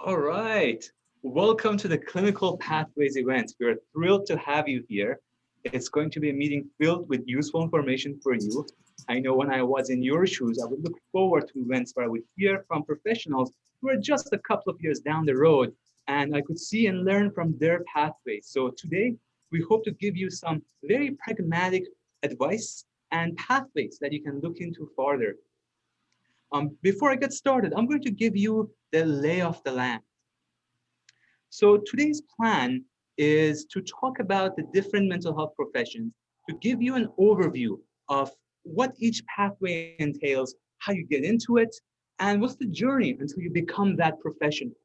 All right. Welcome to the Clinical Pathways event. We're thrilled to have you here. It's going to be a meeting filled with useful information for you. I know when I was in your shoes, I would look forward to events where I would hear from professionals who are just a couple of years down the road, and I could see and learn from their pathways. So today, we hope to give you some very pragmatic advice and pathways that you can look into further. Before I get started, I'm going to give you the lay of the land. So today's plan is to talk about the different mental health professions, to give you an overview of what each pathway entails, how you get into it, and what's the journey until you become that professional.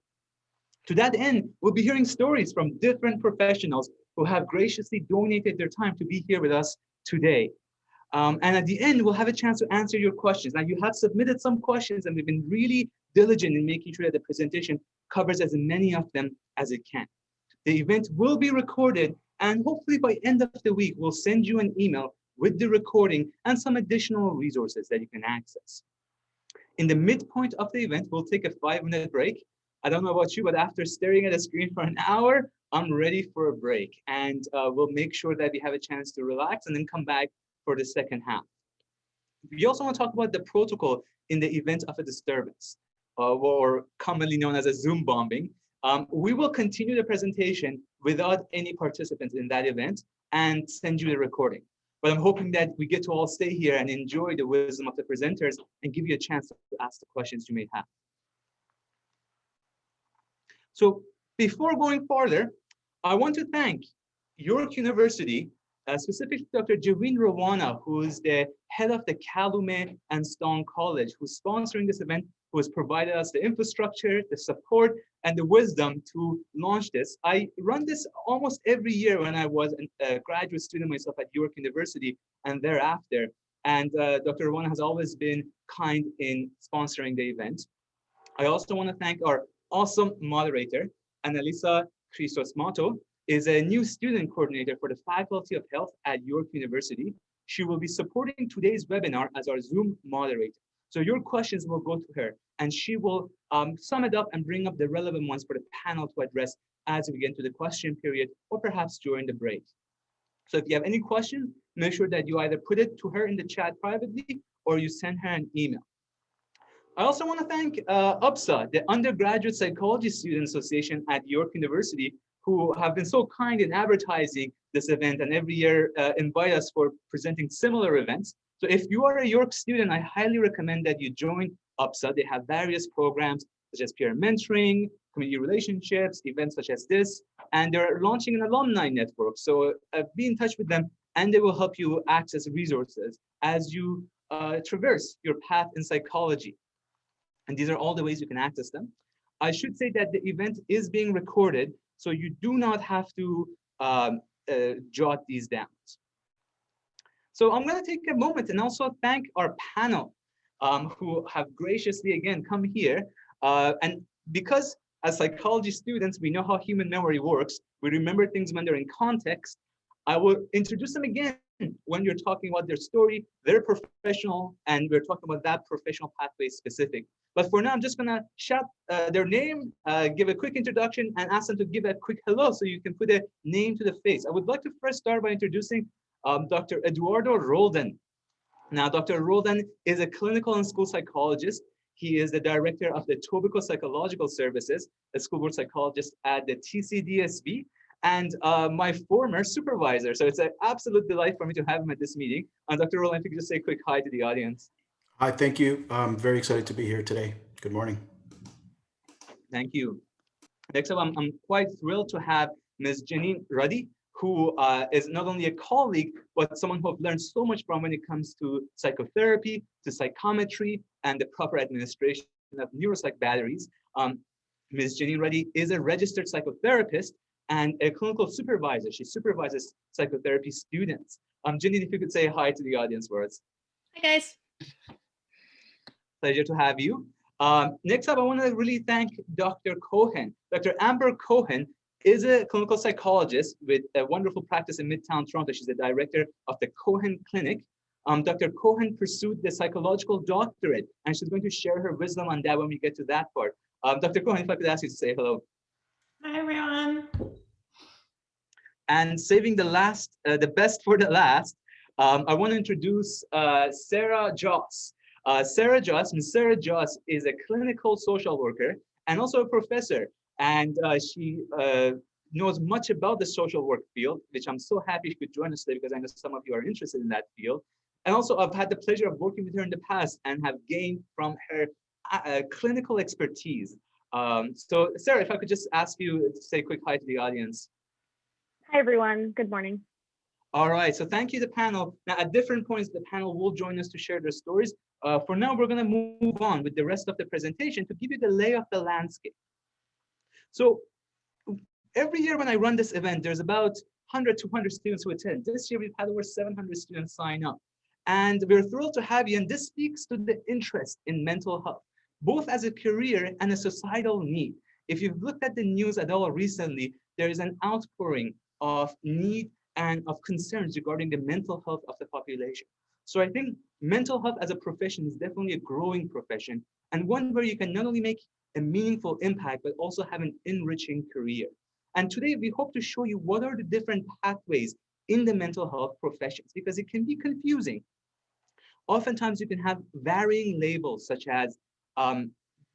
To that end, we'll be hearing stories from different professionals who have graciously donated their time to be here with us today. And at the end, we'll have a chance to answer your questions. Now, you have submitted some questions, and we've been really diligent in making sure that the presentation covers as many of them as it can. The event will be recorded, and hopefully by end of the week, we'll send you an email with the recording and some additional resources that you can access. In the midpoint of the event, we'll take a 5-minute break. I don't know about you, but after staring at a screen for an hour, I'm ready for a break. And we'll make sure that we have a chance to relax and then come back for the second half. We also want to talk about the protocol in the event of a disturbance, or commonly known as a Zoom bombing. We will continue the presentation without any participants in that event and send you the recording. But I'm hoping that we get to all stay here and enjoy the wisdom of the presenters and give you a chance to ask the questions you may have. So before going further, I want to thank York University, specifically Dr. Javeen Rawana, who is the head of the Calumet and Stone College, who's sponsoring this event, who has provided us the infrastructure, the support, and the wisdom to launch this. I run this almost every year when I was a graduate student myself at York University and thereafter. And Dr. Rawana has always been kind in sponsoring the event. I also want to thank our awesome moderator, Annalisa Christosmato, is a new student coordinator for the Faculty of Health at York University. She will be supporting today's webinar as our Zoom moderator. So your questions will go to her, and she will sum it up and bring up the relevant ones for the panel to address as we get into the question period or perhaps during the break. So if you have any questions, make sure that you either put it to her in the chat privately or you send her an email. I also want to thank UPSA, the Undergraduate Psychology Student Association at York University, who have been so kind in advertising this event and every year invite us for presenting similar events. So if you are a York student, I highly recommend that you join UPSA. They have various programs such as peer mentoring, community relationships, events such as this, and they're launching an alumni network. So be in touch with them and they will help you access resources as you traverse your path in psychology. And these are all the ways you can access them. I should say that the event is being recorded, so you do not have to jot these down. So I'm going to take a moment and also thank our panel who have graciously, again, come here. And because as psychology students, we know how human memory works. We remember things when they're in context. I will introduce them again when you're talking about their story, their professional, and we're talking about that professional pathway specific. But for now, I'm just gonna shout their name, give a quick introduction, and ask them to give a quick hello so you can put a name to the face. I would like to first start by introducing Dr. Eduardo Rolden. Now, Dr. Rolden is a clinical and school psychologist. He is the director of the Tobico Psychological Services, a school board psychologist at the TCDSB, and my former supervisor. So it's an absolute delight for me to have him at this meeting. Dr. Rolden, if you could just say a quick hi to the audience. Hi, thank you. I'm very excited to be here today. Good morning. Thank you. Next up, I'm quite thrilled to have Ms. Janine Ruddy, who is not only a colleague, but someone who I've learned so much from when it comes to psychotherapy, to psychometry, and the proper administration of neuropsych batteries. Ms. Janine Ruddy is a registered psychotherapist and a clinical supervisor. She supervises psychotherapy students. Janine, if you could say hi to the audience for us. Hi, guys. Pleasure to have you. Next up, I want to really thank Dr. Cohen. Dr. Amber Cohen is a clinical psychologist with a wonderful practice in Midtown Toronto. She's the director of the Cohen Clinic. Dr. Cohen pursued the psychological doctorate, and she's going to share her wisdom on that when we get to that part. Dr. Cohen, if I could ask you to say hello. Hi, everyone. And saving the best for the last, I want to introduce Sarah Joss. Ms. Sarah Joss is a clinical social worker and also a professor. And she knows much about the social work field, which I'm so happy she could join us today because I know some of you are interested in that field. And also I've had the pleasure of working with her in the past and have gained from her clinical expertise. So Sarah, if I could just ask you to say a quick hi to the audience. Hi, everyone. Good morning. All right, so thank you, the panel. Now, at different points, the panel will join us to share their stories. For now, we're going to move on with the rest of the presentation to give you the lay of the landscape. So every year when I run this event, there's about 100, 200 students who attend. This year, we've had over 700 students sign up. And we're thrilled to have you. And this speaks to the interest in mental health, both as a career and a societal need. If you've looked at the news at all recently, there is an outpouring of need and of concerns regarding the mental health of the population. So I think mental health as a profession is definitely a growing profession, and one where you can not only make a meaningful impact, but also have an enriching career. And today we hope to show you what are the different pathways in the mental health professions, because it can be confusing. Oftentimes you can have varying labels such as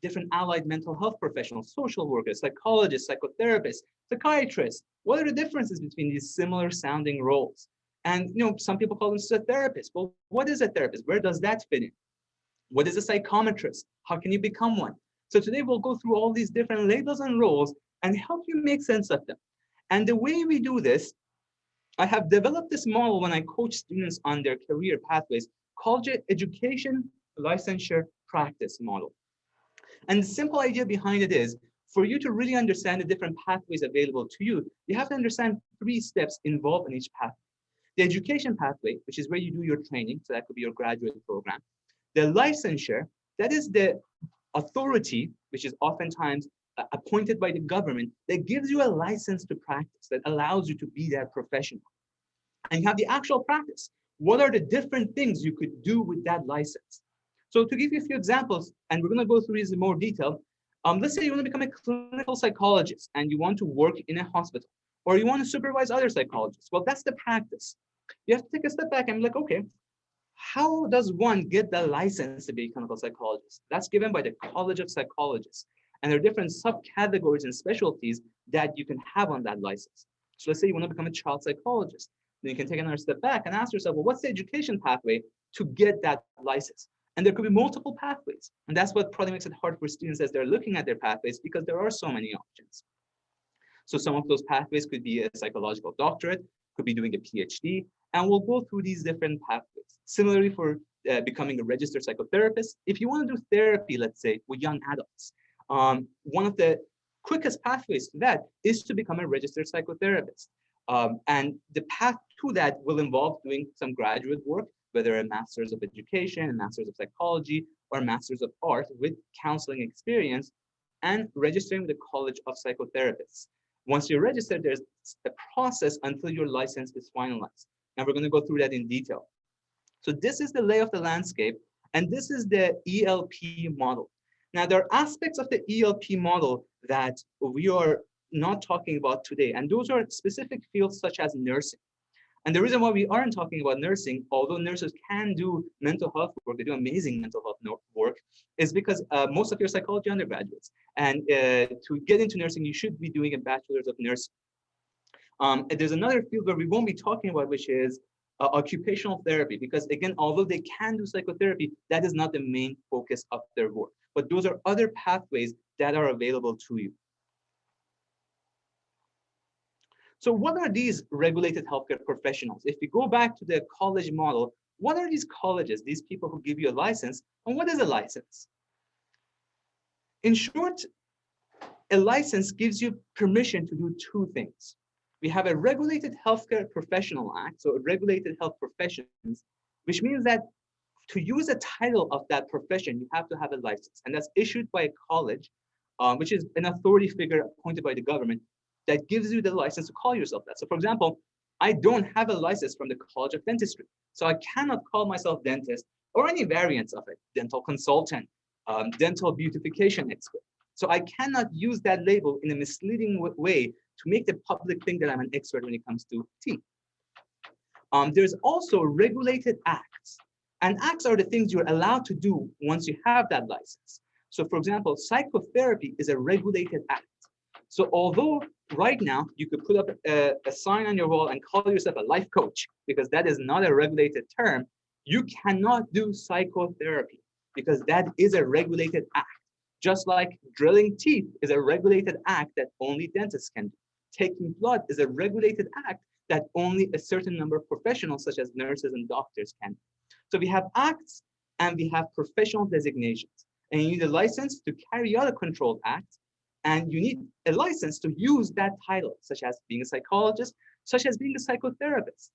different allied mental health professionals, social workers, psychologists, psychotherapists, psychiatrists. What are the differences between these similar sounding roles? And some people call them a therapist. Well, what is a therapist? Where does that fit in? What is a psychometrist? How can you become one? So today we'll go through all these different labels and roles and help you make sense of them. And the way we do this, I have developed this model when I coach students on their career pathways called the education, licensure, practice model. And the simple idea behind it is, for you to really understand the different pathways available to you, you have to understand 3 steps involved in each pathway. The education pathway, which is where you do your training, so that could be your graduate program. The licensure, that is the authority, which is oftentimes appointed by the government, that gives you a license to practice, that allows you to be that professional. And you have the actual practice. What are the different things you could do with that license? So to give you a few examples, and we're going to go through these in more detail, let's say you want to become a clinical psychologist and you want to work in a hospital, or you want to supervise other psychologists. Well, that's the practice. You have to take a step back and be like, okay, how does one get the license to be a clinical psychologist? That's given by the College of Psychologists. And there are different subcategories and specialties that you can have on that license. So let's say you want to become a child psychologist. Then you can take another step back and ask yourself, well, what's the education pathway to get that license? And there could be multiple pathways. And that's what probably makes it hard for students as they're looking at their pathways, because there are so many options. So some of those pathways could be a psychological doctorate, could be doing a PhD, and we'll go through these different pathways. Similarly, for becoming a registered psychotherapist, if you want to do therapy, let's say, with young adults, one of the quickest pathways to that is to become a registered psychotherapist. And the path to that will involve doing some graduate work, whether a master's of education, a master's of psychology, or a master's of art with counseling experience, and registering with the College of Psychotherapists. Once you're registered, there's a process until your license is finalized. And we're going to go through that in detail. So this is the lay of the landscape, and this is the ELP model. Now, there are aspects of the ELP model that we are not talking about today, and those are specific fields such as nursing. And the reason why we aren't talking about nursing, although nurses can do mental health work, they do amazing mental health work, is because most of your psychology undergraduates. And to get into nursing, you should be doing a bachelor's of nursing. And there's another field where we won't be talking about, which is occupational therapy, because again, although they can do psychotherapy, that is not the main focus of their work. But those are other pathways that are available to you. So what are these regulated healthcare professionals? If you go back to the college model, what are these colleges, these people who give you a license, and what is a license? In short, a license gives you permission to do 2 things. We have a Regulated Healthcare Professional Act, so regulated health professions, which means that to use a title of that profession, you have to have a license, and that's issued by a college, which is an authority figure appointed by the government that gives you the license to call yourself that. So for example, I don't have a license from the College of Dentistry, so I cannot call myself dentist or any variants of it, dental consultant, dental beautification expert. So I cannot use that label in a misleading way to make the public think that I'm an expert when it comes to teeth. There's also regulated acts. And acts are the things you're allowed to do once you have that license. So for example, psychotherapy is a regulated act. So although right now you could put up a sign on your wall and call yourself a life coach, because that is not a regulated term, you cannot do psychotherapy because that is a regulated act. Just like drilling teeth is a regulated act that only dentists can do. Taking blood is a regulated act that only a certain number of professionals, such as nurses and doctors, can do. So we have acts and we have professional designations. And you need a license to carry out a controlled act. And you need a license to use that title, such as being a psychologist, such as being a psychotherapist.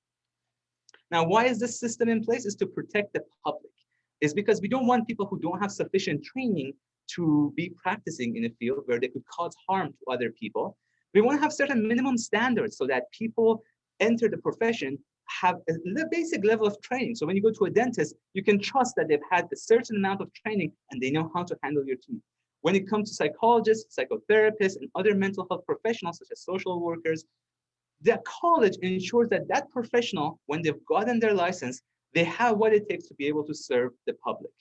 Now, why is this system in place? Is to protect the public. It's because we don't want people who don't have sufficient training to be practicing in a field where they could cause harm to other people. We want to have certain minimum standards so that people enter the profession have a basic level of training. So when you go to a dentist, you can trust that they've had a certain amount of training and they know how to handle your teeth. When it comes to psychologists, psychotherapists, and other mental health professionals, such as social workers, the college ensures that that professional, when they've gotten their license, they have what it takes to be able to serve the public.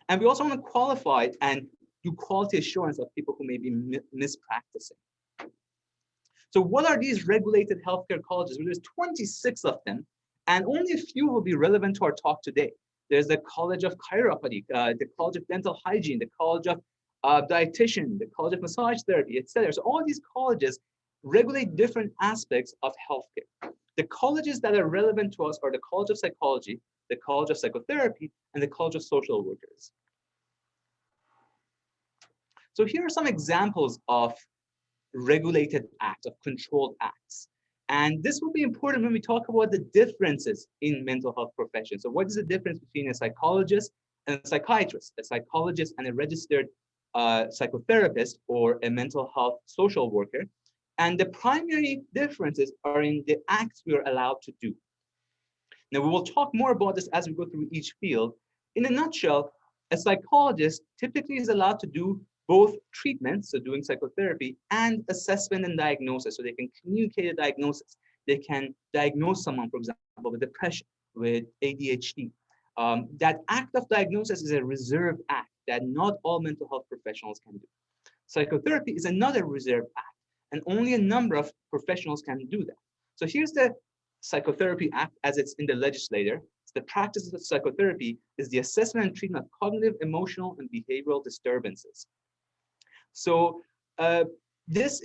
And we also want to qualify and do quality assurance of people who may be mispracticing. So what are these regulated healthcare colleges? Well, there's 26 of them, and only a few will be relevant to our talk today. There's the College of Chiropody, the College of Dental Hygiene, the College of Dietitian, the College of Massage Therapy, etc. So all these colleges regulate different aspects of healthcare. The colleges that are relevant to us are the College of Psychology, the College of Psychotherapy, and the College of Social Workers. So here are some examples of regulated acts, of controlled acts. And this will be important when we talk about the differences in mental health professions. So what is the difference between a psychologist and a psychiatrist, a psychologist and a registered psychotherapist, or a mental health social worker? And the primary differences are in the acts we are allowed to do. Now, we will talk more about this as we go through each field. In a nutshell, a psychologist typically is allowed to do both treatment, so doing psychotherapy, and assessment and diagnosis, so they can communicate a diagnosis. They can diagnose someone, for example, with depression, with ADHD. That act of diagnosis is a reserved act that not all mental health professionals can do. Psychotherapy is another reserved act, and only a number of professionals can do that. So here's the Psychotherapy Act as it's in the legislature. The practice of psychotherapy is the assessment and treatment of cognitive, emotional, and behavioral disturbances. So this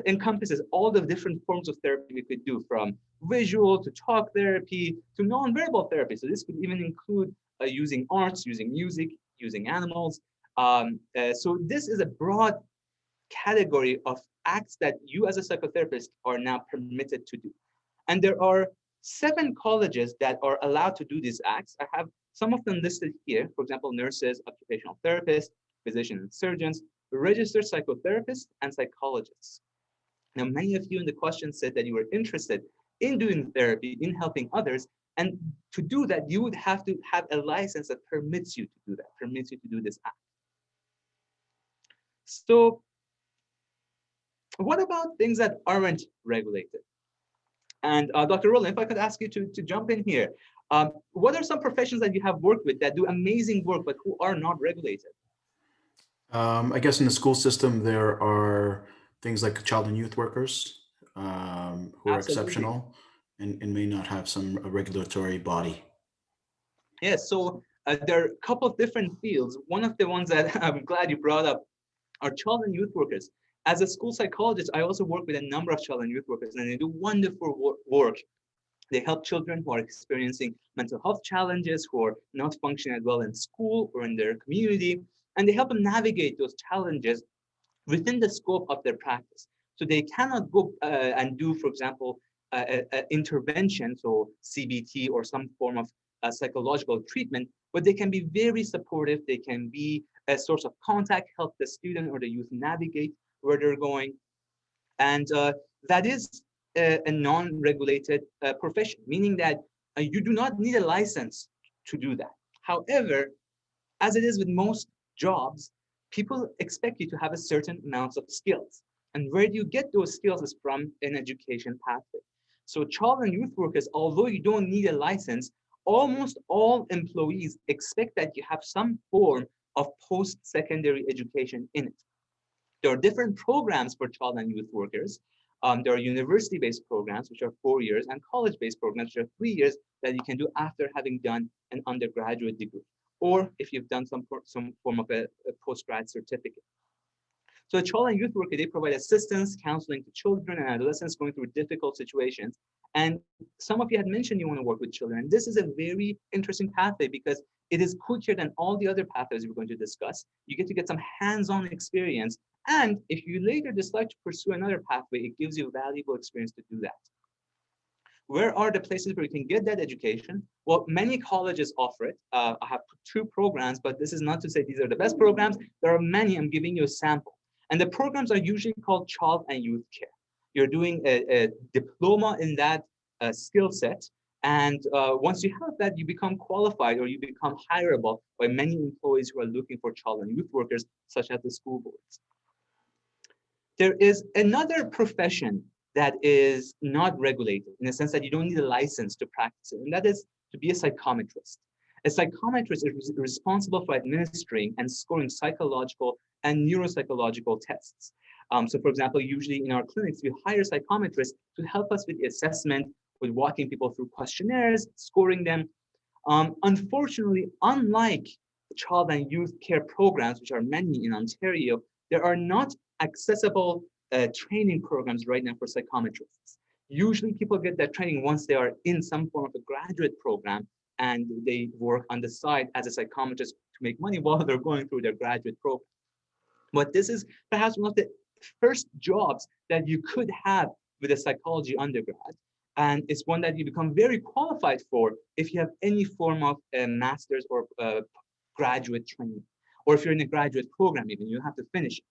encompasses all the different forms of therapy we could do, from visual to talk therapy to non-verbal therapy. So this could even include using arts, using music, using animals. So this is a broad category of acts that you as a psychotherapist are now permitted to do. And there are 7 colleges that are allowed to do these acts. I have some of them listed here. For example, nurses, occupational therapists, physicians and surgeons, registered psychotherapists, and psychologists. Now, many of you in the question said that you were interested in doing therapy, in helping others. And to do that, you would have to have a license that permits you to do that, permits you to do this act. So what about things that aren't regulated? And Dr. Rolden, if I could ask you to jump in here. What are some professions that you have worked with that do amazing work, but who are not regulated? I guess in the school system, there are things like child and youth workers who are exceptional and may not have some regulatory body. Yes, so there are a couple of different fields. One of the ones that I'm glad you brought up are child and youth workers. As a school psychologist, I also work with a number of child and youth workers, and they do wonderful work. They help children who are experiencing mental health challenges, who are not functioning as well in school or in their community, and they help them navigate those challenges within the scope of their practice. So they cannot go and do, for example, intervention, so CBT or some form of psychological treatment, but they can be very supportive. They can be a source of contact, help the student or the youth navigate where they're going. And that is a non-regulated profession, meaning that you do not need a license to do that. However, as it is with most jobs, people expect you to have a certain amount of skills. And where do you get those skills is from an education pathway. So child and youth workers, although you don't need a license, almost all employees expect that you have some form of post-secondary education in it. There are different programs for child and youth workers. There are university-based programs, which are 4 years, and college-based programs, which are 3 years, that you can do after having done an undergraduate degree, or if you've done some form of a postgrad certificate. So a child and youth worker, they provide assistance, counseling to children and adolescents going through difficult situations. And some of you had mentioned you want to work with children. And this is a very interesting pathway because it is quicker than all the other pathways we're going to discuss. You get some hands-on experience. And if you later decide to pursue another pathway, it gives you valuable experience to do that. Where are the places where you can get that education? Well, many colleges offer it. I have 2 programs, but this is not to say these are the best programs. There are many. I'm giving you a sample. And the programs are usually called child and youth care. You're doing a diploma in that skill set. And once you have that, you become qualified or you become hireable by many employees who are looking for child and youth workers, such as the school boards. There is another profession that is not regulated in the sense that you don't need a license to practice it, and that is to be a psychometrist. A psychometrist is responsible for administering and scoring psychological and neuropsychological tests. So for example, usually in our clinics, we hire psychometrists to help us with the assessment, with walking people through questionnaires, scoring them. Unfortunately, unlike child and youth care programs, which are many in Ontario, there are not accessible training programs right now for psychometrists. Usually people get that training once they are in some form of a graduate program and they work on the side as a psychometrist to make money while they're going through their graduate program. But this is perhaps one of the first jobs that you could have with a psychology undergrad. And it's one that you become very qualified for if you have any form of a master's or graduate training. Or if you're in a graduate program even, you have to finish it.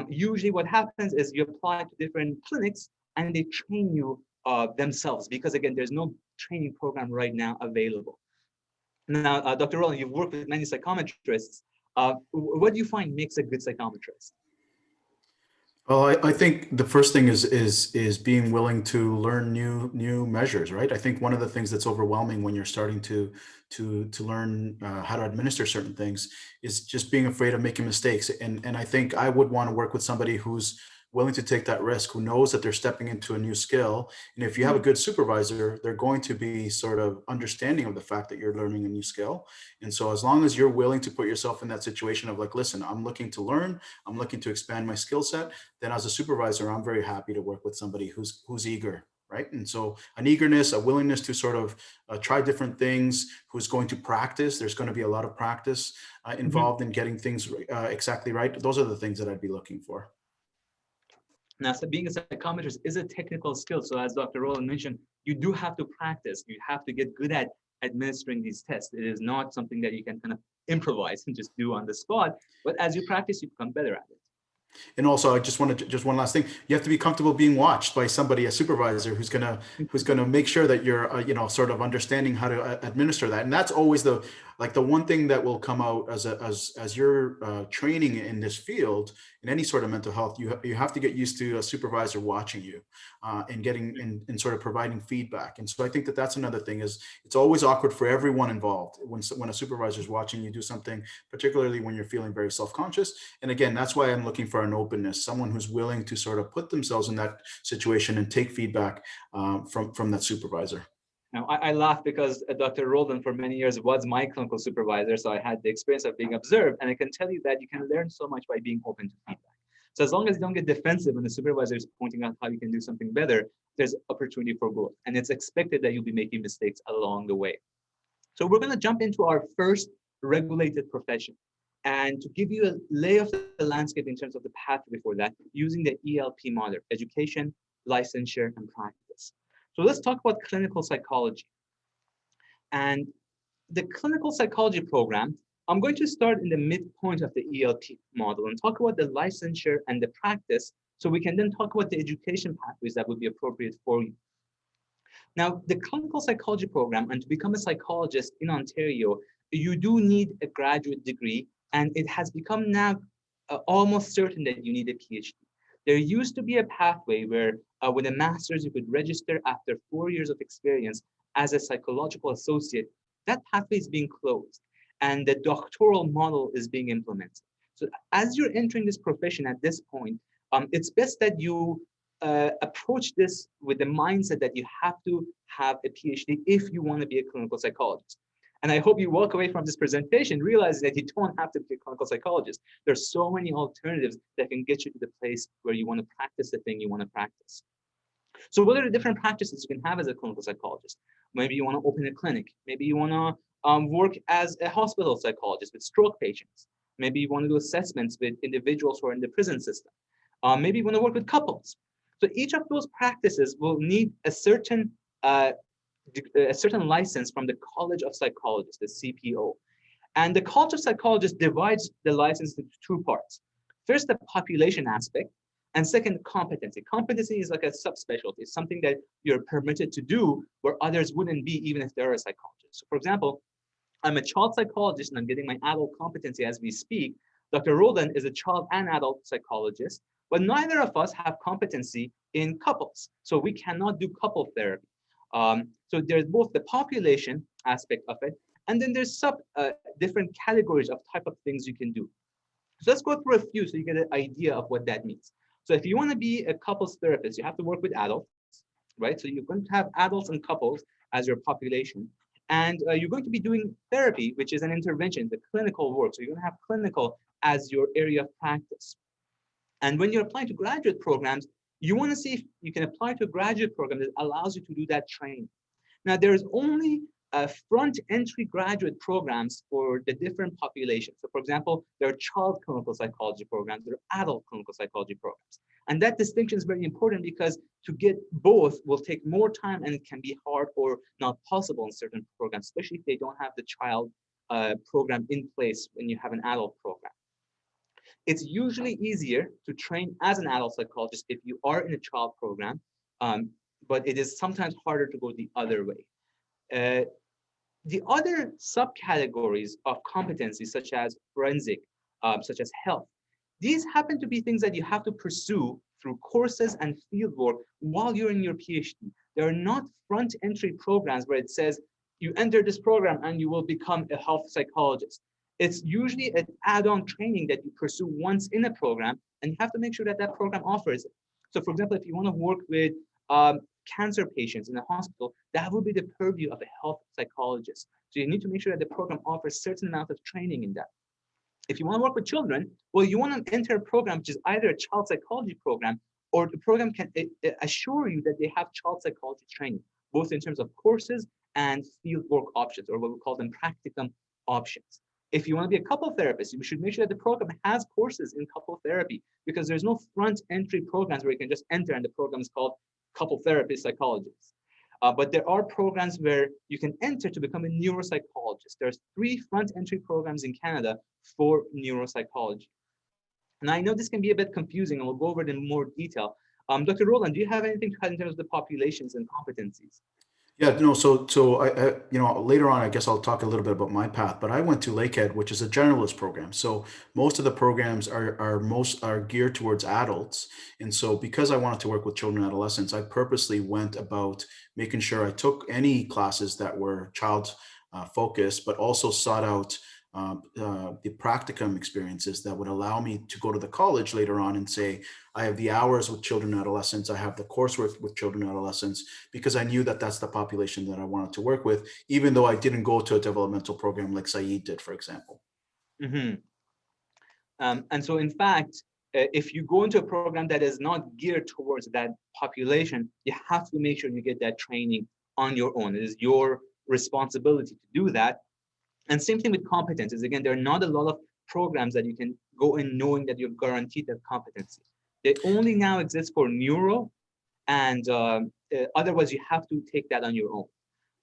Usually what happens is you apply to different clinics and they train you themselves because again, there's no training program right now available. Now, Dr. Rolden, you've worked with many psychometrists. What do you find makes a good psychometrist? Well, I think the first thing is being willing to learn new measures, right? I think one of the things that's overwhelming when you're starting to learn how to administer certain things is just being afraid of making mistakes. And I think I would want to work with somebody who's willing to take that risk, who knows that they're stepping into a new skill. And if you have a good supervisor, they're going to be sort of understanding of the fact that you're learning a new skill. And so as long as you're willing to put yourself in that situation of like, listen, I'm looking to learn, I'm looking to expand my skill set, then as a supervisor, I'm very happy to work with somebody who's eager, right? And so an eagerness, a willingness to sort of try different things, who's going to practice. There's going to be a lot of practice involved in getting things exactly right. Those are the things that I'd be looking for. Now, so being a psychometrist is a technical skill. So as Dr. Rolden mentioned, you do have to practice. You have to get good at administering these tests. It is not something that you can kind of improvise and just do on the spot. But as you practice, you become better at it. And also, I just wanted to, just one last thing. You have to be comfortable being watched by somebody, a supervisor, who's gonna make sure that you're, sort of understanding how to administer that. And that's always the one thing that will come out as you're training in this field, in any sort of mental health. You have to get used to a supervisor watching you and getting and sort of providing feedback. And so I think that that's another thing. Is it's always awkward for everyone involved when a supervisor is watching you do something, particularly when you're feeling very self-conscious. And again, that's why I'm looking for an openness, someone who's willing to sort of put themselves in that situation and take feedback from that supervisor. Now, I laugh because Dr. Rolden for many years was my clinical supervisor, so I had the experience of being observed, and I can tell you that you can learn so much by being open to feedback. So as long as you don't get defensive when the supervisor is pointing out how you can do something better, there's opportunity for growth, and it's expected that you'll be making mistakes along the way. So we're going to jump into our first regulated profession. And to give you a lay of the landscape in terms of the path before that, using the ELP model, education, licensure, and practice. So let's talk about clinical psychology. And the clinical psychology program, I'm going to start in the midpoint of the ELP model and talk about the licensure and the practice, so we can then talk about the education pathways that would be appropriate for you. Now, the clinical psychology program, and to become a psychologist in Ontario, you do need a graduate degree, and it has become now almost certain that you need a PhD. There used to be a pathway where with a master's, you could register after 4 years of experience as a psychological associate. That pathway is being closed and the doctoral model is being implemented. So as you're entering this profession at this point, it's best that you approach this with the mindset that you have to have a PhD if you want to be a clinical psychologist. And I hope you walk away from this presentation realizing that you don't have to be a clinical psychologist. There's so many alternatives that can get you to the place where you want to practice the thing you want to practice. So what are the different practices you can have as a clinical psychologist? Maybe you want to open a clinic. Maybe you want to work as a hospital psychologist with stroke patients. Maybe you want to do assessments with individuals who are in the prison system. Maybe you want to work with couples. So each of those practices will need a certain license from the College of Psychologists, the CPO. And the College of Psychologists divides the license into two parts. First, the population aspect, and second, competency. Competency is like a subspecialty. It's something that you're permitted to do where others wouldn't be even if they're a psychologist. So for example, I'm a child psychologist and I'm getting my adult competency as we speak. Dr. Rolden is a child and adult psychologist, but neither of us have competency in couples. So we cannot do couple therapy. So there's both the population aspect of it, and then there's different categories of type of things you can do. So let's go through a few so you get an idea of what that means. So if you want to be a couples therapist, you have to work with adults, right? So you're going to have adults and couples as your population. And you're going to be doing therapy, which is an intervention, the clinical work. So you're going to have clinical as your area of practice. And when you're applying to graduate programs, you want to see if you can apply to a graduate program that allows you to do that training. Now, there's only front entry graduate programs for the different populations. So for example, there are child clinical psychology programs, there are adult clinical psychology programs. And that distinction is very important because to get both will take more time and it can be hard or not possible in certain programs, especially if they don't have the child program in place when you have an adult program. It's usually easier to train as an adult psychologist if you are in a child program, but it is sometimes harder to go the other way. The other subcategories of competencies, such as forensic, such as health, these happen to be things that you have to pursue through courses and fieldwork while you're in your PhD. They are not front entry programs where it says you enter this program and you will become a health psychologist. It's usually an add-on training that you pursue once in a program, and you have to make sure that that program offers it. So for example, if you want to work with cancer patients in a hospital, that would be the purview of a health psychologist. So you need to make sure that the program offers a certain amount of training in that. If you want to work with children, well, you want to enter a program which is either a child psychology program or the program can assure you that they have child psychology training, both in terms of courses and fieldwork options, or what we call them practicum options. If you want to be a couple therapist, you should make sure that the program has courses in couple therapy, because there's no front entry programs where you can just enter and the program is called couple therapist psychologist. But there are programs where you can enter to become a neuropsychologist. There's 3 front entry programs in Canada for neuropsychology. And I know this can be a bit confusing, and we'll go over it in more detail. Dr. Rolden, do you have anything to add in terms of the populations and competencies? Yeah, no, so I later on, I guess I'll talk a little bit about my path, but I went to Lakehead, which is a generalist program. So most of the programs are geared towards adults. And so because I wanted to work with children and adolescents, I purposely went about making sure I took any classes that were child focused, but also sought out the practicum experiences that would allow me to go to the college later on and say, I have the hours with children and adolescents, I have the coursework with children and adolescents, because I knew that that's the population that I wanted to work with, even though I didn't go to a developmental program like Saeed did, for example. Mm-hmm. And so in fact, if you go into a program that is not geared towards that population, you have to make sure you get that training on your own. It is your responsibility to do that. And same thing with competencies. Again, there are not a lot of programs that you can go in knowing that you're guaranteed that competency. They only now exist for neuro, and otherwise you have to take that on your own.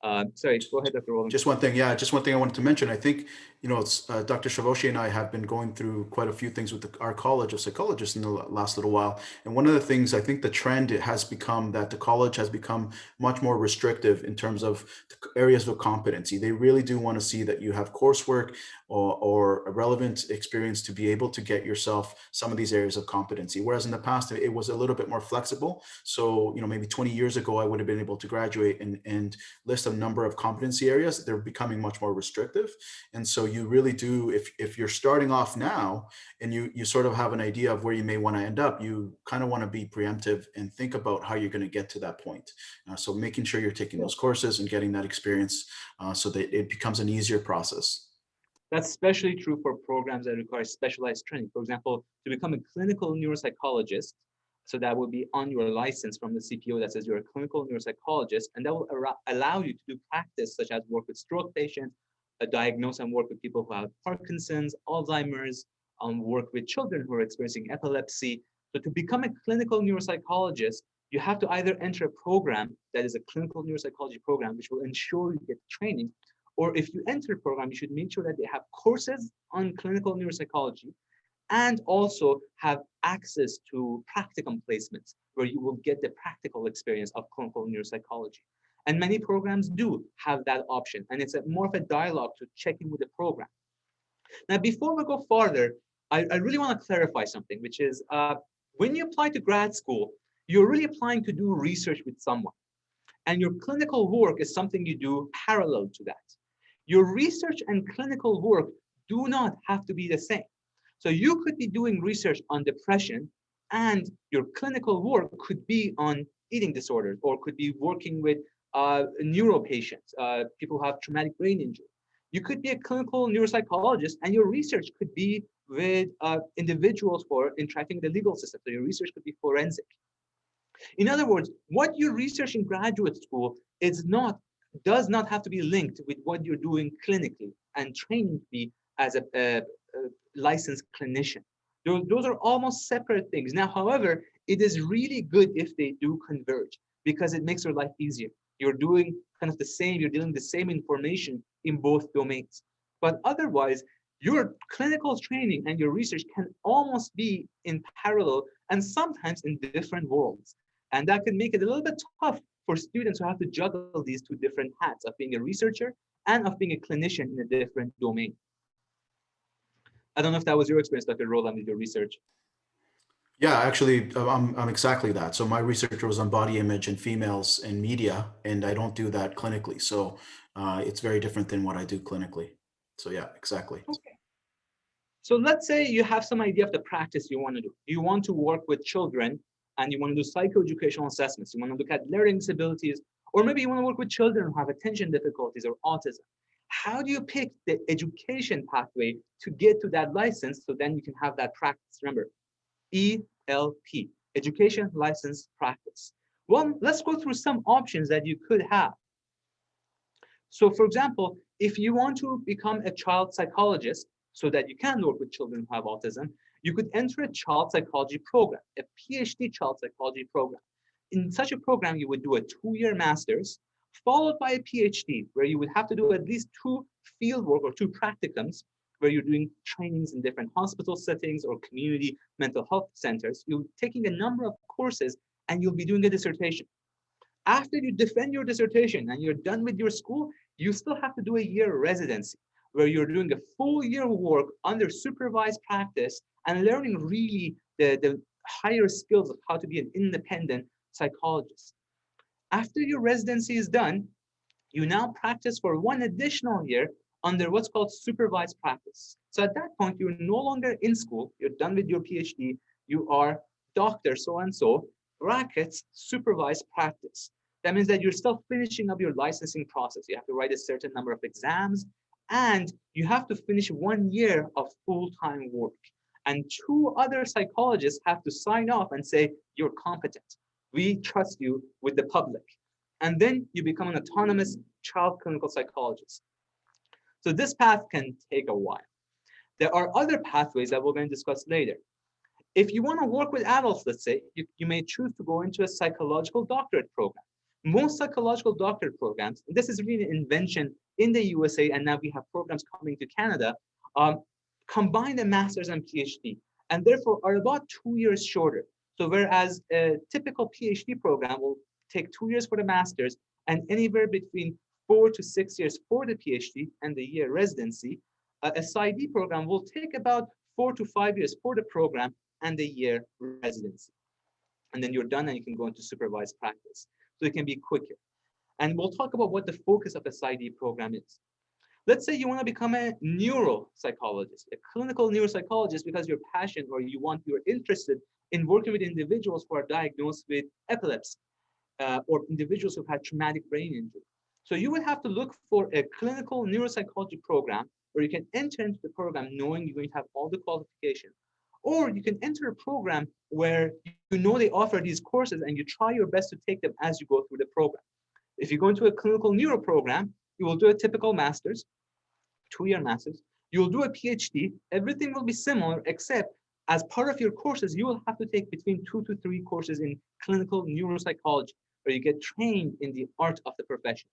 Sorry, go ahead, Dr. Rolden. Just one thing, yeah, just one thing I wanted to mention. I think, it's Dr. Shavoshi and I have been going through quite a few things with our College of Psychologists in the last little while. And one of the things, I think the trend it has become that the college has become much more restrictive in terms of areas of competency. They really do want to see that you have coursework or a relevant experience to be able to get yourself some of these areas of competency. Whereas in the past, it was a little bit more flexible. So, maybe 20 years ago, I would have been able to graduate and list a number of competency areas. They're becoming much more restrictive. And so you really do, if you're starting off now and you sort of have an idea of where you may want to end up, you kind of want to be preemptive and think about how you're going to get to that point. So making sure you're taking those courses and getting that experience so that it becomes an easier process. That's especially true for programs that require specialized training. For example, to become a clinical neuropsychologist, so that will be on your license from the CPO that says you're a clinical neuropsychologist, and that will allow you to do practice such as work with stroke patients, diagnose and work with people who have Parkinson's, Alzheimer's, work with children who are experiencing epilepsy. So to become a clinical neuropsychologist, you have to either enter a program that is a clinical neuropsychology program, which will ensure you get training, or if you enter a program, you should make sure that they have courses on clinical neuropsychology and also have access to practicum placements where you will get the practical experience of clinical neuropsychology. And many programs do have that option, and it's more of a dialogue to check in with the program. Now, before we go further, I really want to clarify something, which is when you apply to grad school, you're really applying to do research with someone. And your clinical work is something you do parallel to that. Your research and clinical work do not have to be the same. So you could be doing research on depression and your clinical work could be on eating disorders or could be working with neuro patients, people who have traumatic brain injury. You could be a clinical neuropsychologist and your research could be with individuals who are interacting with the legal system. So your research could be forensic. In other words, what you research in graduate school does not have to be linked with what you're doing clinically and training to be as a licensed clinician. Those are almost separate things. Now, however, it is really good if they do converge because it makes your life easier. You're doing kind of the same, you're dealing with the same information in both domains. But otherwise, your clinical training and your research can almost be in parallel and sometimes in different worlds. And that can make it a little bit tough for students who have to juggle these two different hats of being a researcher and of being a clinician in a different domain. I don't know if that was your experience, Dr. Rolden, with your research. Yeah, actually, I'm exactly that. So my research was on body image and females and media, and I don't do that clinically. So it's very different than what I do clinically. So yeah, exactly. Okay. So let's say you have some idea of the practice you want to do. You want to work with children and you want to do psychoeducational assessments. You want to look at learning disabilities, or maybe you want to work with children who have attention difficulties or autism. How do you pick the education pathway to get to that license so then you can have that practice? Remember, ELP, Education License Practice. Well, let's go through some options that you could have. So for example, if you want to become a child psychologist so that you can work with children who have autism, you could enter a child psychology program, a PhD child psychology program. In such a program, you would do a 2-year master's followed by a PhD, where you would have to do at least 2 fieldwork or 2 practicums, where you're doing trainings in different hospital settings or community mental health centers. You're taking a number of courses and you'll be doing a dissertation. After you defend your dissertation and you're done with your school, you still have to do a year residency, where you're doing a full year of work under supervised practice and learning really the higher skills of how to be an independent psychologist. After your residency is done, you now practice for 1 additional year under what's called supervised practice. So at that point, you're no longer in school, you're done with your PhD, you are Dr. so-and-so, brackets, supervised practice. That means that you're still finishing up your licensing process. You have to write a certain number of exams, and you have to finish 1 year of full-time work. And 2 other psychologists have to sign off and say, you're competent. We trust you with the public. And then you become an autonomous child clinical psychologist. So this path can take a while. There are other pathways that we're going to discuss later. If you want to work with adults, let's say, you may choose to go into a psychological doctorate program, Most psychological doctorate programs, and this is really an invention in the USA, and now we have programs coming to Canada, combine a master's and PhD, and therefore are about 2 years shorter. So whereas a typical PhD program will take 2 years for the master's and anywhere between 4 to 6 years for the PhD and the year residency, a PsyD program will take about 4 to 5 years for the program and the year residency. And then you're done and you can go into supervised practice. So it can be quicker. And we'll talk about what the focus of a PsyD program is. Let's say you want to become a neuropsychologist, a clinical neuropsychologist, because you're passionate or you're interested in working with individuals who are diagnosed with epilepsy or individuals who've had traumatic brain injury. So you would have to look for a clinical neuropsychology program where you can enter into the program knowing you're going to have all the qualifications. Or you can enter a program where you know they offer these courses and you try your best to take them as you go through the program. If you go into a clinical neuro program, you will do a typical master's, 2-year master's. You'll do a PhD. Everything will be similar, except as part of your courses, you will have to take between 2 to 3 courses in clinical neuropsychology, where you get trained in the art of the profession.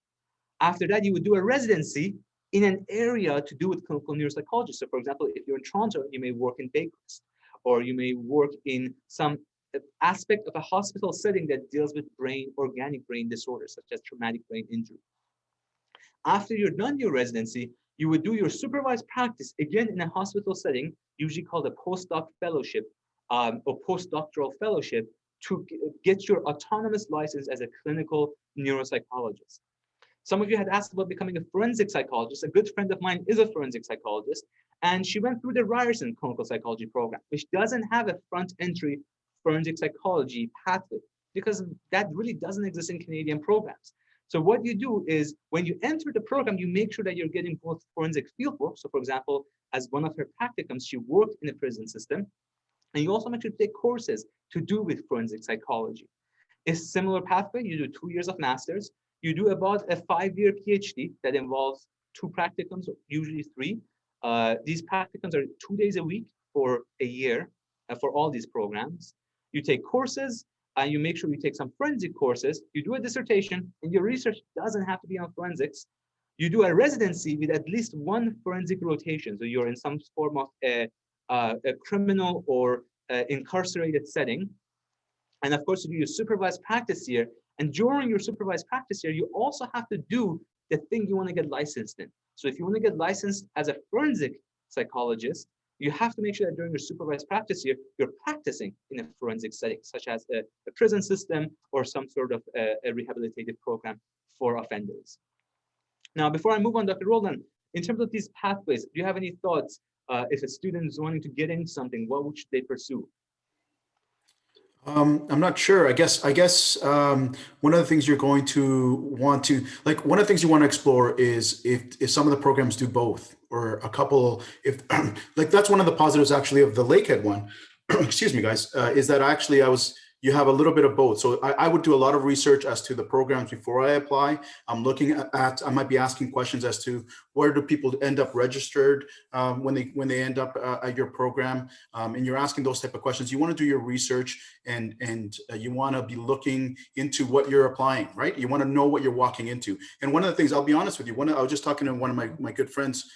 After that, you would do a residency in an area to do with clinical neuropsychology. So for example, if you're in Toronto, you may work in Baker's, or you may work in some aspect of a hospital setting that deals with organic brain disorders, such as traumatic brain injury. After you're done your residency, you would do your supervised practice, again in a hospital setting, usually called a postdoc fellowship or postdoctoral fellowship, to get your autonomous license as a clinical neuropsychologist. Some of you had asked about becoming a forensic psychologist. A good friend of mine is a forensic psychologist, and she went through the Ryerson clinical psychology program, which doesn't have a front entry forensic psychology pathway, because that really doesn't exist in Canadian programs. So what you do is when you enter the program, you make sure that you're getting both forensic fieldwork. So for example, as one of her practicums, she worked in a prison system, and you also make sure to take courses to do with forensic psychology. It's a similar pathway. You do 2 years of master's. You do about a 5-year PhD that involves 2 practicums, usually 3. These practicums are 2 days a week for a year for all these programs. You take courses, and you make sure you take some forensic courses. You do a dissertation, and your research doesn't have to be on forensics. You do a residency with at least 1 forensic rotation. So you're in some form of a criminal or incarcerated setting. And of course, you do your supervised practice year. And during your supervised practice year, you also have to do the thing you want to get licensed in. So if you want to get licensed as a forensic psychologist, you have to make sure that during your supervised practice year, you're practicing in a forensic setting, such as a prison system or some sort of a rehabilitative program for offenders. Now, before I move on, Dr. Rolden, in terms of these pathways, do you have any thoughts? If a student is wanting to get into something, what should they pursue? I'm not sure. I guess one of the things you're going to want to one of the things you want to explore is if some of the programs do both, or a couple. If that's one of the positives actually of the Lakehead one. Excuse me, guys. Is that actually you have a little bit of both. So I would do a lot of research as to the programs before I apply. I'm looking at I might be asking questions as to where do people end up registered when they end up at your program, and you're asking those type of questions. You want to do your research, and you want to be looking into what you're applying, right? You want to know what you're walking into. And one of the things, I'll be honest with you, I was just talking to one of my good friends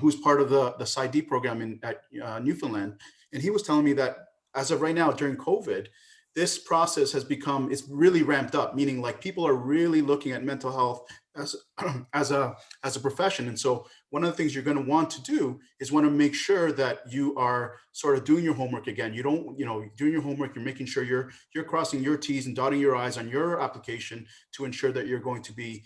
who's part of the PsyD program at Newfoundland, and he was telling me that as of right now during COVID, this process it's really ramped up, meaning like people are really looking at mental health as a profession. And so one of the things you're going to want to do is want to make sure that you are sort of doing your homework again. You don't, doing your homework, you're making sure you're crossing your T's and dotting your I's on your application to ensure that you're going to be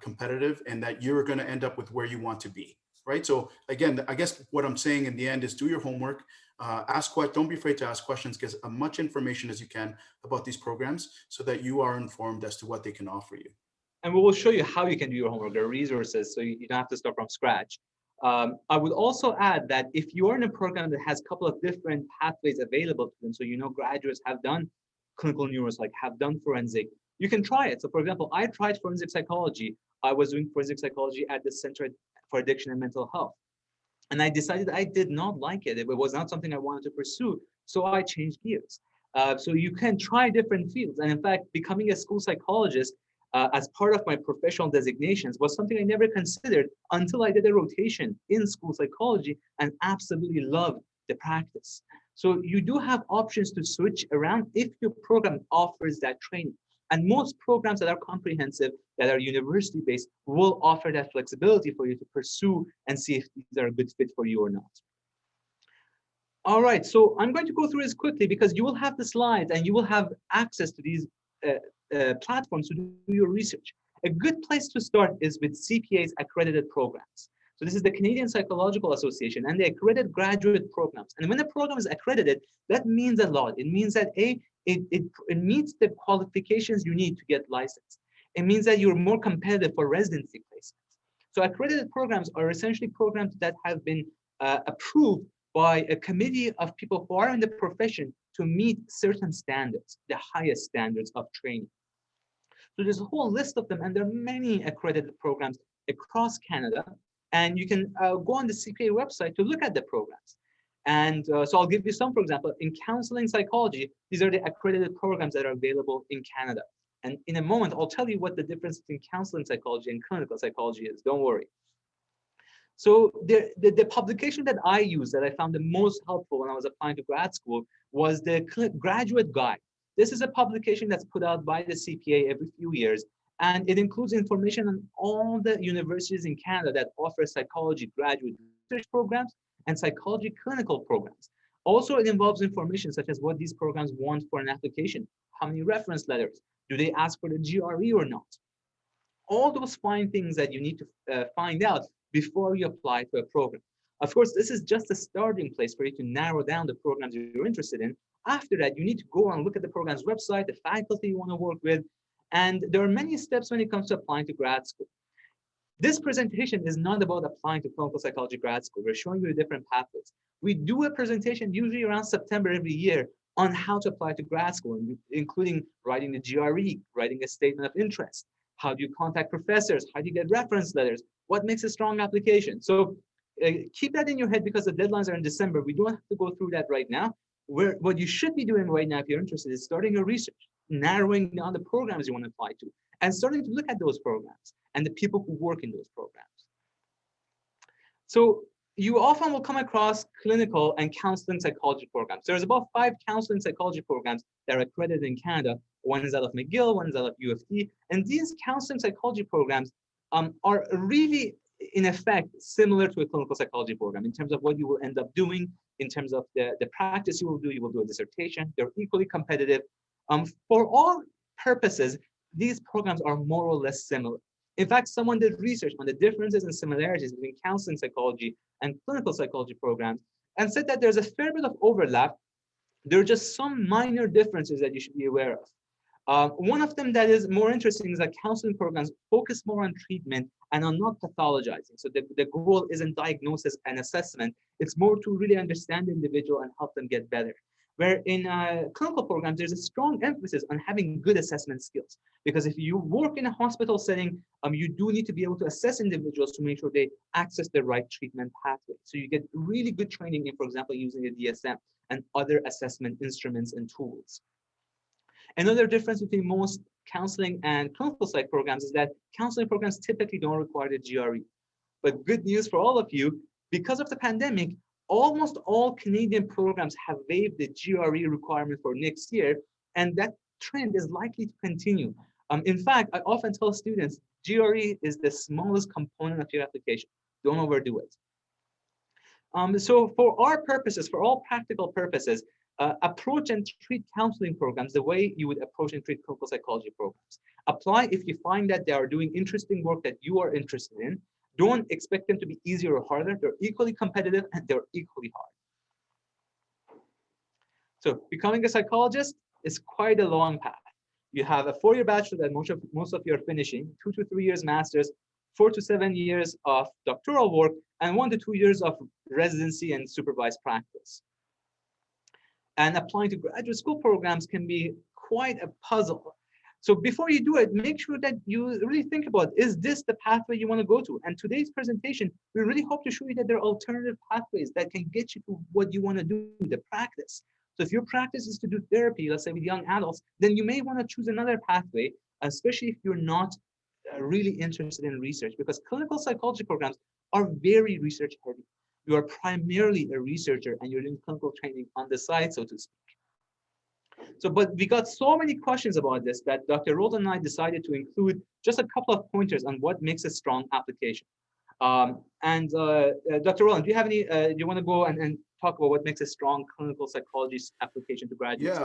competitive and that you're going to end up with where you want to be, right? So again, I guess what I'm saying in the end is do your homework. Don't be afraid to ask questions, get as much information as you can about these programs so that you are informed as to what they can offer you. And we will show you how you can do your homework. There are resources, so you don't have to start from scratch. I would also add that if you're in a program that has a couple of different pathways available to them, so graduates have done clinical neuropsych, have done forensic, you can try it. So for example, I tried forensic psychology. I was doing forensic psychology at the Center for Addiction and Mental Health. And I decided I did not like it. It was not something I wanted to pursue. So I changed gears. So you can try different fields. And in fact, becoming a school psychologist as part of my professional designations was something I never considered until I did a rotation in school psychology and absolutely loved the practice. So you do have options to switch around if your program offers that training. And most programs that are comprehensive, that are university-based, will offer that flexibility for you to pursue and see if these are a good fit for you or not. All right, so I'm going to go through this quickly because you will have the slides and you will have access to these platforms to do your research. A good place to start is with CPA's accredited programs. So this is the Canadian Psychological Association and the accredited graduate programs. And when a program is accredited, that means a lot. It means that it meets the qualifications you need to get licensed. It means that you're more competitive for residency placements. So accredited programs are essentially programs that have been approved by a committee of people who are in the profession to meet certain standards, the highest standards of training. So there's a whole list of them, and there are many accredited programs across Canada. And you can go on the CPA website to look at the programs. And so I'll give you some, for example, in counseling psychology, these are the accredited programs that are available in Canada. And in a moment, I'll tell you what the difference between counseling psychology and clinical psychology is. Don't worry. So the publication that I used that I found the most helpful when I was applying to grad school was the Graduate Guide. This is a publication that's put out by the CPA every few years, and it includes information on all the universities in Canada that offer psychology graduate research programs and psychology clinical programs. Also, it involves information such as what these programs want for an application, how many reference letters, do they ask for the GRE or not? All those fine things that you need to find out before you apply to a program. Of course, this is just a starting place for you to narrow down the programs you're interested in. After that, you need to go and look at the program's website, the faculty you want to work with, and there are many steps when it comes to applying to grad school. This presentation is not about applying to clinical psychology grad school. We're showing you the different pathways. We do a presentation usually around September every year on how to apply to grad school, including writing the GRE, writing a statement of interest. How do you contact professors? How do you get reference letters? What makes a strong application? So keep that in your head because the deadlines are in December. We don't have to go through that right now. What you should be doing right now if you're interested is starting your research, narrowing down the programs you want to apply to, and starting to look at those programs and the people who work in those programs. So you often will come across clinical and counseling psychology programs. There's about 5 counseling psychology programs that are accredited in Canada. One is out of McGill, one is out of U of T. And these counseling psychology programs are really, in effect, similar to a clinical psychology program in terms of what you will end up doing, in terms of the practice you will do a dissertation. They're equally competitive. For all purposes, these programs are more or less similar. In fact, someone did research on the differences and similarities between counseling psychology and clinical psychology programs and said that there's a fair bit of overlap. There are just some minor differences that you should be aware of. One of them that is more interesting is that counseling programs focus more on treatment and on not pathologizing. So the goal isn't diagnosis and assessment. It's more to really understand the individual and help them get better. Where in clinical programs, there's a strong emphasis on having good assessment skills. Because if you work in a hospital setting, you do need to be able to assess individuals to make sure they access the right treatment pathway. So you get really good training in, for example, using the DSM and other assessment instruments and tools. Another difference between most counseling and clinical psych programs is that counseling programs typically don't require the GRE. But good news for all of you, because of the pandemic, almost all Canadian programs have waived the GRE requirement for next year, and that trend is likely to continue. In fact, I often tell students, GRE is the smallest component of your application. Don't overdo it. So for our purposes, for all practical purposes, approach and treat counseling programs the way you would approach and treat clinical psychology programs. Apply if you find that they are doing interesting work that you are interested in. Don't expect them to be easier or harder. They're equally competitive and they're equally hard. So becoming a psychologist is quite a long path. You have a 4-year bachelor that most of you are finishing, 2 to 3 years master's, 4 to 7 years of doctoral work, and 1 to 2 years of residency and supervised practice. And applying to graduate school programs can be quite a puzzle. So before you do it, make sure that you really think about, is this the pathway you want to go to? And today's presentation, we really hope to show you that there are alternative pathways that can get you to what you want to do, the practice. So if your practice is to do therapy, let's say with young adults, then you may want to choose another pathway, especially if you're not really interested in research, because clinical psychology programs are very research heavy. You are primarily a researcher and you're doing clinical training on the side, so to speak. So, but we got so many questions about this that Dr. Rolden and I decided to include just a couple of pointers on what makes a strong application. Dr. Rolden, do you have any, do you want to go and talk about what makes a strong clinical psychologist application to graduates?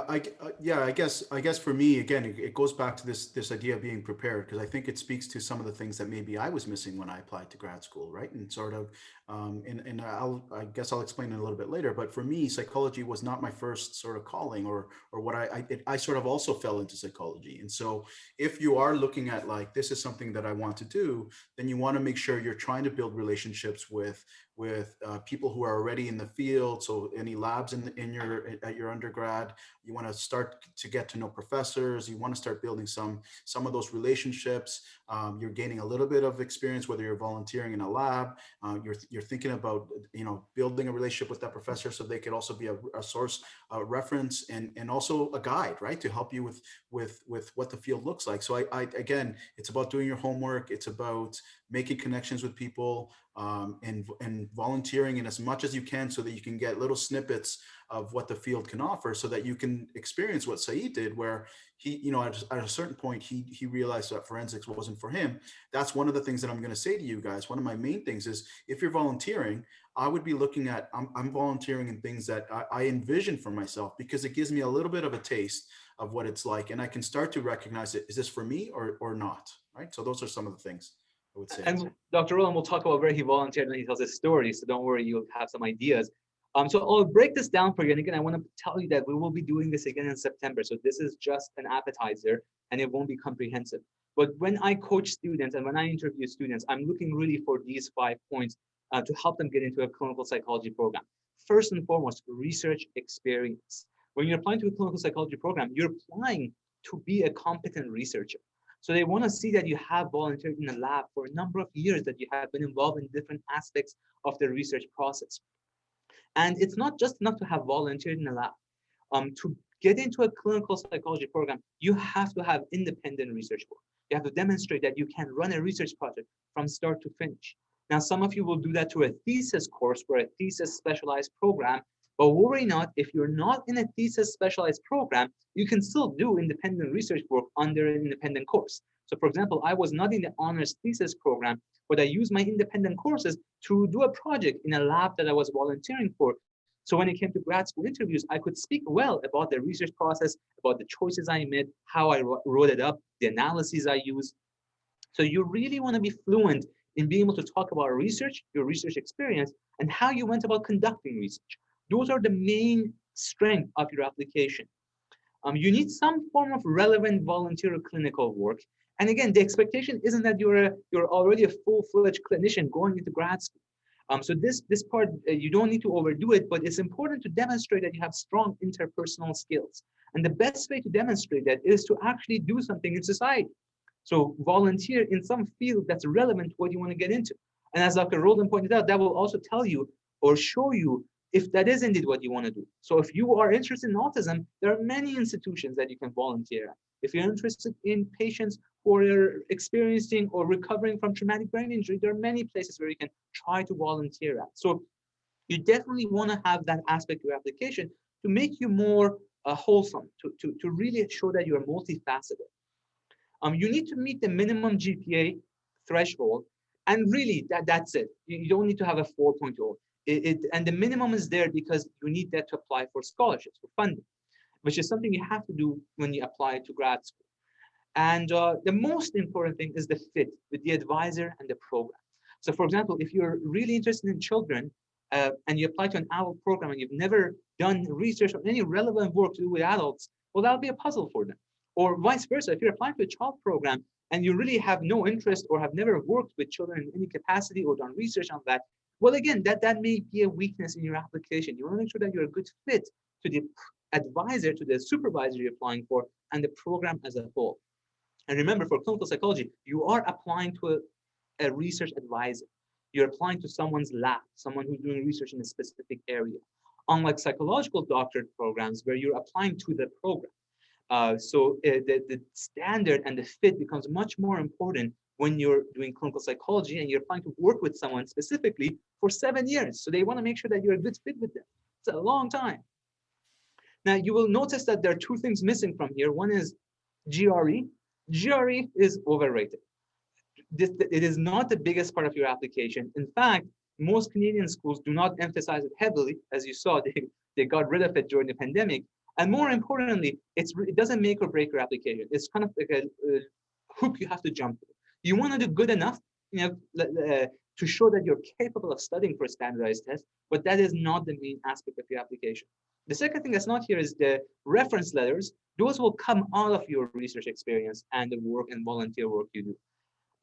Yeah, I guess for me, again, it goes back to this idea of being prepared, because I think it speaks to some of the things that maybe I was missing when I applied to grad school, right? And sort of, I guess I'll explain it a little bit later, but for me, psychology was not my first sort of calling, or what I sort of also fell into psychology. And so if you are looking at like, this is something that I want to do, then you want to make sure you're trying to build relationships with people who are already in the field. So any labs at your undergrad, you want to start to get to know professors. You want to start building some of those relationships. You're gaining a little bit of experience, whether you're volunteering in a lab. You're thinking about building a relationship with that professor, so they could also be a source, a reference, and also a guide, right, to help you with what the field looks like. So I again, it's about doing your homework. It's about making connections with people, and volunteering in as much as you can, so that you can get little snippets of what the field can offer, so that you can experience what Saeed did, where he, at a certain point, he realized that forensics wasn't for him. That's one of the things that I'm going to say to you guys. One of my main things is, if you're volunteering, I would be looking at, I'm volunteering in things that I envision for myself, because it gives me a little bit of a taste of what it's like, and I can start to recognize it. Is this for me or not? Right. So those are some of the things I would say. And Dr. Rolden will talk about where he volunteered when he tells his story, so don't worry, you'll have some ideas. So I'll break this down for you. And again, I want to tell you that we will be doing this again in September. So this is just an appetizer and it won't be comprehensive. But when I coach students and when I interview students, I'm looking really for these 5 points to help them get into a clinical psychology program. First and foremost, research experience. When you're applying to a clinical psychology program, you're applying to be a competent researcher. So they want to see that you have volunteered in a lab for a number of years, that you have been involved in different aspects of the research process. And it's not just enough to have volunteered in a lab. To get into a clinical psychology program, you have to have independent research work. You have to demonstrate that you can run a research project from start to finish. Now, some of you will do that through a thesis course or a thesis specialized program, but worry not, if you're not in a thesis specialized program, you can still do independent research work under an independent course. So for example, I was not in the honors thesis program, but I used my independent courses to do a project in a lab that I was volunteering for. So when it came to grad school interviews, I could speak well about the research process, about the choices I made, how I wrote it up, the analyses I used. So you really want to be fluent in being able to talk about research, your research experience, and how you went about conducting research. Those are the main strength of your application. You need some form of relevant volunteer clinical work. And again, the expectation isn't that you're already a full-fledged clinician going into grad school. So this part, you don't need to overdo it, but it's important to demonstrate that you have strong interpersonal skills. And the best way to demonstrate that is to actually do something in society. So volunteer in some field that's relevant to what you want to get into. And as Dr. Rolden pointed out, that will also tell you or show you if that is indeed what you want to do. So if you are interested in autism, there are many institutions that you can volunteer at. If you're interested in patients who are experiencing or recovering from traumatic brain injury, there are many places where you can try to volunteer at. So you definitely want to have that aspect of your application to make you more wholesome, to really show that you're multifaceted. You need to meet the minimum GPA threshold, and really that's it. You don't need to have a 4.0. And the minimum is there because you need that to apply for scholarships, for funding, which is something you have to do when you apply to grad school. And the most important thing is the fit with the advisor and the program. So for example, if you're really interested in children and you apply to an adult program and you've never done research or any relevant work to do with adults, well, that'll be a puzzle for them. Or vice versa, if you're applying to a child program and you really have no interest or have never worked with children in any capacity or done research on that, well, again, that may be a weakness in your application. You want to make sure that you're a good fit to the advisor, to the supervisor you're applying for, and the program as a whole. And remember, for clinical psychology, you are applying to a research advisor. You're applying to someone's lab, someone who's doing research in a specific area. unlike psychological doctorate programs where you're applying to the program. The standard and the fit becomes much more important when you're doing clinical psychology and you're applying to work with someone specifically for 7 years. So they want to make sure that you're a good fit with them. It's a long time. Now, you will notice that there are two things missing from here. One is GRE. GRE is overrated. It is not the biggest part of your application. In fact, most Canadian schools do not emphasize it heavily. As you saw, they got rid of it during the pandemic. And more importantly, it doesn't make or break your application. It's kind of like a hoop you have to jump through. You want to do good enough, to show that you're capable of studying for a standardized test, but that is not the main aspect of your application. The second thing that's not here is the reference letters. Those will come out of your research experience and the work and volunteer work you do.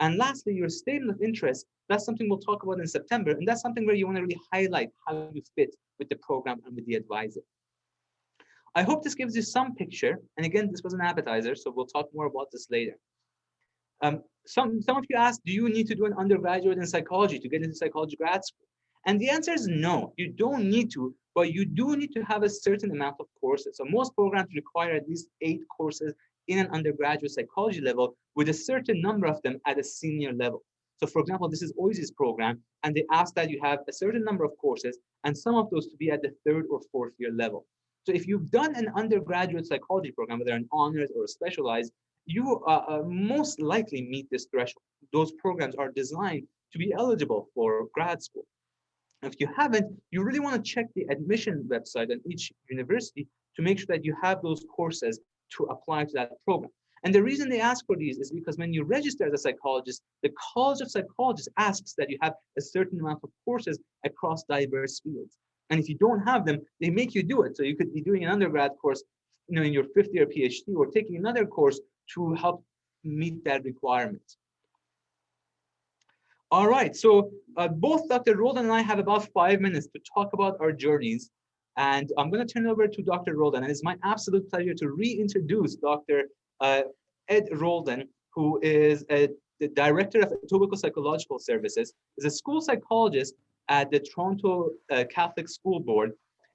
And lastly, your statement of interest, that's something we'll talk about in September. And that's something where you want to really highlight how you fit with the program and with the advisor. I hope this gives you some picture. And again, this was an appetizer, so we'll talk more about this later. Some of you asked, do you need to do an undergraduate in psychology to get into psychology grad school? And the answer is no, you don't need to, but you do need to have a certain amount of courses. So most programs require at least 8 courses in an undergraduate psychology level with a certain number of them at a senior level. So for example, this is OISI's program, and they ask that you have a certain number of courses and some of those to be at the 3rd or 4th year level. So if you've done an undergraduate psychology program, whether an honors or a specialized, you most likely meet this threshold. Those programs are designed to be eligible for grad school. If you haven't, you really want to check the admission website at each university to make sure that you have those courses to apply to that program. And the reason they ask for these is because when you register as a psychologist, the College of Psychologists asks that you have a certain amount of courses across diverse fields. And if you don't have them, they make you do it. So you could be doing an undergrad course, in your 5th year PhD, or taking another course to help meet that requirement. All right, so both Dr. Rolden and I have about 5 minutes to talk about our journeys. And I'm going to turn it over to Dr. Rolden. And it's my absolute pleasure to reintroduce Dr. Ed Rolden, who is the Director of Etobicoke Psychological Services, is a school psychologist at the Toronto Catholic School Board.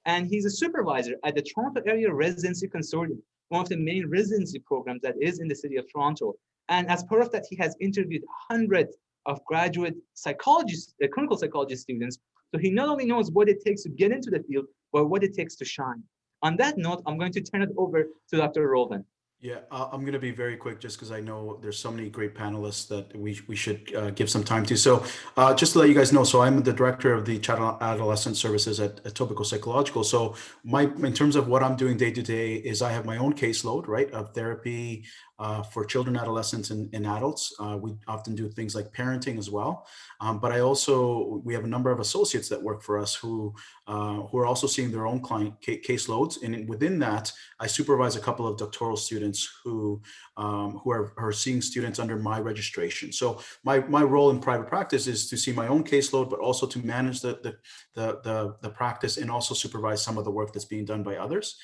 And he's a supervisor at the Toronto Area Residency Consortium, one of the main residency programs that is in the city of Toronto. And as part of that, he has interviewed hundreds of graduate psychologists, clinical psychology students. So he not only knows what it takes to get into the field, but what it takes to shine. On that note, I'm going to turn it over to Dr. Rolden. Yeah, I'm going to be very quick just because I know there's so many great panelists that we should give some time to. So just to let you guys know, so I'm the director of the Child Adolescent Services at Etobicoke Psychological. So in terms of what I'm doing day to day is I have my own caseload, right, of therapy for children, adolescents, and adults. We often do things like parenting as well. But we have a number of associates that work for us who are also seeing their own client caseloads. And within that, I supervise a couple of doctoral students who are seeing students under my registration. So my role in private practice is to see my own caseload, but also to manage the practice and also supervise some of the work that's being done by others.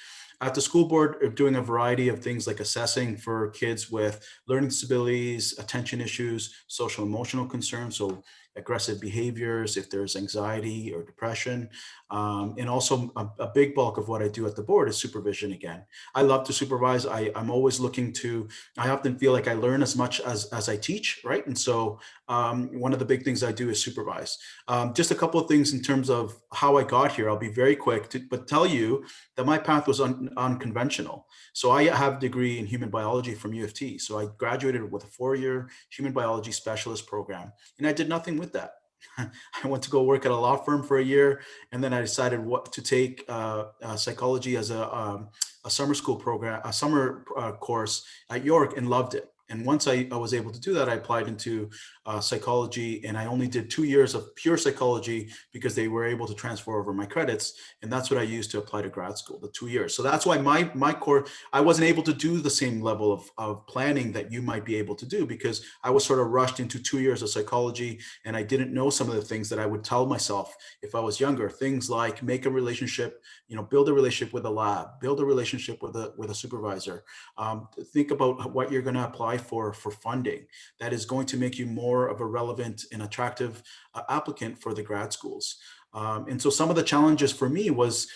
At the school board, doing a variety of things like assessing for kids with learning disabilities, attention issues, social emotional concerns, so aggressive behaviors, if there's anxiety or depression. And also a big bulk of what I do at the board is supervision again. I love to supervise. I'm always looking I often feel like I learn as much as I teach, right? And so one of the big things I do is supervise. Just a couple of things in terms of how I got here. I'll be very quick, but tell you that my path was unconventional. So I have a degree in human biology from U of T. So I graduated with a 4-year human biology specialist program, and I did nothing with that. I went to go work at a law firm for a year, and then I decided what to take psychology as a summer school program, a summer course at York, and loved it. And once I was able to do that, I applied into psychology, and I only did 2 years of pure psychology because they were able to transfer over my credits. And that's what I used to apply to grad school, the 2 years. So that's why my core, I wasn't able to do the same level of planning that you might be able to do, because I was sort of rushed into 2 years of psychology, and I didn't know some of the things that I would tell myself if I was younger. Things like make a relationship, build a relationship with a lab, build a relationship with a supervisor. Think about what you're going to apply for funding that is going to make you more of a relevant and attractive applicant for the grad schools. And so some of the challenges for me was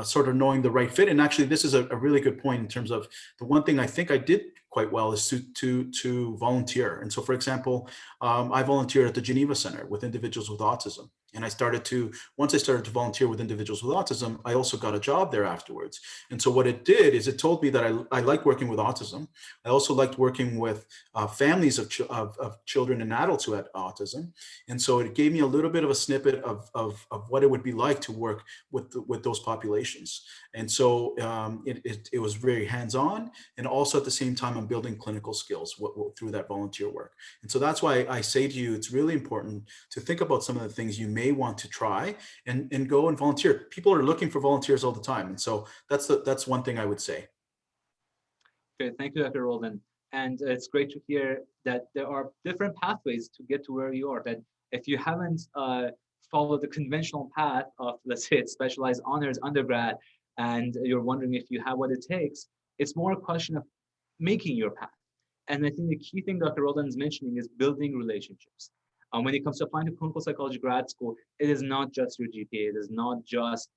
sort of knowing the right fit. And actually, this is a really good point in terms of the one thing I think I did quite well is to volunteer. And so, for example, I volunteered at the Geneva Center with individuals with autism. And once I started to volunteer with individuals with autism, I also got a job there afterwards. And so what it did is it told me that I like working with autism. I also liked working with families of children and adults who had autism. And so it gave me a little bit of a snippet of what it would be like to work with those populations. And so it was very hands-on. And also at the same time, I'm building clinical skills through that volunteer work. And so that's why I say to you, it's really important to think about some of the things you may want to try and go and volunteer. People are looking for volunteers all the time. And so that's one thing I would say. Okay, thank you, Dr. Rolden. And it's great to hear that there are different pathways to get to where you are, that if you haven't followed the conventional path of, let's say, it's specialized honors undergrad, and you're wondering if you have what it takes, it's more a question of making your path. And I think the key thing Dr. Rolden is mentioning is building relationships. When it comes to applying to clinical psychology grad school, it is not just your GPA. It is not just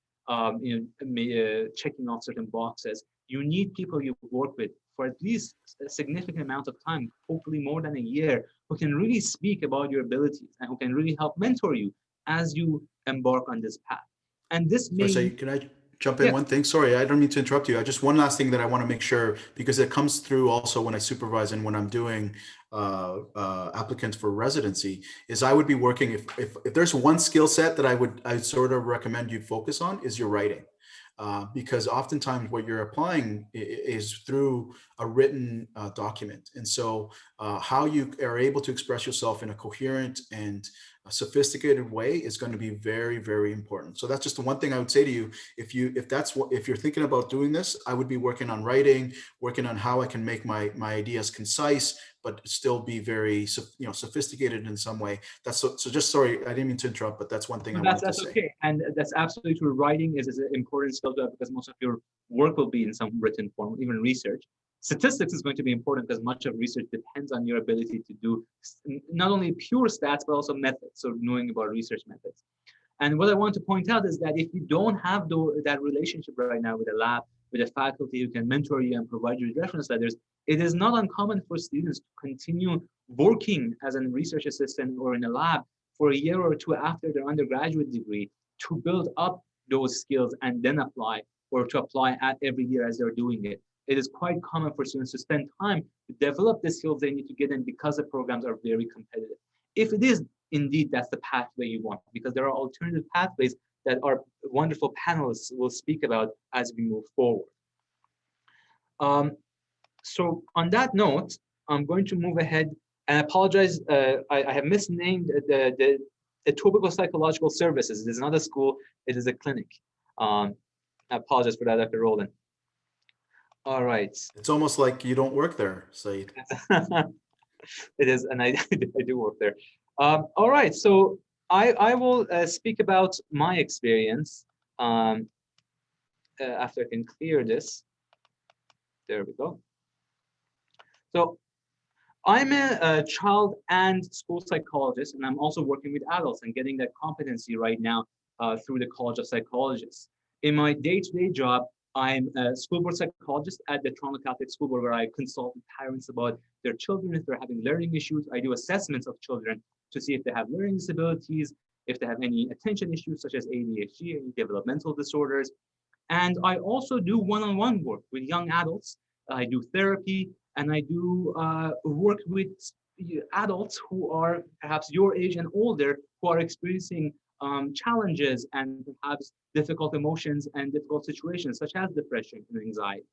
checking off certain boxes. You need people you work with for at least a significant amount of time, hopefully more than a year, who can really speak about your abilities and who can really help mentor you as you embark on this path. And this may... So can I jump in one thing? Sorry, I don't mean to interrupt you. I just one last thing that I want to make sure, because it comes through also when I supervise and when I'm doing applicants for residency, is I would be working, if there's one skill set that I sort of recommend you focus on is your writing. Because oftentimes what you're applying is through a written document. And so how you are able to express yourself in a coherent and a sophisticated way is going to be very, very important. So that's just the one thing I would say to you. If you're thinking about doing this, I would be working on writing, working on how I can make my ideas concise, but still be very, sophisticated in some way. So just sorry, I didn't mean to interrupt, but that's one thing I wanted to say. That's okay. And that's absolutely true. Writing is an important skill to have because most of your work will be in some written form, even research. Statistics is going to be important because much of research depends on your ability to do not only pure stats, but also methods, so knowing about research methods. And what I want to point out is that if you don't have that relationship right now with a lab, with a faculty who can mentor you and provide you with reference letters, it is not uncommon for students to continue working as a research assistant or in a lab for a year or two after their undergraduate degree to build up those skills and then apply, or to apply at every year as they're doing it. It is quite common for students to spend time to develop the skills they need to get in because the programs are very competitive. If it is indeed that's the pathway you want, because there are alternative pathways that our wonderful panelists will speak about as we move forward. So on that note, I'm going to move ahead and apologize. I have misnamed the Etobicoke Psychological Services. It is not a school, it is a clinic. I apologize for that, Dr. Rolden. All right. It's almost like you don't work there, Saeed. It is, and I do work there. All right, so I will speak about my experience after I can clear this. There we go. So I'm a child and school psychologist, and I'm also working with adults and getting that competency right now through the College of Psychologists. In my day-to-day job, I'm a school board psychologist at the Toronto Catholic School Board, where I consult with parents about their children if they're having learning issues. I do assessments of children to see if they have learning disabilities, if they have any attention issues such as ADHD, any developmental disorders. And I also do one-on-one work with young adults. I do therapy, and I do work with adults who are perhaps your age and older, who are experiencing challenges and perhaps difficult emotions and difficult situations such as depression and anxiety.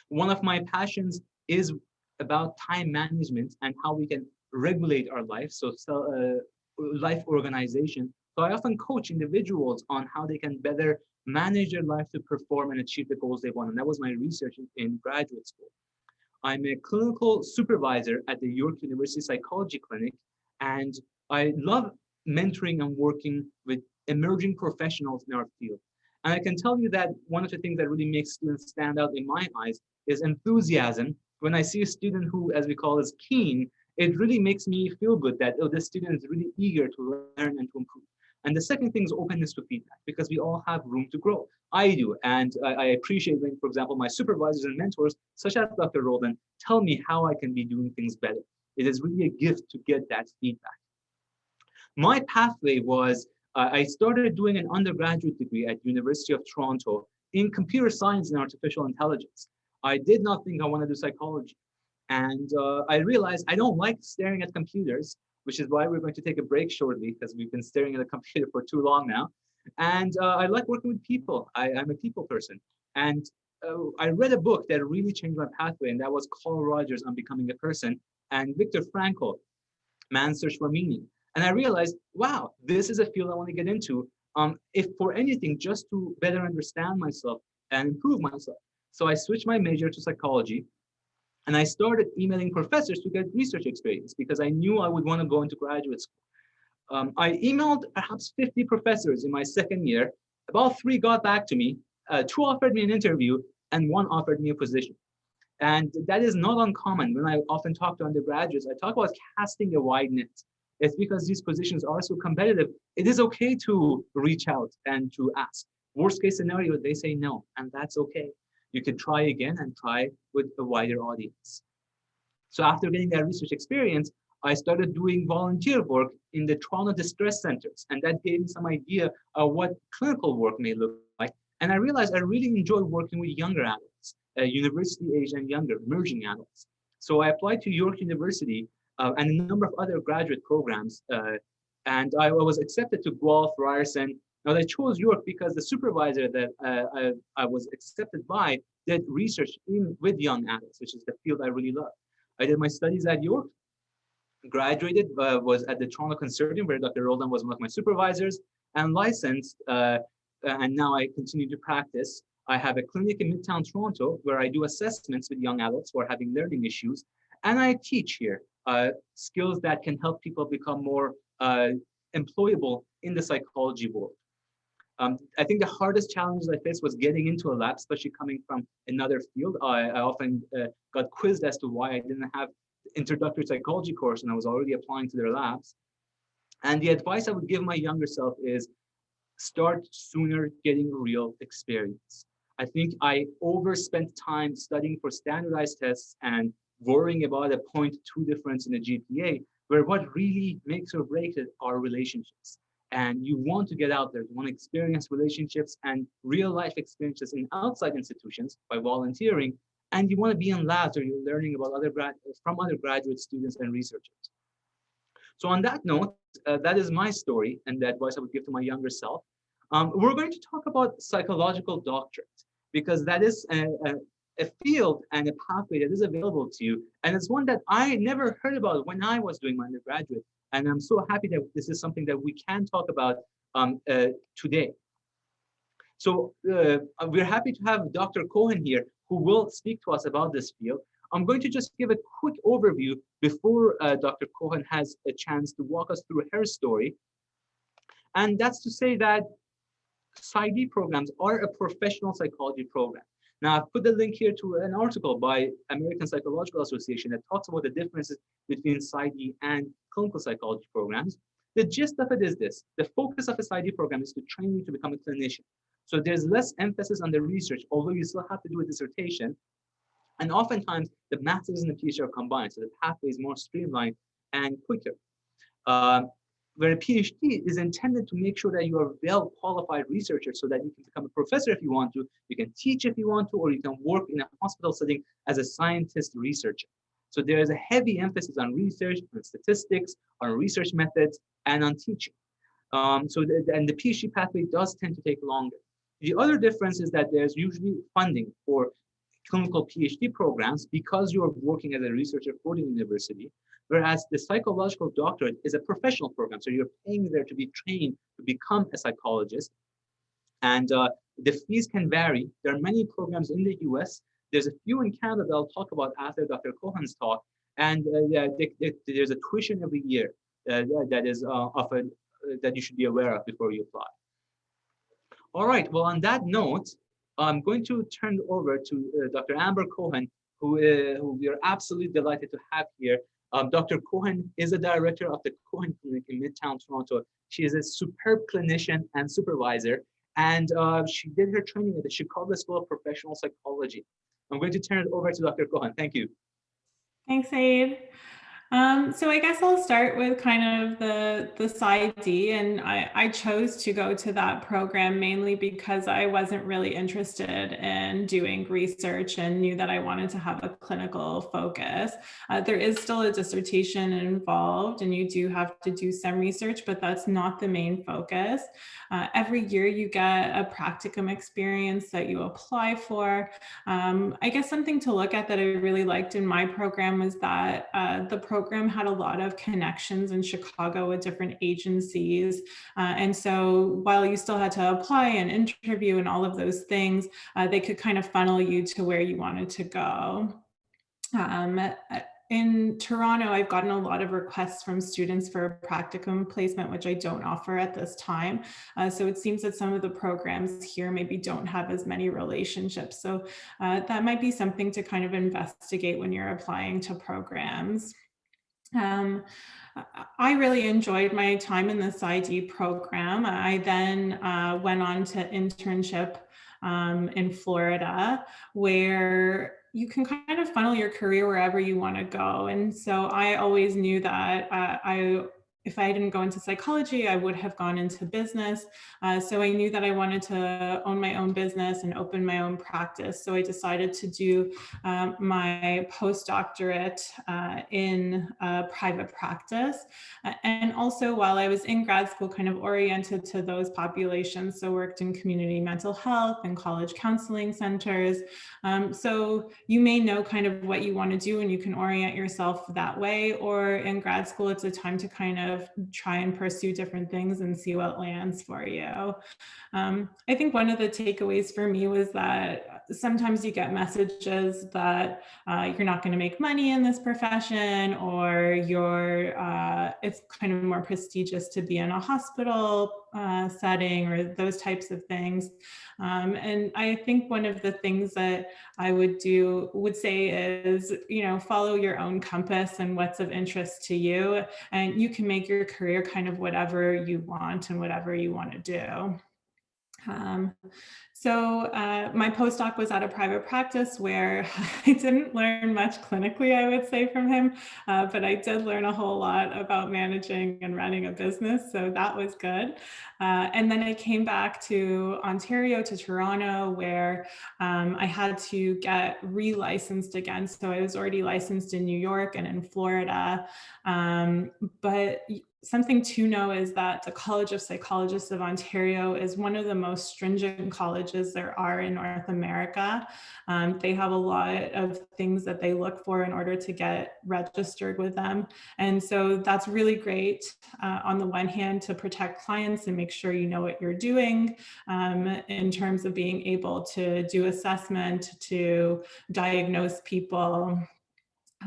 One of my passions is about time management and how we can regulate our life, so life organization. So I often coach individuals on how they can better manage their life to perform and achieve the goals they want. And that was my research in graduate school. I'm a clinical supervisor at the York University Psychology Clinic, and I love mentoring and working with emerging professionals in our field. And I can tell you that one of the things that really makes students stand out in my eyes is enthusiasm. When I see a student who, as we call, is keen, it really makes me feel good that, oh, this student is really eager to learn and to improve. And the second thing is openness to feedback, because we all have room to grow. I do, and I appreciate when, for example, my supervisors and mentors, such as Dr. Rolden, tell me how I can be doing things better. It is really a gift to get that feedback. My pathway was, I started doing an undergraduate degree at University of Toronto in computer science and artificial intelligence. I did not think I wanted to do psychology. And I realized I don't like staring at computers, which is why we're going to take a break shortly, because we've been staring at a computer for too long now. And I like working with people. I'm a people person. And I read a book that really changed my pathway, and that was Carl Rogers on Becoming a Person, and Viktor Frankl, Man's Search for Meaning. And I realized, wow, this is a field I want to get into, if for anything, just to better understand myself and improve myself. So I switched my major to psychology, and I started emailing professors to get research experience because I knew I would want to go into graduate school. I emailed perhaps 50 professors in my second year. About 3 got back to me, 2 offered me an interview, and 1 offered me a position. And that is not uncommon. When I often talk to undergraduates, I talk about casting a wide net. It's because these positions are so competitive. It is okay to reach out and to ask. Worst case scenario, they say no, and that's okay. You can try again and try with a wider audience. So after getting that research experience, I started doing volunteer work in the Toronto distress centers, and that gave me some idea of what clinical work may look like. And I realized I really enjoy working with younger adults, university age and younger, emerging adults. So I applied to York University and a number of other graduate programs, and I was accepted to Guelph, Ryerson. Now I chose York because the supervisor that I was accepted by did research with young adults, which is the field I really love. I did my studies at York, graduated, was at the Toronto Consortium where Dr. Rolden was one of my supervisors, and licensed, and now I continue to practice. I have a clinic in Midtown Toronto where I do assessments with young adults who are having learning issues, and I teach here skills that can help people become more employable in the psychology world. I think the hardest challenges I faced was getting into a lab, especially coming from another field. I often got quizzed as to why I didn't have the introductory psychology course, and I was already applying to their labs. And the advice I would give my younger self is start sooner getting real experience. I think I overspent time studying for standardized tests and worrying about a 0.2 difference in the GPA, where what really makes or breaks it are relationships. And you want to get out there, you want to experience relationships and real life experiences in outside institutions by volunteering, and you want to be in labs where you're learning about from other graduate students and researchers. So on that note, that is my story and the advice I would give to my younger self. We're going to talk about psychological doctorate, because that is a field and a pathway that is available to you. And it's one that I never heard about when I was doing my undergraduate. And I'm so happy that this is something that we can talk about today. So we're happy to have Dr. Cohen here, who will speak to us about this field. I'm going to just give a quick overview before Dr. Cohen has a chance to walk us through her story. And that's to say that PsyD programs are a professional psychology program. Now, I've put the link here to an article by American Psychological Association that talks about the differences between PsyD and clinical psychology programs. The gist of it is this: the focus of a PsyD program is to train you to become a clinician. So there's less emphasis on the research, although you still have to do a dissertation. And oftentimes, the master's and the PhD are combined, so the pathway is more streamlined and quicker. Where a PhD is intended to make sure that you are a well-qualified researcher so that you can become a professor if you want to, you can teach if you want to, or you can work in a hospital setting as a scientist researcher. So there is a heavy emphasis on research, on statistics, on research methods, and on teaching. And the PhD pathway does tend to take longer. The other difference is that there's usually funding for clinical PhD programs because you are working as a researcher for the university, whereas the psychological doctorate is a professional program. So you're paying there to be trained to become a psychologist. And the fees can vary. There are many programs in the US. There's a few in Canada that I'll talk about after Dr. Cohen's talk. And there's a tuition every year that is offered that you should be aware of before you apply. All right, well, on that note, I'm going to turn it over to Dr. Amber Cohen, who we are absolutely delighted to have here. Dr. Cohen is a director of the Cohen Clinic in Midtown Toronto. She is a superb clinician and supervisor, and she did her training at the Chicago School of Professional Psychology. I'm going to turn it over to Dr. Cohen. Thank you. Thanks, Aid. So I guess I'll start with kind of the PsyD, and I chose to go to that program mainly because I wasn't really interested in doing research and knew that I wanted to have a clinical focus. There is still a dissertation involved, and you do have to do some research, but that's not the main focus. Every year you get a practicum experience that you apply for. I guess something to look at that I really liked in my program was that the program had a lot of connections in Chicago with different agencies. And so while you still had to apply and interview and all of those things, they could kind of funnel you to where you wanted to go. In Toronto, I've gotten a lot of requests from students for practicum placement, which I don't offer at this time. So it seems that some of the programs here maybe don't have as many relationships. So that might be something to kind of investigate when you're applying to programs. I really enjoyed my time in the PsyD program. I then went on to internship in Florida, where you can kind of funnel your career wherever you want to go. And so I always knew that if I didn't go into psychology, I would have gone into business. So I knew that I wanted to own my own business and open my own practice. So I decided to do my postdoctorate in private practice. And also while I was in grad school, kind of oriented to those populations. So worked in community mental health and college counseling centers. So you may know kind of what you want to do and you can orient yourself that way, or in grad school, it's a time to kind of try and pursue different things and see what lands for you. I think one of the takeaways for me was that sometimes you get messages that you're not going to make money in this profession, or it's kind of more prestigious to be in a hospital setting, or those types of things. And I think one of the things that I would say is, follow your own compass and what's of interest to you, and you can make your career kind of whatever you want and whatever you want to do. So my postdoc was at a private practice where I didn't learn much clinically, I would say, from him, but I did learn a whole lot about managing and running a business, so that was good. And then I came back to Ontario, to Toronto, where I had to get re-licensed again. So I was already licensed in New York and in Florida, but something to know is that the College of Psychologists of Ontario is one of the most stringent colleges there are in North America. They have a lot of things that they look for in order to get registered with them. And so that's really great on the one hand to protect clients and make sure you know what you're doing in terms of being able to do assessment, to diagnose people,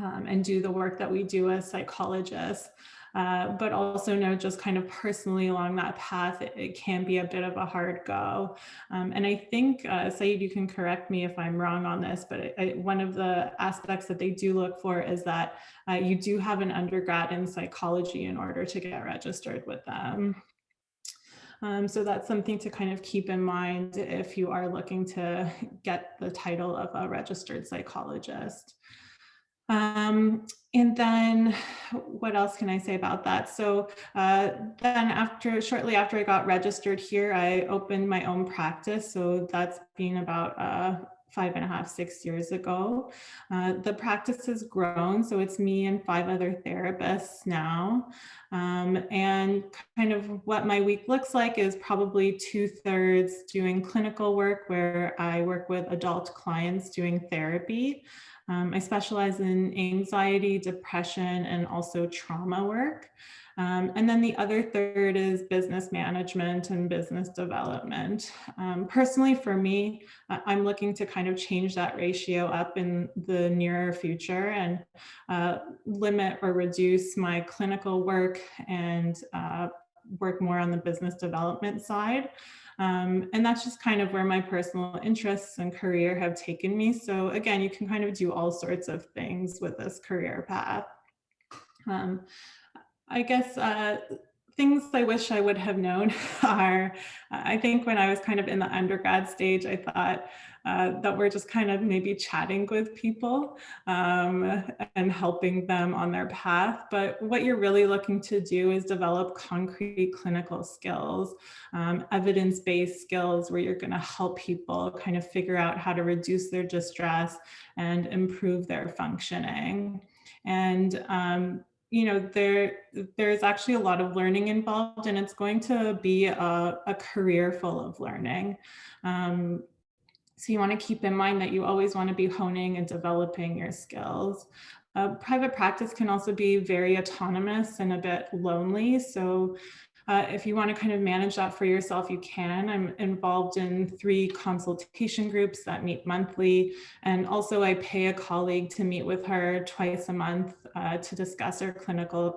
and do the work that we do as psychologists. But also know just kind of personally along that path, it can be a bit of a hard go. And I think, Saeed, you can correct me if I'm wrong on this, but one of the aspects that they do look for is that you do have an undergrad in psychology in order to get registered with them. So that's something to kind of keep in mind if you are looking to get the title of a registered psychologist. And then what else can I say about that? So then shortly after I got registered here, I opened my own practice. So that's been about 5.5, 6 years ago. The practice has grown, so it's me and 5 other therapists now. And kind of what my week looks like is probably 2/3 doing clinical work, where I work with adult clients doing therapy. I specialize in anxiety, depression, and also trauma work. And then the other third is business management and business development. Personally, for me, I'm looking to kind of change that ratio up in the near future and limit or reduce my clinical work and work more on the business development side. And that's just kind of where my personal interests and career have taken me. So again, you can kind of do all sorts of things with this career path. I guess things I wish I would have known are, I think when I was kind of in the undergrad stage, I thought that we're just kind of maybe chatting with people and helping them on their path. But what you're really looking to do is develop concrete clinical skills, evidence-based skills where you're going to help people kind of figure out how to reduce their distress and improve their functioning. And you know, there's actually a lot of learning involved, and it's going to be a career full of learning. So you want to keep in mind that you always want to be honing and developing your skills. Private practice can also be very autonomous and a bit lonely. So if you want to kind of manage that for yourself, you can. I'm involved in 3 consultation groups that meet monthly. And also I pay a colleague to meet with her twice a month to discuss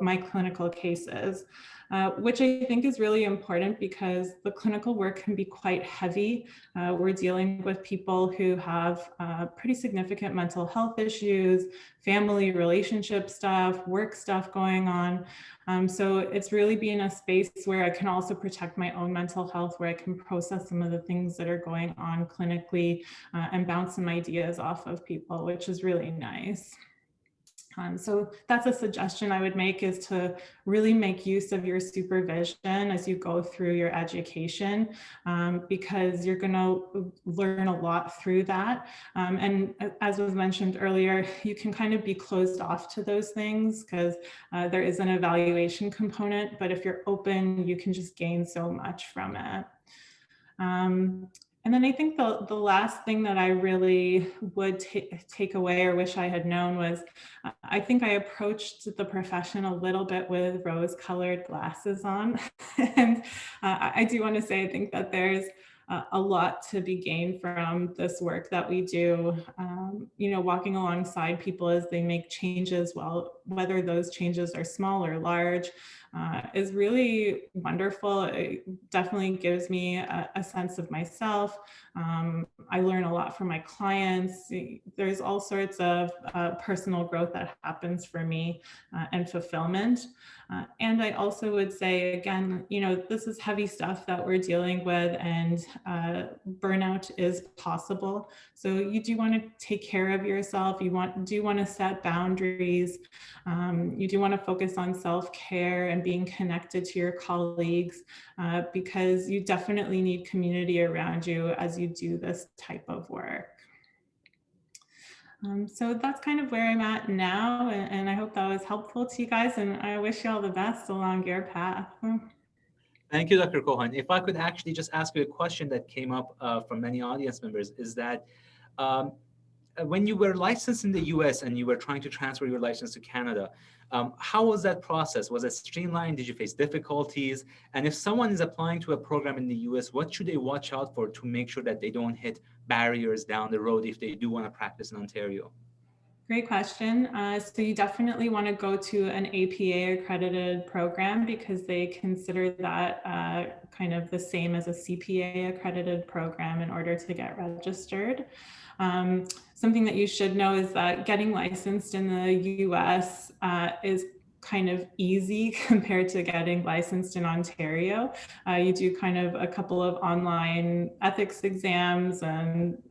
my clinical cases, which I think is really important because the clinical work can be quite heavy. We're dealing with people who have pretty significant mental health issues, family relationship stuff, work stuff going on. So it's really being a space where I can also protect my own mental health, where I can process some of the things that are going on clinically and bounce some ideas off of people, which is really nice. So that's a suggestion I would make, is to really make use of your supervision as you go through your education, because you're going to learn a lot through that. And as was mentioned earlier, you can kind of be closed off to those things because there is an evaluation component, but if you're open, you can just gain so much from it. And then I think the last thing that I really would take away or wish I had known was, I think I approached the profession a little bit with rose-colored glasses on. And I do want to say, I think that there's a lot to be gained from this work that we do, you know, walking alongside people as they make changes, whether those changes are small or large, is really wonderful. It definitely gives me a sense of myself. I learn a lot from my clients. There's all sorts of personal growth that happens for me and fulfillment. And I also would say, again, you know, this is heavy stuff that we're dealing with, and burnout is possible. So you do want to take care of yourself. You do want to set boundaries. You do want to focus on self-care and being connected to your colleagues, because you definitely need community around you as you do this type of work. So that's kind of where I'm at now, and I hope that was helpful to you guys, and I wish you all the best along your path. Thank you, Dr. Cohen. If I could actually just ask you a question that came up from many audience members, is that when you were licensed in the US and you were trying to transfer your license to Canada, how was that process? Was it streamlined? Did you face difficulties? And if someone is applying to a program in the US, what should they watch out for to make sure that they don't hit barriers down the road if they do want to practice in Ontario? Great question. So you definitely want to go to an APA accredited program, because they consider that kind of the same as a CPA accredited program in order to get registered. Something that you should know is that getting licensed in the US is kind of easy compared to getting licensed in Ontario. You do kind of a couple of online ethics exams and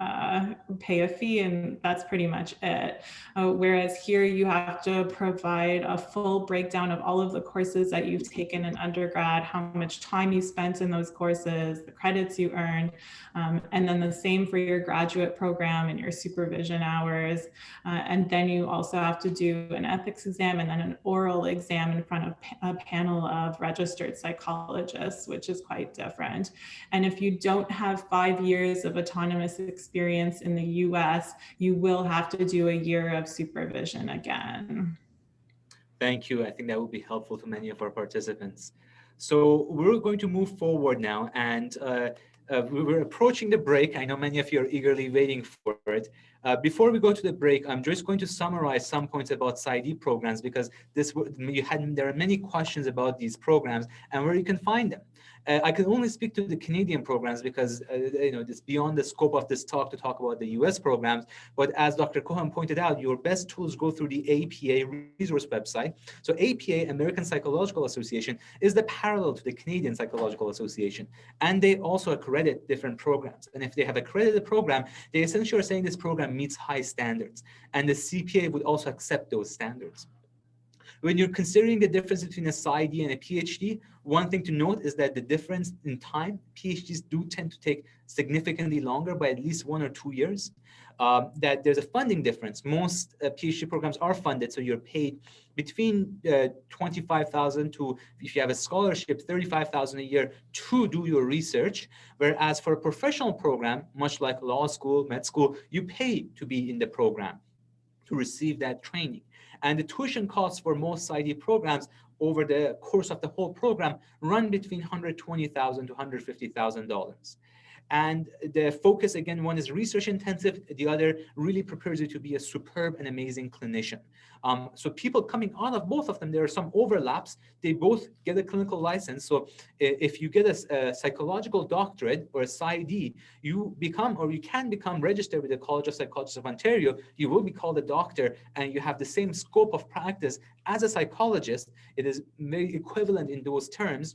pay a fee, and that's pretty much it. Whereas here you have to provide a full breakdown of all of the courses that you've taken in undergrad, how much time you spent in those courses, the credits you earned, and then the same for your graduate program and your supervision hours. And then you also have to do an ethics exam and then an oral exam in front of a panel of registered psychologists, which is quite different. And if you don't have 5 years of autonomous experience in the US, you will have to do a year of supervision again. Thank you. I think that would be helpful to many of our participants. So we're going to move forward now, and we're approaching the break. I know many of you are eagerly waiting for it. Before we go to the break, I'm just going to summarize some points about PsyD programs, because there are many questions about these programs and where you can find them. I can only speak to the Canadian programs because it's beyond the scope of this talk to talk about the US programs. But as Dr. Cohen pointed out, your best tools go through the APA resource website. So APA, American Psychological Association, is the parallel to the Canadian Psychological Association. And they also accredit different programs. And if they have accredited a program, they essentially are saying this program meets high standards. And the CPA would also accept those standards. When you're considering the difference between a PsyD and a PhD, one thing to note is that the difference in time, PhDs do tend to take significantly longer by at least 1 or 2 years. That there's a funding difference. Most PhD programs are funded, so you're paid between 25,000 to, if you have a scholarship, 35,000 a year to do your research. Whereas for a professional program, much like law school, med school, you pay to be in the program, to receive that training. And the tuition costs for most PsyD programs over the course of the whole program run between $120,000 to $150,000. And the focus, again, one is research intensive, the other really prepares you to be a superb and amazing clinician. So people coming out of both of them, there are some overlaps. They both get a clinical license. So if you get a psychological doctorate or a PsyD, you become, or you can become registered with the College of Psychologists of Ontario. You will be called a doctor and you have the same scope of practice as a psychologist. It is very equivalent in those terms.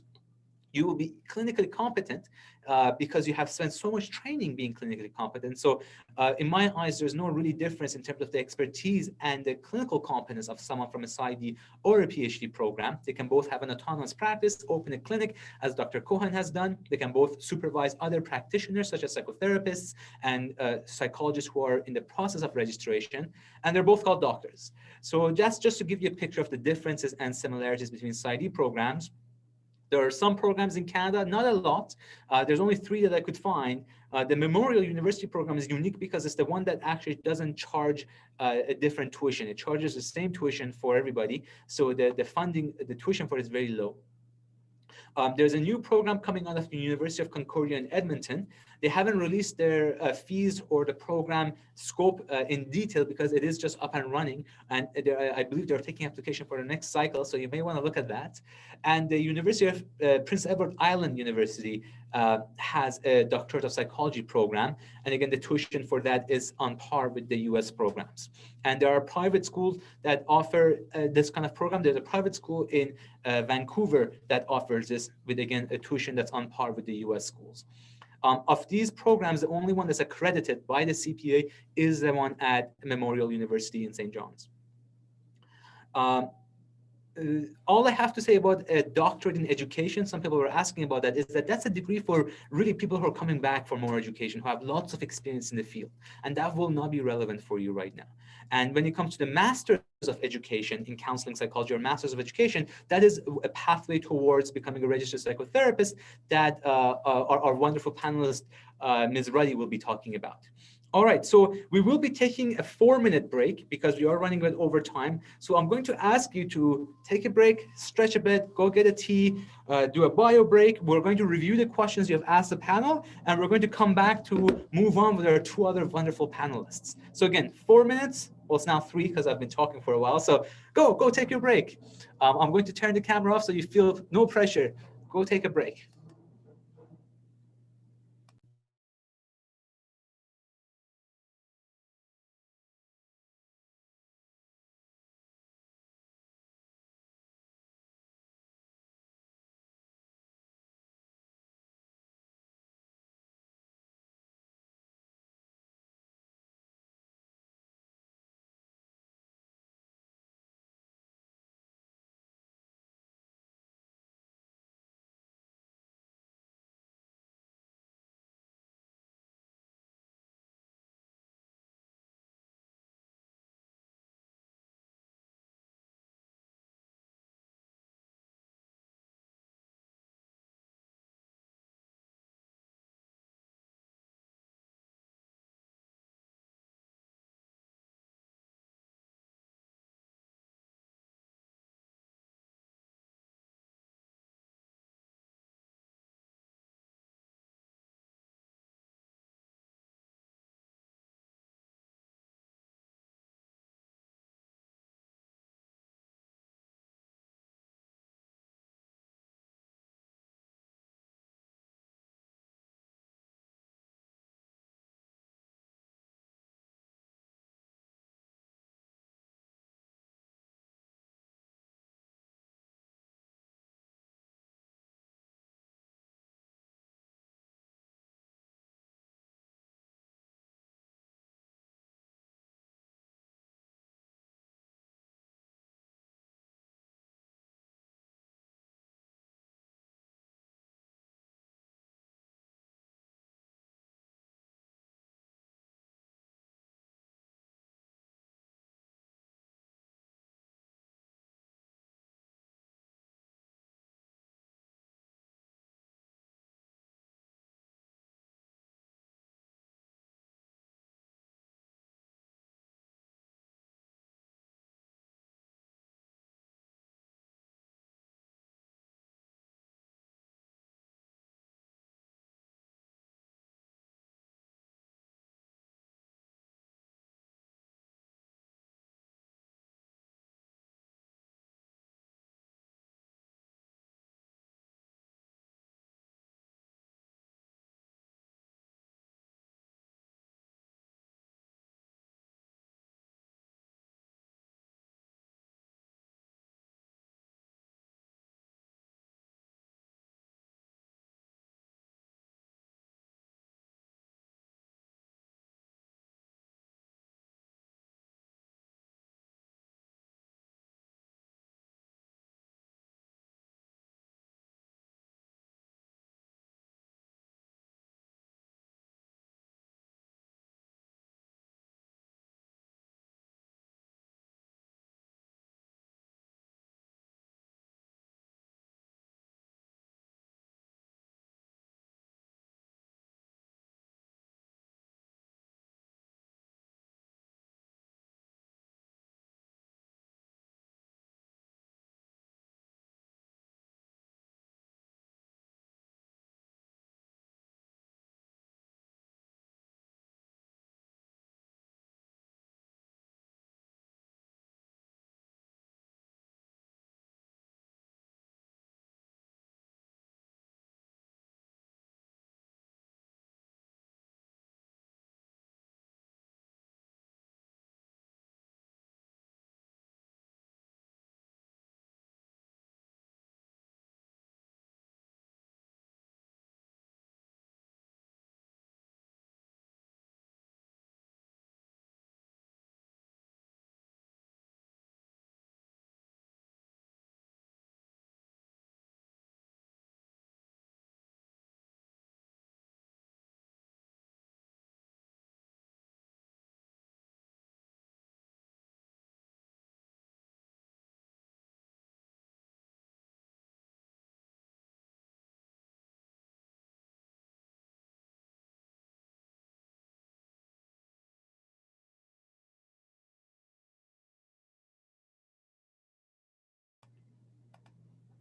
You will be clinically competent because you have spent so much training being clinically competent. So in my eyes, there's no really difference in terms of the expertise and the clinical competence of someone from a PsyD or a PhD program. They can both have an autonomous practice, open a clinic, as Dr. Cohen has done. They can both supervise other practitioners, such as psychotherapists and psychologists who are in the process of registration. And they're both called doctors. So that's just to give you a picture of the differences and similarities between PsyD programs. There are some programs in Canada, not a lot. There's only 3 that I could find. The Memorial University program is unique because it's the one that actually doesn't charge a different tuition. It charges the same tuition for everybody. So the funding, the tuition for it is very low. There's a new program coming out of the University of Concordia in Edmonton. They haven't released their fees or the program scope in detail because it is just up and running. And I believe they're taking application for the next cycle, so you may want to look at that. And the University of Prince Edward Island University has a Doctorate of Psychology program. And again, the tuition for that is on par with the US programs. And there are private schools that offer this kind of program. There's a private school in Vancouver that offers this with, again, a tuition that's on par with the US schools. Of these programs, the only one that's accredited by the CPA is the one at Memorial University in St. John's. All I have to say about a doctorate in education, some people were asking about that, is that that's a degree for really people who are coming back for more education, who have lots of experience in the field. And that will not be relevant for you right now. And when it comes to the Masters of Education in Counseling Psychology or Masters of Education, that is a pathway towards becoming a registered psychotherapist that our wonderful panelist, Ms. Ruddy, will be talking about. All right, so we will be taking a 4-minute break because we are running a bit over time. So I'm going to ask you to take a break, stretch a bit, go get a tea, do a bio break. We're going to review the questions you have asked the panel, and we're going to come back to move on with our 2 other wonderful panelists. So again, 4 minutes. Well, it's now 3 because I've been talking for a while. So go take your break. I'm going to turn the camera off so you feel no pressure. Go take a break.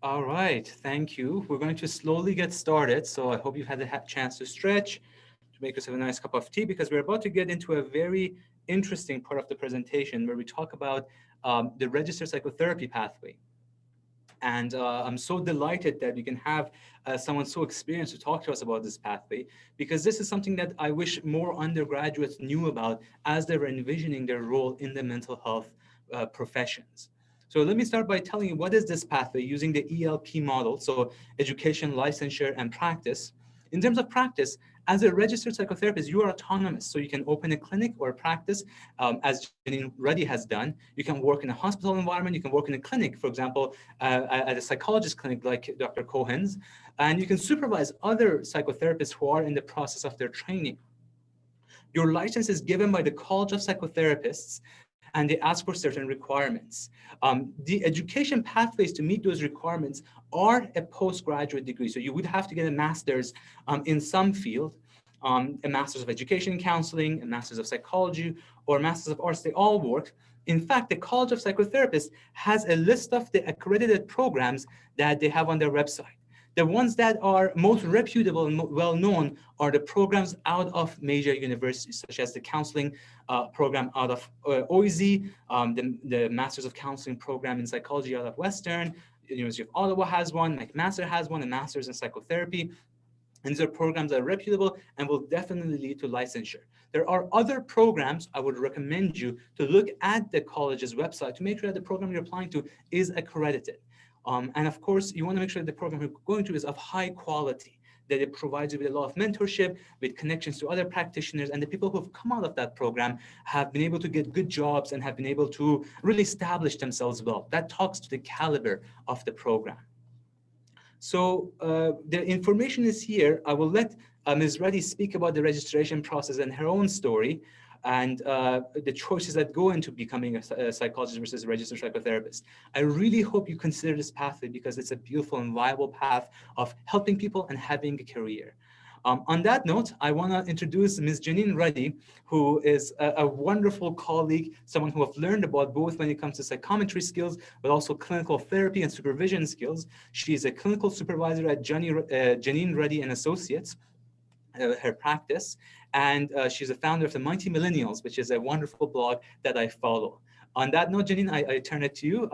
All right, thank you. We're going to slowly get started. So I hope you've had a chance to stretch, to make yourself a nice cup of tea, because we're about to get into a very interesting part of the presentation where we talk about the registered psychotherapy pathway. And I'm so delighted that we can have someone so experienced to talk to us about this pathway, because this is something that I wish more undergraduates knew about as they were envisioning their role in the mental health professions. So let me start by telling you what is this pathway using the ELP model, so education, licensure, and practice. In terms of practice, as a registered psychotherapist, you are autonomous. So you can open a clinic or a practice, as Janine Reddy has done. You can work in a hospital environment. You can work in a clinic, for example, at a psychologist clinic like Dr. Cohen's. And you can supervise other psychotherapists who are in the process of their training. Your license is given by the College of Psychotherapists, and they ask for certain requirements. The education pathways to meet those requirements are a postgraduate degree. So you would have to get a master's in some field, a master's of education and counseling, a master's of psychology, or a master's of arts. They all work. In fact, the College of Psychotherapists has a list of the accredited programs that they have on their website. The ones that are most reputable and well-known are the programs out of major universities, such as the counseling program out of OISE, the Masters of Counseling program in Psychology out of Western, the University of Ottawa has one, McMaster has one, a Master's in Psychotherapy. And these are programs that are reputable and will definitely lead to licensure. There are other programs I would recommend you to look at the college's website to make sure that the program you're applying to is accredited. And of course, you want to make sure that the program you're going to is of high quality, that it provides you with a lot of mentorship, with connections to other practitioners, and the people who have come out of that program have been able to get good jobs and have been able to really establish themselves well. That talks to the caliber of the program. So the information is here. I will let Ms. Reddy speak about the registration process and her own story, and the choices that go into becoming a psychologist versus a registered psychotherapist. I really hope you consider this pathway because it's a beautiful and viable path of helping people and having a career. On that note, I want to introduce Ms. Janine Reddy, who is a wonderful colleague, someone who I've learned about both when it comes to psychometry skills, but also clinical therapy and supervision skills. She is a clinical supervisor at Janine Reddy and Associates, her practice, and she's a founder of the Mighty Millennials, which is a wonderful blog that I follow. On that note, Janine, I turn it to you,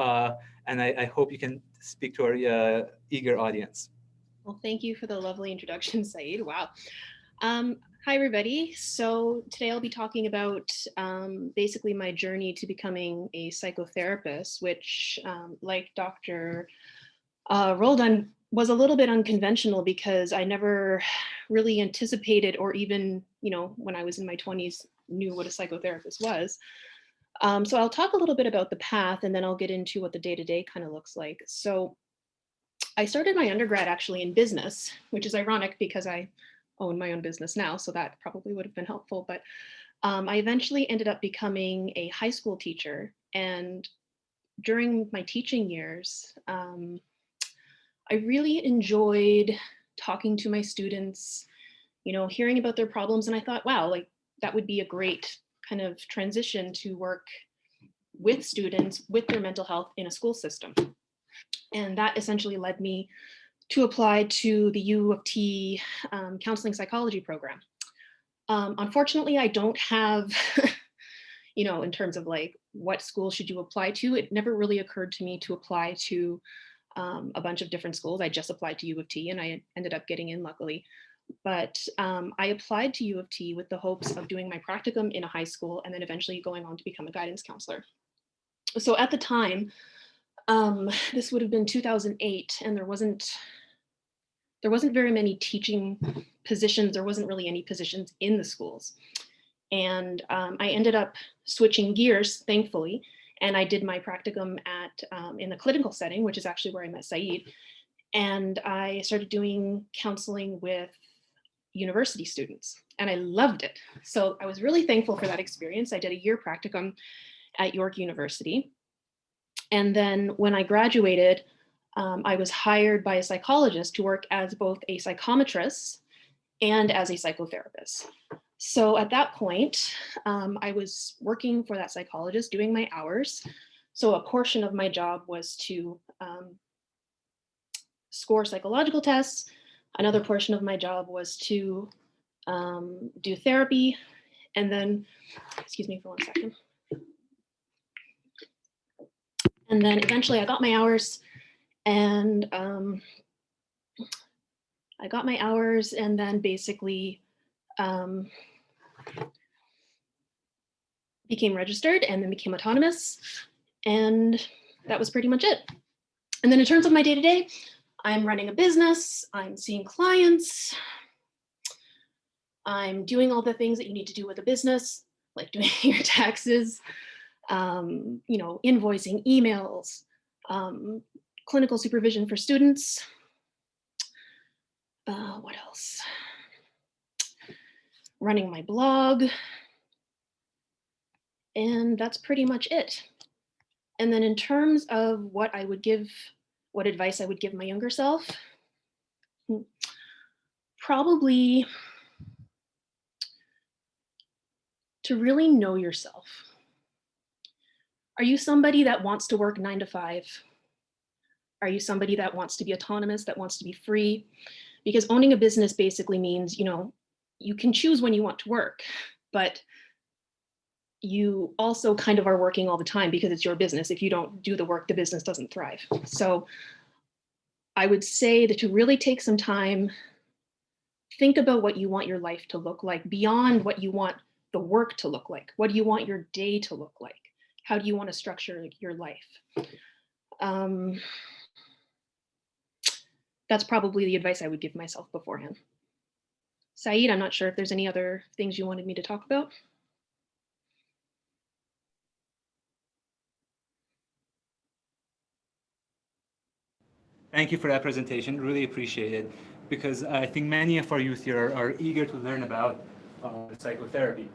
and I hope you can speak to our eager audience. Well, thank you for the lovely introduction, Saeed. Wow. Hi, everybody. So today I'll be talking about basically my journey to becoming a psychotherapist, which like Dr. Rolden was a little bit unconventional because I never really anticipated or even, when I was in my 20s, knew what a psychotherapist was. So I'll talk a little bit about the path and then I'll get into what the day-to-day kind of looks like. So I started my undergrad actually in business, which is ironic because I own my own business now, so that probably would have been helpful. But I eventually ended up becoming a high school teacher. And during my teaching years, I really enjoyed talking to my students, hearing about their problems. And I thought, wow, like that would be a great kind of transition to work with students with their mental health in a school system. And that essentially led me to apply to the U of T counseling psychology program. Unfortunately, I don't have, in terms of like what school should you apply to, it never really occurred to me to apply to a bunch of different schools. I just applied to U of T and I ended up getting in luckily. But I applied to U of T with the hopes of doing my practicum in a high school and then eventually going on to become a guidance counselor. So at the time, this would have been 2008, and there wasn't very many teaching positions. There wasn't really any positions in the schools. And I ended up switching gears, thankfully, and I did my practicum in the clinical setting, which is actually where I met Saeed. And I started doing counseling with university students, and I loved it. So I was really thankful for that experience. I did a year practicum at York University. And then when I graduated, I was hired by a psychologist to work as both a psychometrist and as a psychotherapist. So at that point, I was working for that psychologist, doing my hours. So a portion of my job was to score psychological tests. Another portion of my job was to do therapy. And then, excuse me for 1 second. And then eventually I got my hours, and then basically became registered and then became autonomous. And that was pretty much it. And then in terms of my day-to-day, I'm running a business, I'm seeing clients, I'm doing all the things that you need to do with a business, like doing your taxes, you know, invoicing, emails, clinical supervision for students. What else? Running my blog. And that's pretty much it. And then in terms of what advice I would give my younger self, probably to really know yourself. Are you somebody that wants to work 9 to 5? Are you somebody that wants to be autonomous, that wants to be free? Because owning a business basically means, you know, you can choose when you want to work, but you also kind of are working all the time because it's your business. If you don't do the work, the business doesn't thrive. So I would say that to really take some time, think about what you want your life to look like beyond what you want the work to look like. What do you want your day to look like? How do you want to structure your life? That's probably the advice I would give myself beforehand. Saeed, I'm not sure if there's any other things you wanted me to talk about. Thank you for that presentation. Really appreciate it, because I think many of our youth here are eager to learn about psychotherapy.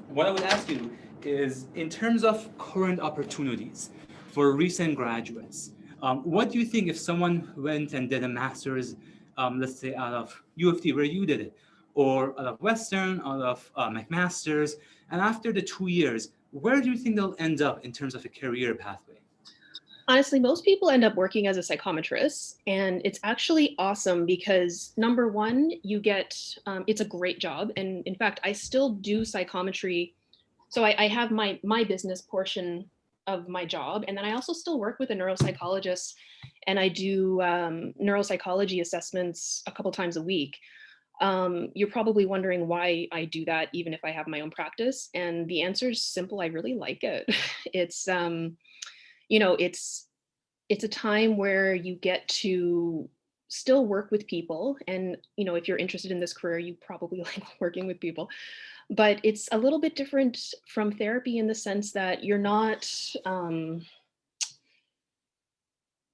What I would ask you is, in terms of current opportunities for recent graduates, what do you think if someone went and did a master's, let's say out of U of T, where you did it, or out of Western, out of McMaster's, and after the 2 years, where do you think they'll end up in terms of a career pathway? Honestly, most people end up working as a psychometrist, and it's actually awesome because number one, you get, it's a great job. And in fact, I still do psychometry. So I have my business portion of my job. And then I also still work with a neuropsychologist, and I do neuropsychology assessments a couple times a week. You're probably wondering why I do that, even if I have my own practice. And the answer is simple. I really like it. It's, you know, it's a time where you get to still work with people. And, you know, if you're interested in this career, you probably like working with people. But it's a little bit different from therapy in the sense that you're not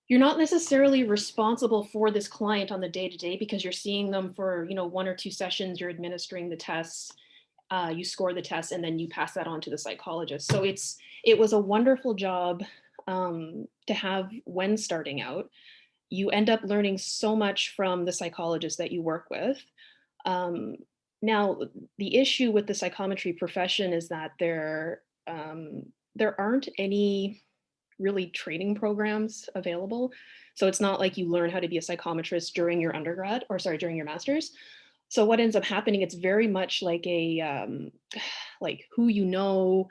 necessarily responsible for this client on the day-to-day, because you're seeing them for, you know, 1 or 2 sessions, you're administering the tests, you score the tests, and then you pass that on to the psychologist. So it was a wonderful job to have when starting out. You end up learning so much from the psychologist that you work with. Now, the issue with the psychometry profession is that there aren't any really training programs available. So it's not like you learn how to be a psychometrist during your undergrad, or sorry, during your master's. So what ends up happening, it's very much like a, like who you know,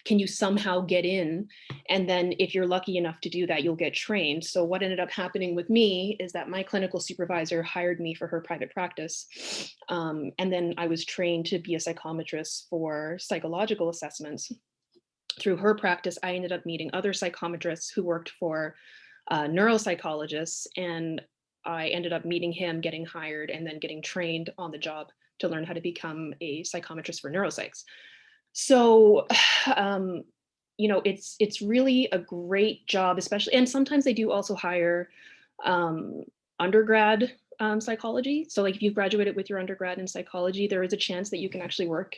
can you somehow get in? And then if you're lucky enough to do that, you'll get trained. So what ended up happening with me is that my clinical supervisor hired me for her private practice. And then I was trained to be a psychometrist for psychological assessments. Through her practice, I ended up meeting other psychometrists who worked for neuropsychologists, and I ended up meeting him, getting hired, and then getting trained on the job to learn how to become a psychometrist for neuropsychs. So, you know, it's really a great job, especially, and sometimes they do also hire undergrad psychology. So like if you've graduated with your undergrad in psychology, there is a chance that you can actually work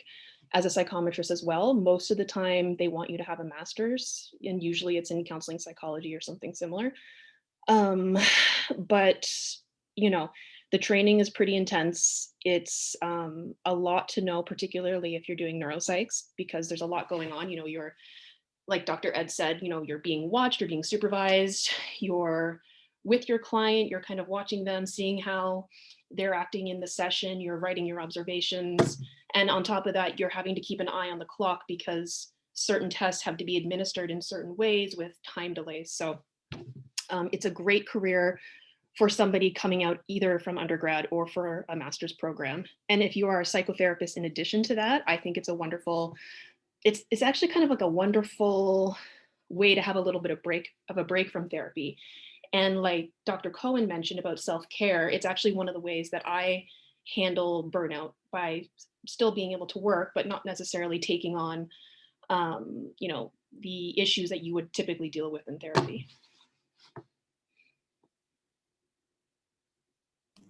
as a psychometrist as well. Most of the time they want you to have a master's, and usually it's in counseling psychology or something similar. But, you know, the training is pretty intense. It's a lot to know, particularly if you're doing neuropsychs, because there's a lot going on. You know, you're, like Dr. Ed said, you know, you're being watched, you're being supervised, you're with your client, you're kind of watching them, seeing how they're acting in the session, you're writing your observations. And on top of that, you're having to keep an eye on the clock because certain tests have to be administered in certain ways with time delays. So it's a great career for somebody coming out either from undergrad or for a master's program. And if you are a psychotherapist in addition to that, I think it's a wonderful, it's actually kind of like a wonderful way to have a little bit of a break from therapy. And like Dr. Cohen mentioned about self-care, it's actually one of the ways that I handle burnout by still being able to work, but not necessarily taking on, you know, the issues that you would typically deal with in therapy.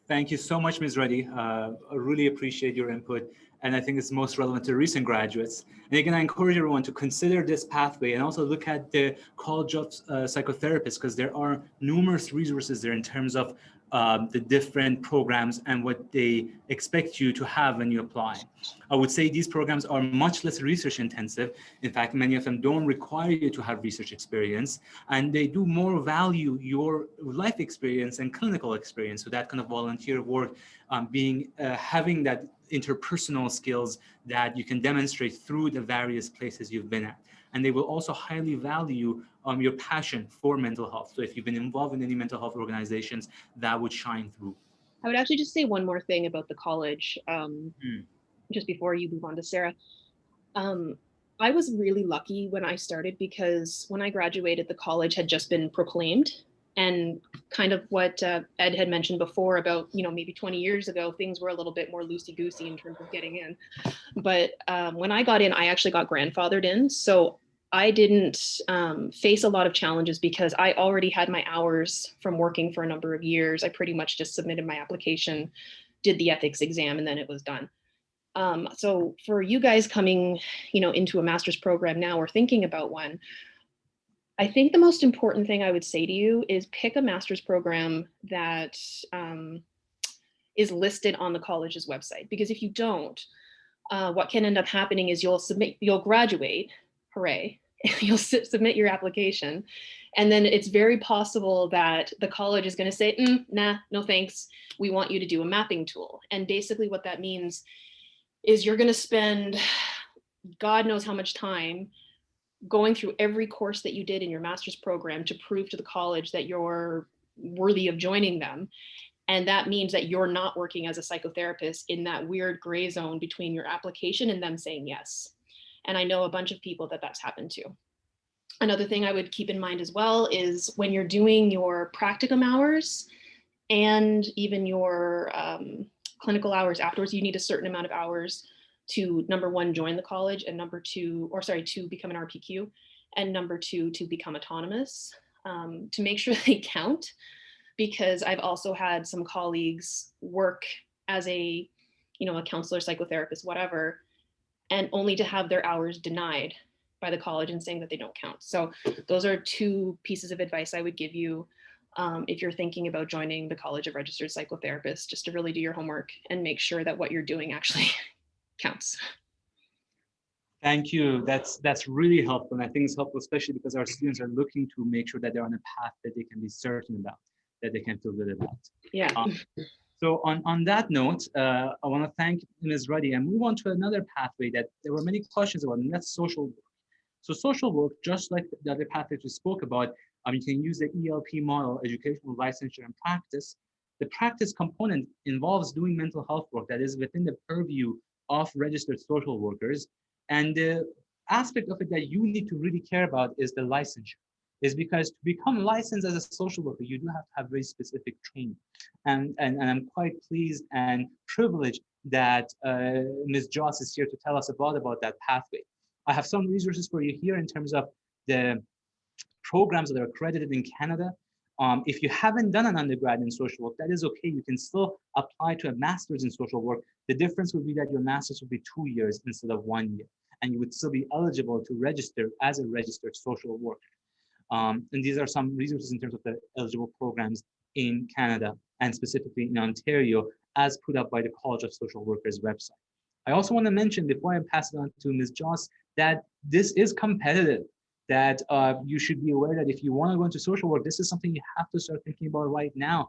Thank you so much, Ms. Reddy. I really appreciate your input, and I think it's most relevant to recent graduates. And again, I encourage everyone to consider this pathway and also look at the College of Psychotherapists, because there are numerous resources there in terms of the different programs and what they expect you to have when you apply. I would say these programs are much less research intensive. In fact, many of them don't require you to have research experience, and they do more value your life experience and clinical experience. So that kind of volunteer work, having that interpersonal skills that you can demonstrate through the various places you've been at. And they will also highly value your passion for mental health. So if you've been involved in any mental health organizations, that would shine through. I would actually just say one more thing about the college, just before you move on to Sarah. I was really lucky when I started, because when I graduated, the college had just been proclaimed. And kind of what Ed had mentioned before about, you know, maybe 20 years ago, things were a little bit more loosey-goosey in terms of getting in. But when I got in, I actually got grandfathered in. So I didn't face a lot of challenges because I already had my hours from working for a number of years. I pretty much just submitted my application, did the ethics exam, and then it was done. So for you guys coming, you know, into a master's program now or thinking about one, I think the most important thing I would say to you is pick a master's program that is listed on the college's website. Because if you don't, what can end up happening is you'll graduate, hooray, you'll submit your application. And then it's very possible that the college is going to say, nah, no thanks. We want you to do a mapping tool. And basically what that means is you're going to spend God knows how much time going through every course that you did in your master's program to prove to the college that you're worthy of joining them. And that means that you're not working as a psychotherapist in that weird gray zone between your application and them saying yes. And I know a bunch of people that that's happened to. Another thing I would keep in mind as well is when you're doing your practicum hours and even your clinical hours afterwards, you need a certain amount of hours to, number one, join the college, and to become an RPQ, and number two, to become autonomous, to make sure they count. Because I've also had some colleagues work as a counselor, psychotherapist, whatever, and only to have their hours denied by the college and saying that they don't count. So those are two pieces of advice I would give you if you're thinking about joining the College of Registered Psychotherapists, just to really do your homework and make sure that what you're doing actually counts. Thank you. That's really helpful. And I think it's helpful, especially because our students are looking to make sure that they're on a path that they can be certain about, that they can feel good about. Yeah. So on that note, I want to thank Ms. Reddy and move on to another pathway that there were many questions about, and that's social work. So social work, just like the other path that we spoke about, you can use the ELP model, educational, licensure, and practice. The practice component involves doing mental health work that is within the purview of registered social workers. And the aspect of it that you need to really care about is the licensure. Is because to become licensed as a social worker, you do have to have very specific training. And I'm quite pleased and privileged that Ms. Joss is here to tell us about that pathway. I have some resources for you here in terms of the programs that are accredited in Canada. If you haven't done an undergrad in social work, that is okay. You can still apply to a master's in social work. The difference would be that your master's would be 2 years instead of 1 year, and you would still be eligible to register as a registered social worker. And these are some resources in terms of the eligible programs in Canada and specifically in Ontario, as put up by the College of Social Workers website. I also want to mention, before I pass it on to Ms. Joss, that this is competitive. that you should be aware that if you want to go into social work, this is something you have to start thinking about right now.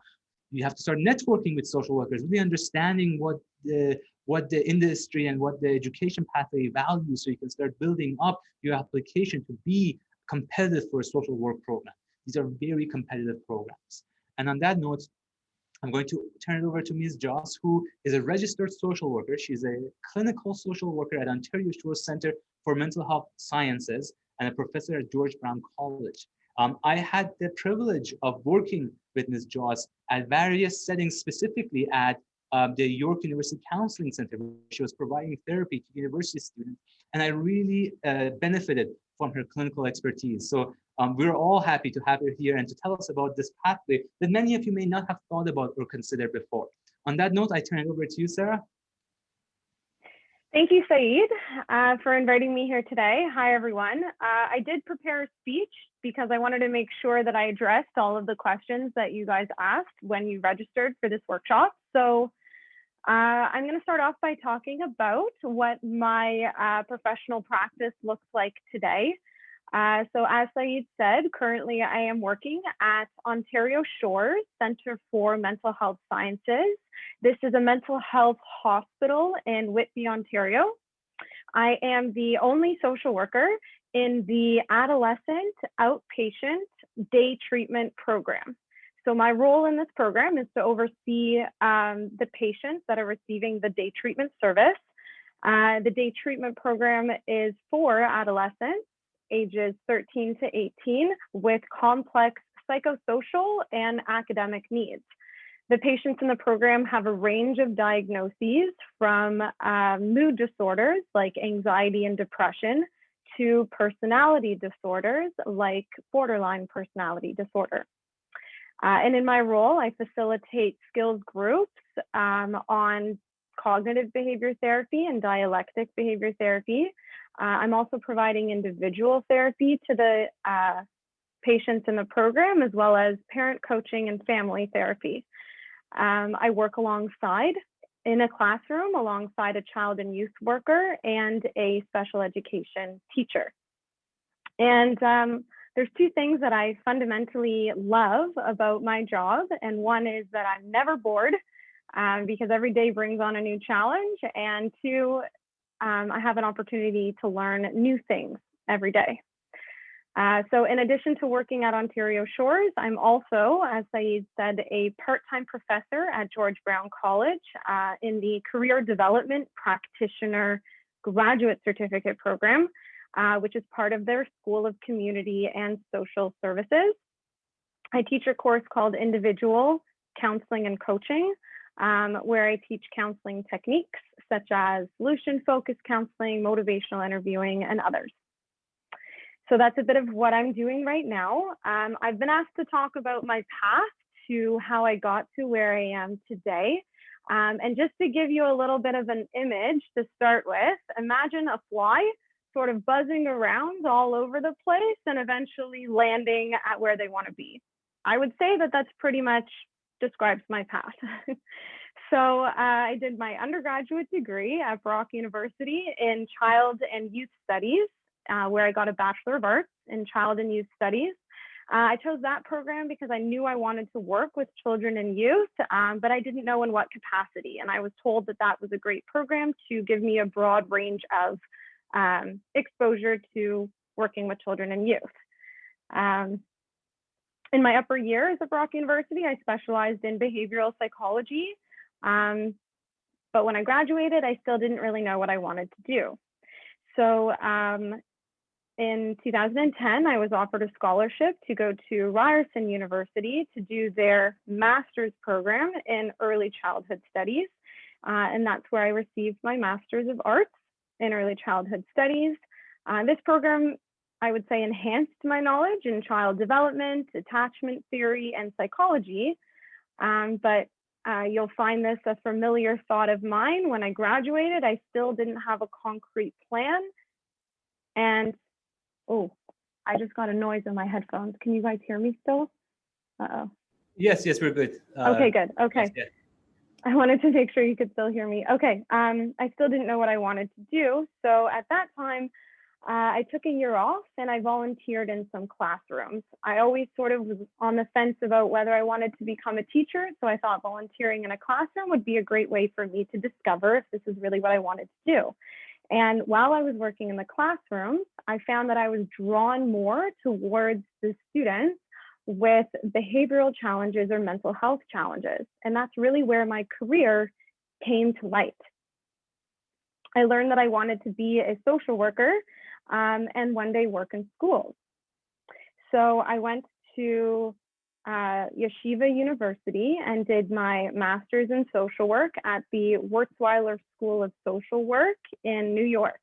You have to start networking with social workers, really understanding what the industry and what the education pathway values, so you can start building up your application to be competitive for a social work program. These are very competitive programs. And on that note, I'm going to turn it over to Ms. Joss, who is a registered social worker. She's a clinical social worker at Ontario Shores Center for Mental Health Sciences and a professor at George Brown College. I had the privilege of working with Ms. Joss at various settings, specifically at the York University Counseling Center, where she was providing therapy to university students. And I really benefited from her clinical expertise. So we're all happy to have her here and to tell us about this pathway that many of you may not have thought about or considered before. On that note, I turn it over to you, Sarah. Thank you, Saeed, for inviting me here today. Hi, everyone. I did prepare a speech because I wanted to make sure that I addressed all of the questions that you guys asked when you registered for this workshop. So I'm going to start off by talking about what my professional practice looks like today. So as Saeed said, currently I am working at Ontario Shores Center for Mental Health Sciences. This is a mental health hospital in Whitby, Ontario. I am the only social worker in the adolescent outpatient day treatment program. So my role in this program is to oversee the patients that are receiving the day treatment service. The day treatment program is for adolescents ages 13 to 18 with complex psychosocial and academic needs. The patients in the program have a range of diagnoses from mood disorders like anxiety and depression to personality disorders like borderline personality disorder. And in my role, I facilitate skills groups on cognitive behavior therapy and dialectic behavior therapy. I'm also providing individual therapy to the patients in the program, as well as parent coaching and family therapy. I work alongside in a classroom alongside a child and youth worker and a special education teacher. And there's two things that I fundamentally love about my job. And one is that I'm never bored because every day brings on a new challenge. And two, I have an opportunity to learn new things every day. So in addition to working at Ontario Shores, I'm also, as Saeed said, a part-time professor at George Brown College in the Career Development Practitioner Graduate Certificate Program, which is part of their School of Community and Social Services. I teach a course called Individual Counseling and Coaching, where I teach counseling techniques such as solution-focused counseling, motivational interviewing, and others. So that's a bit of what I'm doing right now. I've been asked to talk about my path to how I got to where I am today. And just to give you a little bit of an image to start with, imagine a fly sort of buzzing around all over the place and eventually landing at where they want to be. I would say that that's pretty much describes my path. So I did my undergraduate degree at Brock University in Child and Youth Studies, where I got a Bachelor of Arts in Child and Youth Studies. I chose that program because I knew I wanted to work with children and youth, but I didn't know in what capacity. And I was told that that was a great program to give me a broad range of exposure to working with children and youth. In my upper years at Brock University, I specialized in behavioral psychology. But when I graduated, I still didn't really know what I wanted to do. So in 2010, I was offered a scholarship to go to Ryerson University to do their master's program in early childhood studies. And that's where I received my Master's of Arts in early childhood studies. This program, I would say, enhanced my knowledge in child development, attachment theory, and psychology. But you'll find this a familiar thought of mine. When I graduated, I still didn't have a concrete plan. And, oh, I just got a noise in my headphones. Can you guys hear me still? Uh-oh. Yes, we're good. Okay, good. Okay. Yes, I wanted to make sure you could still hear me. Okay, I still didn't know what I wanted to do. So at that time, I took a year off and I volunteered in some classrooms. I always sort of was on the fence about whether I wanted to become a teacher, so I thought volunteering in a classroom would be a great way for me to discover if this is really what I wanted to do. And while I was working in the classroom, I found that I was drawn more towards the students with behavioral challenges or mental health challenges. And that's really where my career came to light. I learned that I wanted to be a social worker and one day work in schools. So I went to Yeshiva University and did my master's in social work at the Wurzweiler School of Social Work in New York.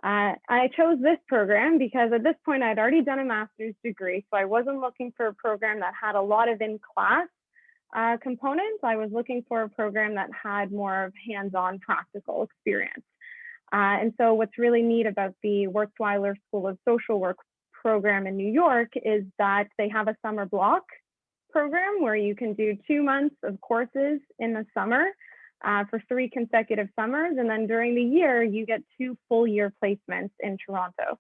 I chose this program because at this point I'd already done a master's degree, so I wasn't looking for a program that had a lot of in-class components. I was looking for a program that had more of hands-on practical experience. And so what's really neat about the Wurzweiler School of Social Work program in New York is that they have a summer block program where you can do 2 months of courses in the summer for 3 consecutive summers. And then during the year, you get 2 full year placements in Toronto.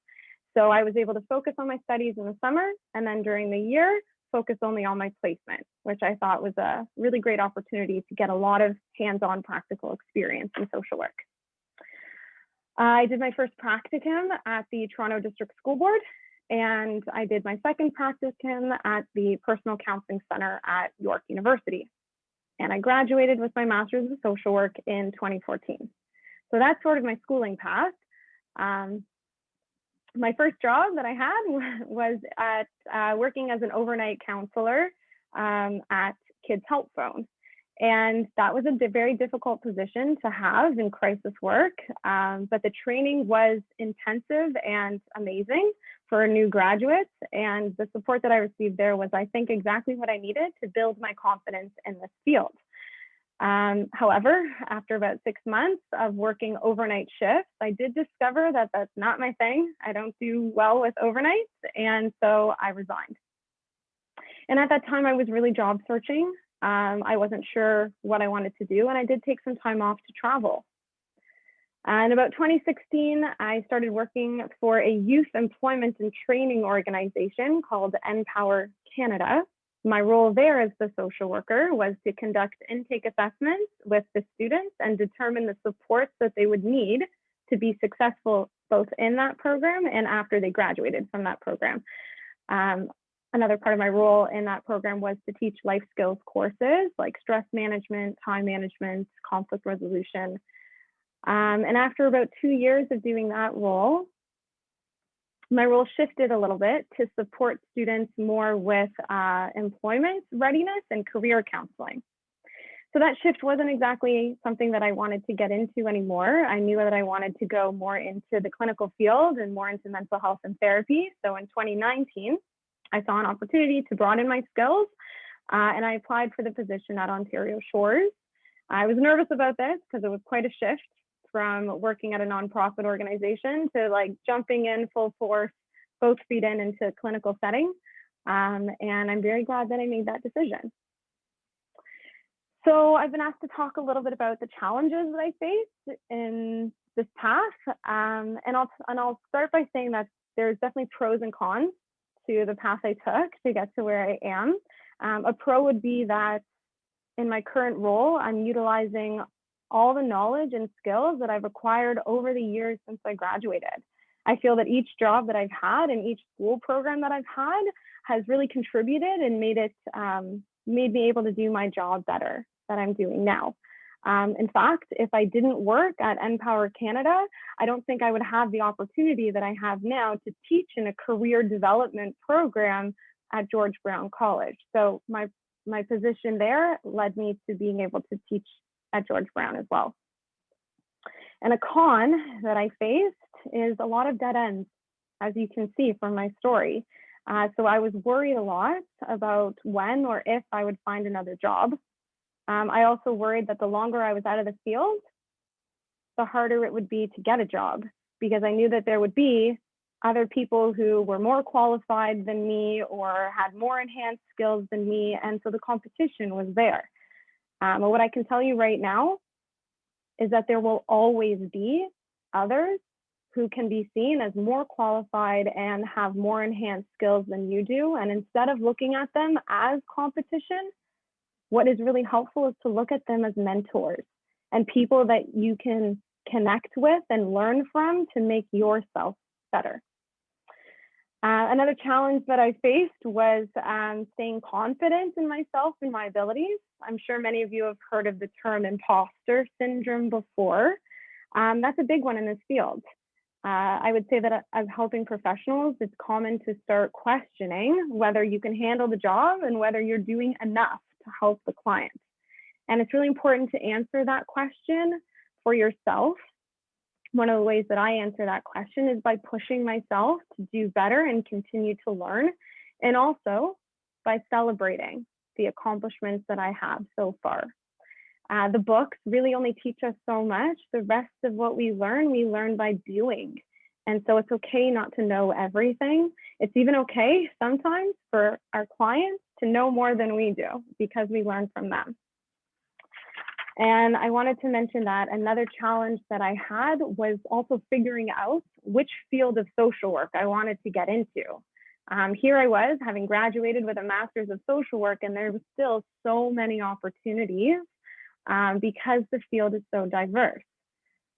So I was able to focus on my studies in the summer, and then during the year, focus only on my placement, which I thought was a really great opportunity to get a lot of hands-on practical experience in social work. I did my first practicum at the Toronto District School Board, and I did my second practicum at the Personal Counseling Center at York University. And I graduated with my master's in social work in 2014. So that's sort of my schooling path. My first job that I had was at working as an overnight counselor at Kids Help Phone. And that was a very difficult position to have in crisis work, but the training was intensive and amazing for new graduates. And the support that I received there was, I think, exactly what I needed to build my confidence in this field. However, after about 6 months of working overnight shifts, I did discover that that's not my thing. I don't do well with overnights, and so I resigned. And at that time, I was really job searching. I wasn't sure what I wanted to do, and I did take some time off to travel. And about 2016, I started working for a youth employment and training organization called Empower Canada. My role there as the social worker was to conduct intake assessments with the students and determine the supports that they would need to be successful both in that program and after they graduated from that program. Another part of my role in that program was to teach life skills courses like stress management, time management, conflict resolution. And after about 2 years of doing that role, my role shifted a little bit to support students more with employment readiness and career counseling. So that shift wasn't exactly something that I wanted to get into anymore. I knew that I wanted to go more into the clinical field and more into mental health and therapy. So in 2019, I saw an opportunity to broaden my skills, and I applied for the position at Ontario Shores. I was nervous about this because it was quite a shift from working at a nonprofit organization to like jumping in full force, both feet into a clinical setting. And I'm very glad that I made that decision. So I've been asked to talk a little bit about the challenges that I faced in this path. And I'll start by saying that there's definitely pros and cons to the path I took to get to where I am. A pro would be that in my current role, I'm utilizing all the knowledge and skills that I've acquired over the years since I graduated. I feel that each job that I've had and each school program that I've had has really contributed and made me able to do my job better that I'm doing now. In fact, if I didn't work at Empower Canada, I don't think I would have the opportunity that I have now to teach in a career development program at George Brown College. So my position there led me to being able to teach at George Brown as well. And a con that I faced is a lot of dead ends, as you can see from my story. So I was worried a lot about when or if I would find another job. I also worried that the longer I was out of the field, the harder it would be to get a job, because I knew that there would be other people who were more qualified than me or had more enhanced skills than me. And so the competition was there. But what I can tell you right now is that there will always be others who can be seen as more qualified and have more enhanced skills than you do. And instead of looking at them as competition, what is really helpful is to look at them as mentors and people that you can connect with and learn from to make yourself better. Another challenge that I faced was staying confident in myself and my abilities. I'm sure many of you have heard of the term imposter syndrome before. That's a big one in this field. I would say that as helping professionals, it's common to start questioning whether you can handle the job and whether you're doing enough to help the client. And it's really important to answer that question for yourself. One of the ways that I answer that question is by pushing myself to do better and continue to learn, and also by celebrating the accomplishments that I have so far. The books really only teach us so much. The rest of what we learn by doing. And so it's okay not to know everything. It's even okay sometimes for our clients to know more than we do because we learn from them. And I wanted to mention that another challenge that I had was also figuring out which field of social work I wanted to get into. Here I was, having graduated with a master's of social work, and there was still so many opportunities because the field is so diverse.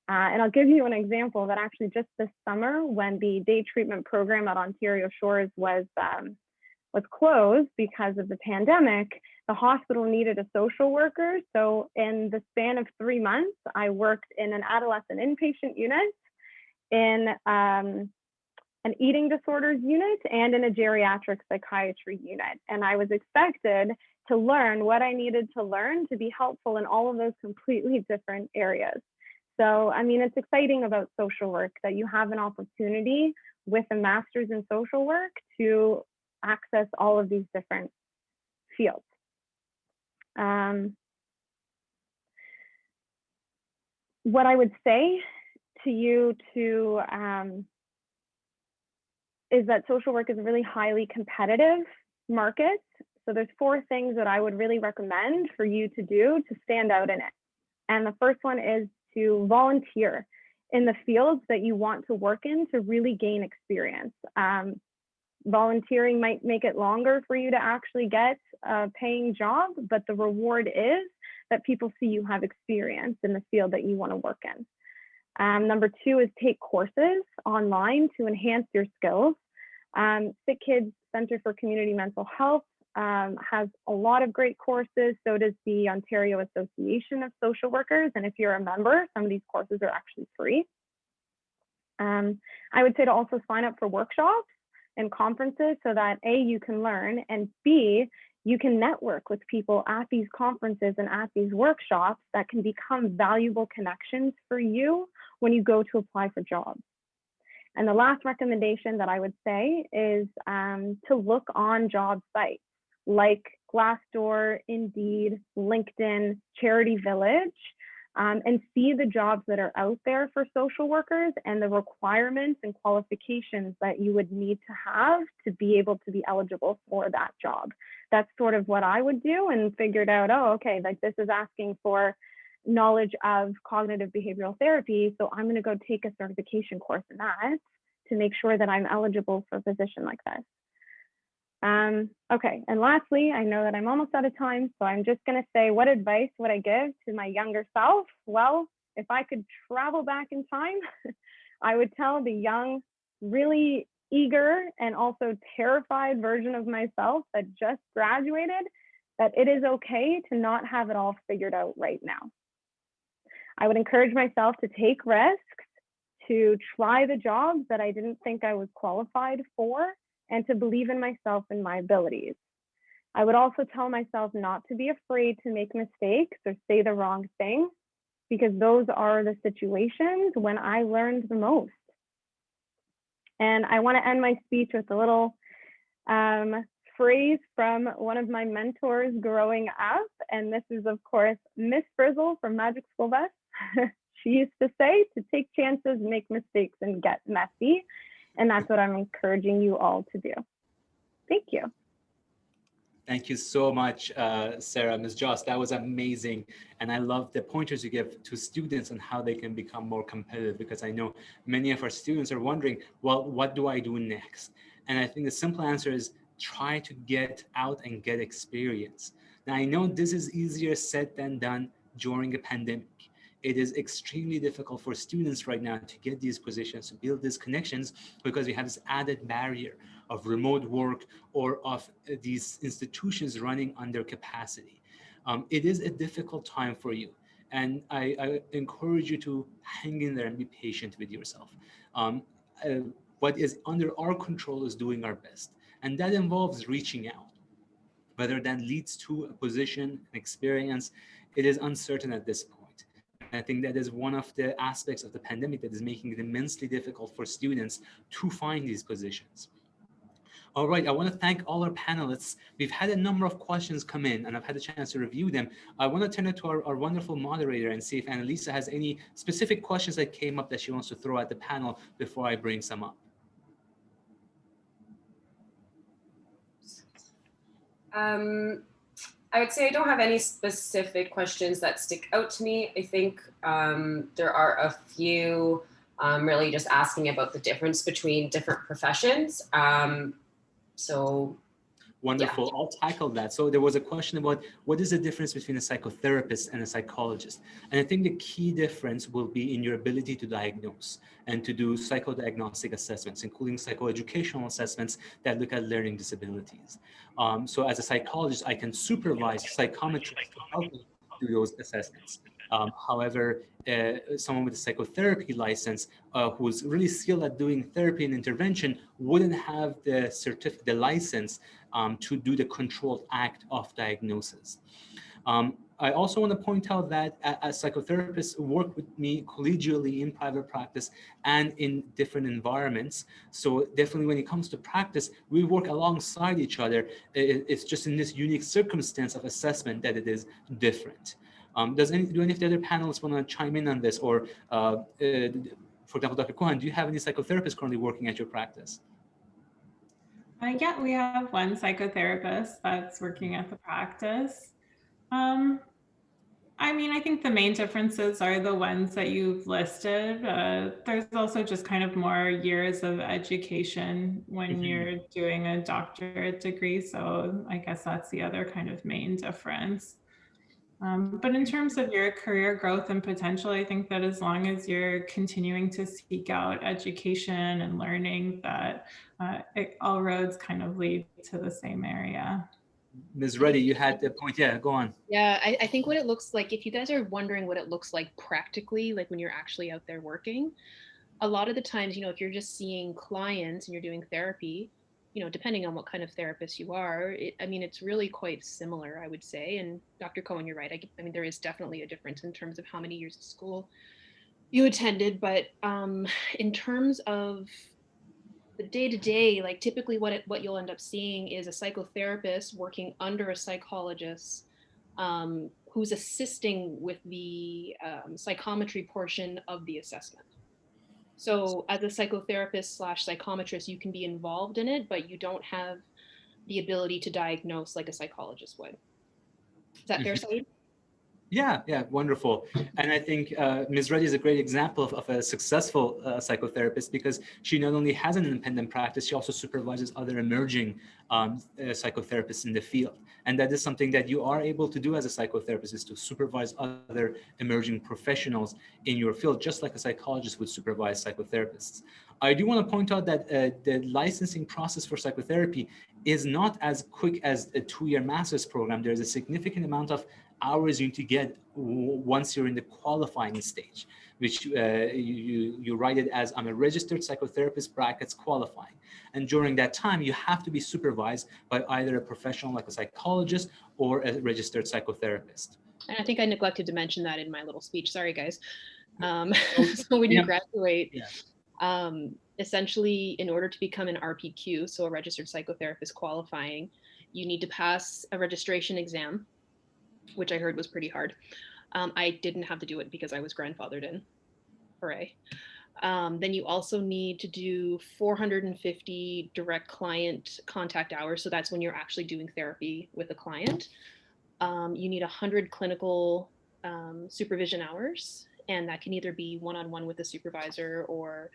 And I'll give you an example that actually just this summer, when the day treatment program at Ontario Shores was closed because of the pandemic, the hospital needed a social worker. So in the span of 3 months, I worked in an adolescent inpatient unit, in an eating disorders unit, and in a geriatric psychiatry unit. And I was expected to learn what I needed to learn to be helpful in all of those completely different areas. So, I mean, it's exciting about social work that you have an opportunity with a master's in social work to access all of these different fields. What I would say to you is that social work is a really highly competitive market. So there's 4 things that I would really recommend for you to do to stand out in it. And the first one is to volunteer in the fields that you want to work in to really gain experience. Volunteering might make it longer for you to actually get a paying job, but the reward is that people see you have experience in the field that you want to work in. Number 2 is take courses online to enhance your skills. Sick Kids Center for Community Mental Health has a lot of great courses. So does the Ontario Association of Social Workers. And if you're a member, some of these courses are actually free. I would say to also sign up for workshops and conferences so that A, you can learn, and B, you can network with people at these conferences and at these workshops that can become valuable connections for you when you go to apply for jobs. And the last recommendation that I would say is to look on job sites like Glassdoor, Indeed, LinkedIn, Charity Village, and see the jobs that are out there for social workers and the requirements and qualifications that you would need to have to be able to be eligible for that job. That's sort of what I would do, and figured out, oh, okay, like this is asking for knowledge of cognitive behavioral therapy, so I'm going to go take a certification course in that to make sure that I'm eligible for a position like this. Okay, and lastly, I know that I'm almost out of time, so I'm just going to say, what advice would I give to my younger self? Well, if I could travel back in time, I would tell the young, really eager and also terrified version of myself that just graduated that it is okay to not have it all figured out right now. I would encourage myself to take risks, to try the jobs that I didn't think I was qualified for, and to believe in myself and my abilities. I would also tell myself not to be afraid to make mistakes or say the wrong thing, because those are the situations when I learned the most. And I want to end my speech with a little phrase from one of my mentors growing up. And this is, of course, Miss Frizzle from Magic School Bus. She used to say to take chances, make mistakes, and get messy. And that's what I'm encouraging you all to do. Thank you. Thank you so much, Sarah, Ms. Joss. That was amazing. And I love the pointers you give to students on how they can become more competitive, because I know many of our students are wondering, well, what do I do next? And I think the simple answer is try to get out and get experience. Now, I know this is easier said than done during a pandemic. It is extremely difficult for students right now to get these positions, to build these connections, because we have this added barrier of remote work or of these institutions running under capacity. It is a difficult time for you. And I encourage you to hang in there and be patient with yourself. Um, uh, what is under our control is doing our best. And that involves reaching out. Whether that leads to a position, an experience, it is uncertain at this point. And I think that is one of the aspects of the pandemic that is making it immensely difficult for students to find these positions. All right, I want to thank all our panelists. We've had a number of questions come in and I've had a chance to review them. I want to turn it to our wonderful moderator and see if Annalisa has any specific questions that came up that she wants to throw at the panel before I bring some up. I would say I don't have any specific questions that stick out to me. I think there are a few really just asking about the difference between different professions. So Wonderful. yeah. I'll tackle that. So there was a question about what is the difference between a psychotherapist and a psychologist? And I think the key difference will be in your ability to diagnose and to do psychodiagnostic assessments, including psychoeducational assessments that look at learning disabilities. So as a psychologist, I can supervise psychometrists to help me do those assessments. However, someone with a psychotherapy license who's really skilled at doing therapy and intervention wouldn't have the license to do the controlled act of diagnosis. I also want to point out that as psychotherapists work with me collegially in private practice and in different environments. So definitely when it comes to practice, we work alongside each other. It's just in this unique circumstance of assessment that it is different. Do any of the other panelists want to chime in on this? Or for example, Dr. Cohen, do you have any psychotherapists currently working at your practice? Yeah, we have one psychotherapist that's working at the practice. I mean, I think the main differences are the ones that you've listed. There's also just kind of more years of education when you're doing a doctorate degree. So I guess that's the other kind of main difference. But in terms of your career growth and potential, I think that as long as you're continuing to seek out education and learning, that all roads kind of lead to the same area. Ms. Reddy, you had the point. Yeah, go on. Yeah, I think what it looks like, if you guys are wondering what it looks like practically, like when you're actually out there working, a lot of the times, if you're just seeing clients and you're doing therapy, depending on what kind of therapist you are, it's really quite similar, I would say. And Dr. Cohen, you're right. I mean, there is definitely a difference in terms of how many years of school you attended, but in terms of the day-to-day, like typically what you'll end up seeing is a psychotherapist working under a psychologist who's assisting with the psychometry portion of the assessment. So as a psychotherapist / psychometrist, you can be involved in it, but you don't have the ability to diagnose like a psychologist would. Is that fair, Saeed? Yeah, wonderful. And I think Ms. Reddy is a great example of a successful psychotherapist, because she not only has an independent practice, she also supervises other emerging psychotherapists in the field. And that is something that you are able to do as a psychotherapist, is to supervise other emerging professionals in your field, just like a psychologist would supervise psychotherapists. I do want to point out that the licensing process for psychotherapy is not as quick as a 2-year master's program. There's a significant amount of hours you need to get once you're in the qualifying stage, which you write it as I'm a registered psychotherapist brackets qualifying. And during that time, you have to be supervised by either a professional like a psychologist or a registered psychotherapist. And I think I neglected to mention that in my little speech. Sorry, guys. So when you graduate, essentially, in order to become an RPQ, so a registered psychotherapist qualifying, you need to pass a registration exam, which I heard was pretty hard. I didn't have to do it because I was grandfathered in. Hooray. Then you also need to do 450 direct client contact hours. So that's when you're actually doing therapy with a client. You need 100 clinical supervision hours, and that can either be one-on-one with a supervisor or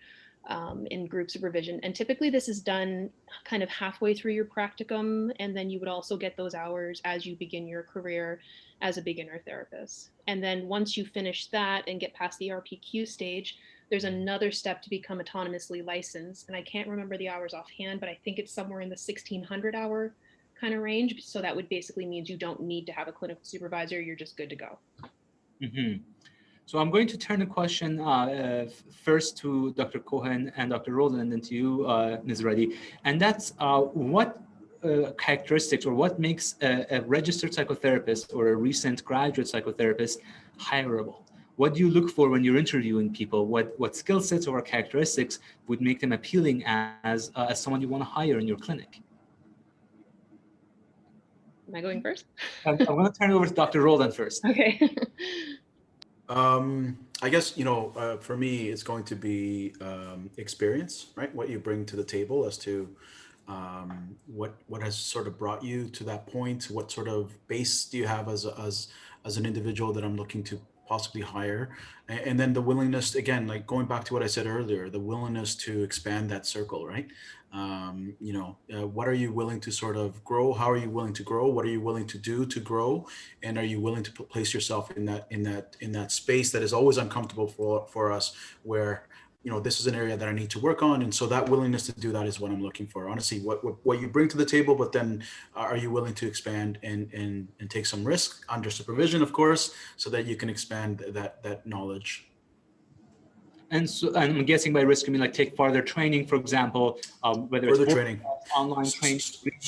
in group supervision. And typically this is done kind of halfway through your practicum, and then you would also get those hours as you begin your career as a beginner therapist. And then once you finish that and get past the RPQ stage, there's another step to become autonomously licensed. And I can't remember the hours offhand, but I think it's somewhere in the 1600 hour kind of range. So that would basically means you don't need to have a clinical supervisor. You're just good to go. Mm-hmm. So I'm going to turn the question first to Dr. Cohen and Dr. Rolden, and then to you, Ms. Reddy. And that's what characteristics or what makes a registered psychotherapist or a recent graduate psychotherapist hireable? What do you look for when you're interviewing people? What skill sets or characteristics would make them appealing as someone you want to hire in your clinic? Am I going first? I'm going to turn it over to Dr. Rolden first. Okay. I guess, for me, it's going to be experience, right? What you bring to the table as to what has sort of brought you to that point. What sort of base do you have as an individual that I'm looking to possibly hire? And then the willingness, again, like going back to what I said earlier, the willingness to expand that circle, right? What are you willing to sort of grow? How are you willing to grow? What are you willing to do to grow? And are you willing to place yourself in that space that is always uncomfortable for us, where this is an area that I need to work on. And so that willingness to do that is what I'm looking for. Honestly, what you bring to the table, but then are you willing to expand and take some risk under supervision, of course, so that you can expand that knowledge. And so I'm guessing by risk, I mean like take further training, for example, whether further it's training, online training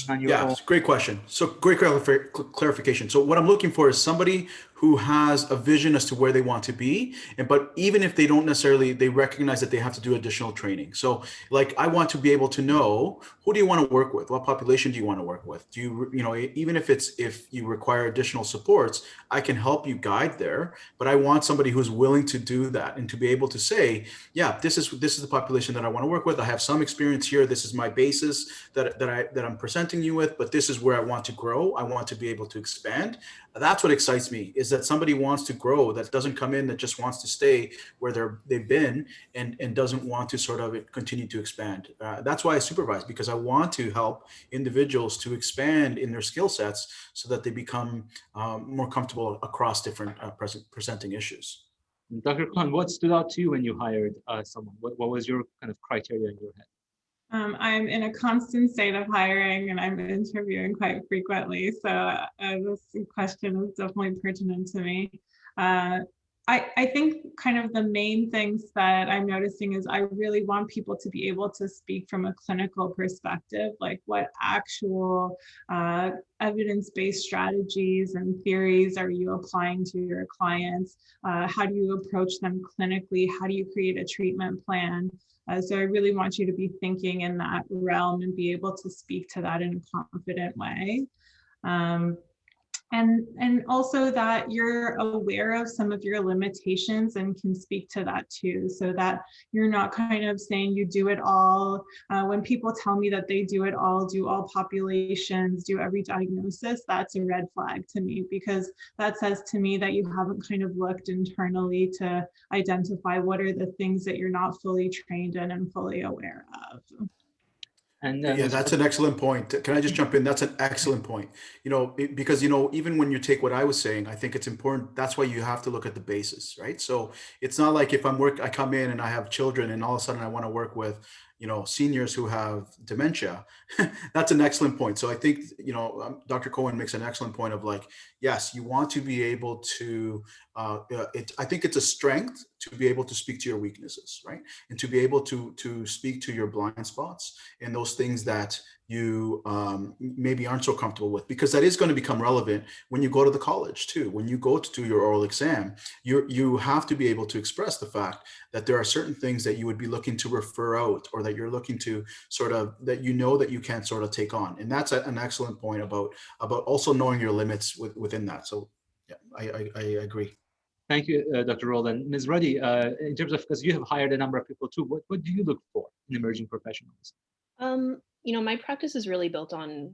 on your own. Great question. So great clarification. So what I'm looking for is somebody who has a vision as to where they want to be, but even if they don't necessarily, they recognize that they have to do additional training. So like, I want to be able to know, who do you want to work with? What population do you want to work with? Do you, even if you require additional supports, I can help you guide there, but I want somebody who's willing to do that and to be able to say, yeah, this is the population that I want to work with. I have some experience here. This is my basis that I'm presenting you with, but this is where I want to grow. I want to be able to expand. That's what excites me, is that somebody wants to grow, that doesn't come in, that just wants to stay where they've been and doesn't want to sort of continue to expand. That's why I supervise, because I want to help individuals to expand in their skill sets so that they become more comfortable across different presenting issues. Dr. Khan, what stood out to you when you hired someone? What was your kind of criteria in your head? I'm in a constant state of hiring, and I'm interviewing quite frequently. So this question is definitely pertinent to me. I think kind of the main things that I'm noticing is I really want people to be able to speak from a clinical perspective, like what actual evidence-based strategies and theories are you applying to your clients? How do you approach them clinically? How do you create a treatment plan? So I really want you to be thinking in that realm and be able to speak to that in a confident way. And also that you're aware of some of your limitations and can speak to that too, so that you're not kind of saying you do it all. When people tell me that they do it all, do all populations, do every diagnosis, that's a red flag to me, because that says to me that you haven't kind of looked internally to identify what are the things that you're not fully trained in and fully aware of. And yeah, that's an excellent point. Can I just jump in? That's an excellent point. Because even when you take what I was saying, I think it's important. That's why you have to look at the basis, right? So it's not like if I come in and I have children and all of a sudden I want to work with seniors who have dementia. That's an excellent point. So I think, Dr. Cohen makes an excellent point of like, yes, you want to be able to, I think it's a strength to be able to speak to your weaknesses, right? And to be able to speak to your blind spots and those things that you maybe aren't so comfortable with, because that is going to become relevant when you go to the college too. When you go to do your oral exam, you have to be able to express the fact that there are certain things that you would be looking to refer out, or that you're looking to sort of, that that you can't sort of take on. And that's an excellent point about also knowing your limits within that. So yeah, I agree. Thank you, Dr. Rolden. Ms. Ruddy, in terms of, because you have hired a number of people too, what do you look for in emerging professionals? You know, my practice is really built on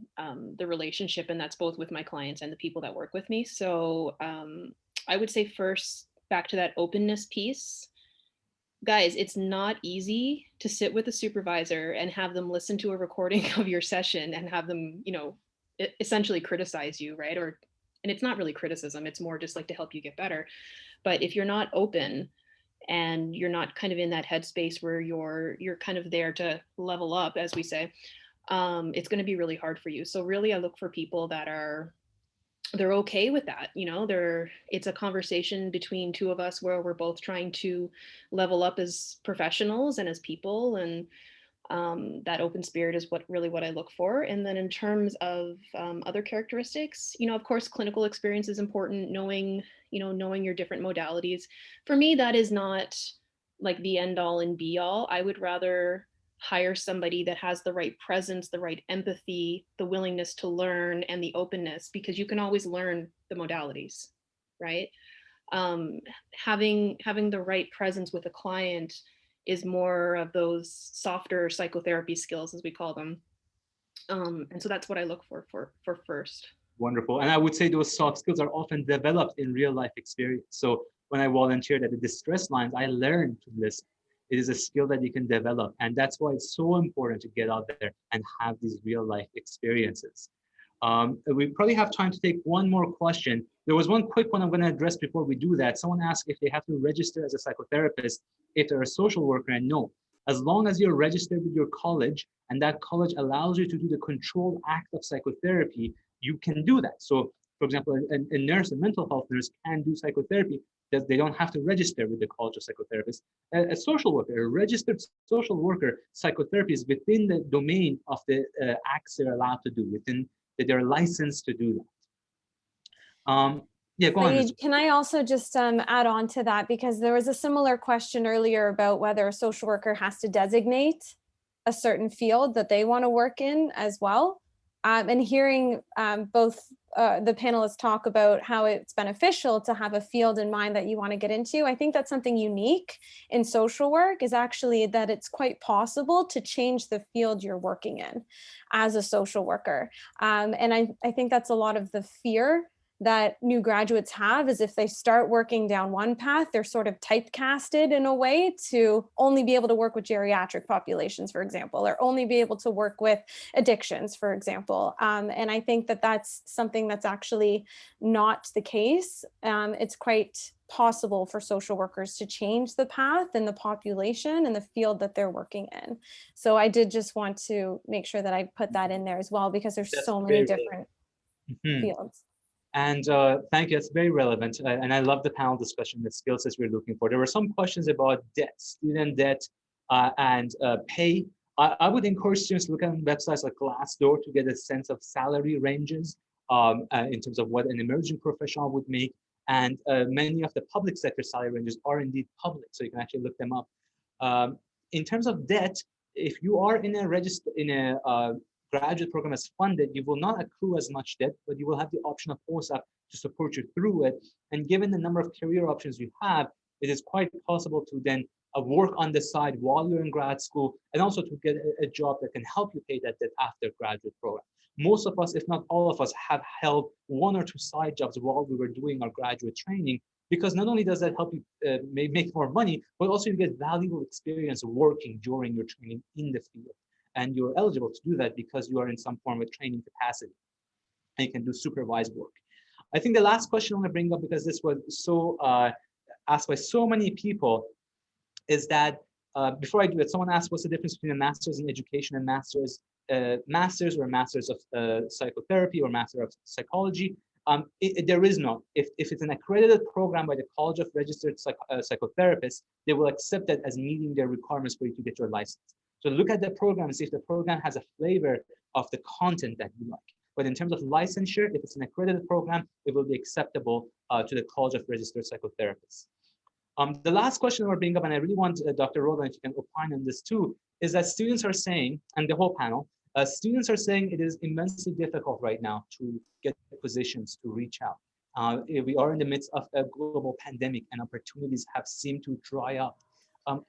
the relationship, and that's both with my clients and the people that work with me. So I would say first, back to that openness piece. Guys, it's not easy to sit with a supervisor and have them listen to a recording of your session and have them, you know, essentially criticize you, right? And it's not really criticism, it's more just like to help you get better. But if you're not open and you're not kind of in that headspace where you're kind of there to level up, as we say, it's going to be really hard for you. So really, I look for people that they're okay with that. You know, it's a conversation between two of us where we're both trying to level up as professionals and as people, and that open spirit is what I look for. And then in terms of other characteristics, you know, of course, clinical experience is important. Knowing your different modalities. For me, that is not like the end all and be all. I would rather hire somebody that has the right presence, the right empathy, the willingness to learn, and the openness, because you can always learn the modalities, right? Having the right presence with a client is more of those softer psychotherapy skills, as we call them. And so that's what I look for first. Wonderful. And I would say those soft skills are often developed in real life experience. So when I volunteered at the distress lines, I learned to listen. It is a skill that you can develop. And that's why it's so important to get out there and have these real life experiences. We probably have time to take one more question. There was one quick one I'm going to address before we do that. Someone asked if they have to register as a psychotherapist if they're a social worker, and no. As long as you're registered with your college and that college allows you to do the controlled act of psychotherapy, you can do that. So, for example, a nurse, a mental health nurse can do psychotherapy, that they don't have to register with the College of Psychotherapists. A social worker, a registered social worker, psychotherapy is within the domain of the acts they're allowed to do, within that they're licensed to do that. Yeah, go on. Can I also just add on to that, because there was a similar question earlier about whether a social worker has to designate a certain field that they want to work in as well. And hearing both the panelists talk about how it's beneficial to have a field in mind that you want to get into, I think that's something unique in social work, is actually that it's quite possible to change the field you're working in as a social worker. And I think that's a lot of the fear that new graduates have, is if they start working down one path, they're sort of typecasted in a way to only be able to work with geriatric populations, for example, or only be able to work with addictions, for example. And I think that that's something that's actually not the case. It's quite possible for social workers to change the path and the population and the field that they're working in. So I did just want to make sure that I put that in there as well, because there's so many different fields. And thank you, that's very relevant. And I love the panel discussion, the skill sets we're looking for. There were some questions about debt, student debt, and pay. I would encourage students to look at websites like Glassdoor to get a sense of salary ranges in terms of what an emerging professional would make. And many of the public sector salary ranges are indeed public, so you can actually look them up. In terms of debt, if you are in a graduate program as funded, you will not accrue as much debt, but you will have the option of OSAP to support you through it. And given the number of career options you have, it is quite possible to then work on the side while you're in grad school, and also to get a job that can help you pay that debt after graduate program. Most of us, if not all of us, have held one or two side jobs while we were doing our graduate training, because not only does that help you make more money, but also you get valuable experience working during your training in the field. And you're eligible to do that because you are in some form of training capacity and you can do supervised work. I think the last question I want to bring up, because this was so asked by so many people, is that before I do it, someone asked what's the difference between a master's in education and master's or a master's of psychotherapy or master of psychology. There is none. If it's an accredited program by the College of Registered Psychotherapists, they will accept that as meeting their requirements for you to get your license. So look at the program and see if the program has a flavor of the content that you like. But in terms of licensure, if it's an accredited program, it will be acceptable to the College of Registered Psychotherapists. The last question we're bringing up, and I really want Dr. Rolden, if you can opine on this too, is that students are saying, and the whole panel, students are saying it is immensely difficult right now to get positions, to reach out. We are in the midst of a global pandemic and opportunities have seemed to dry up.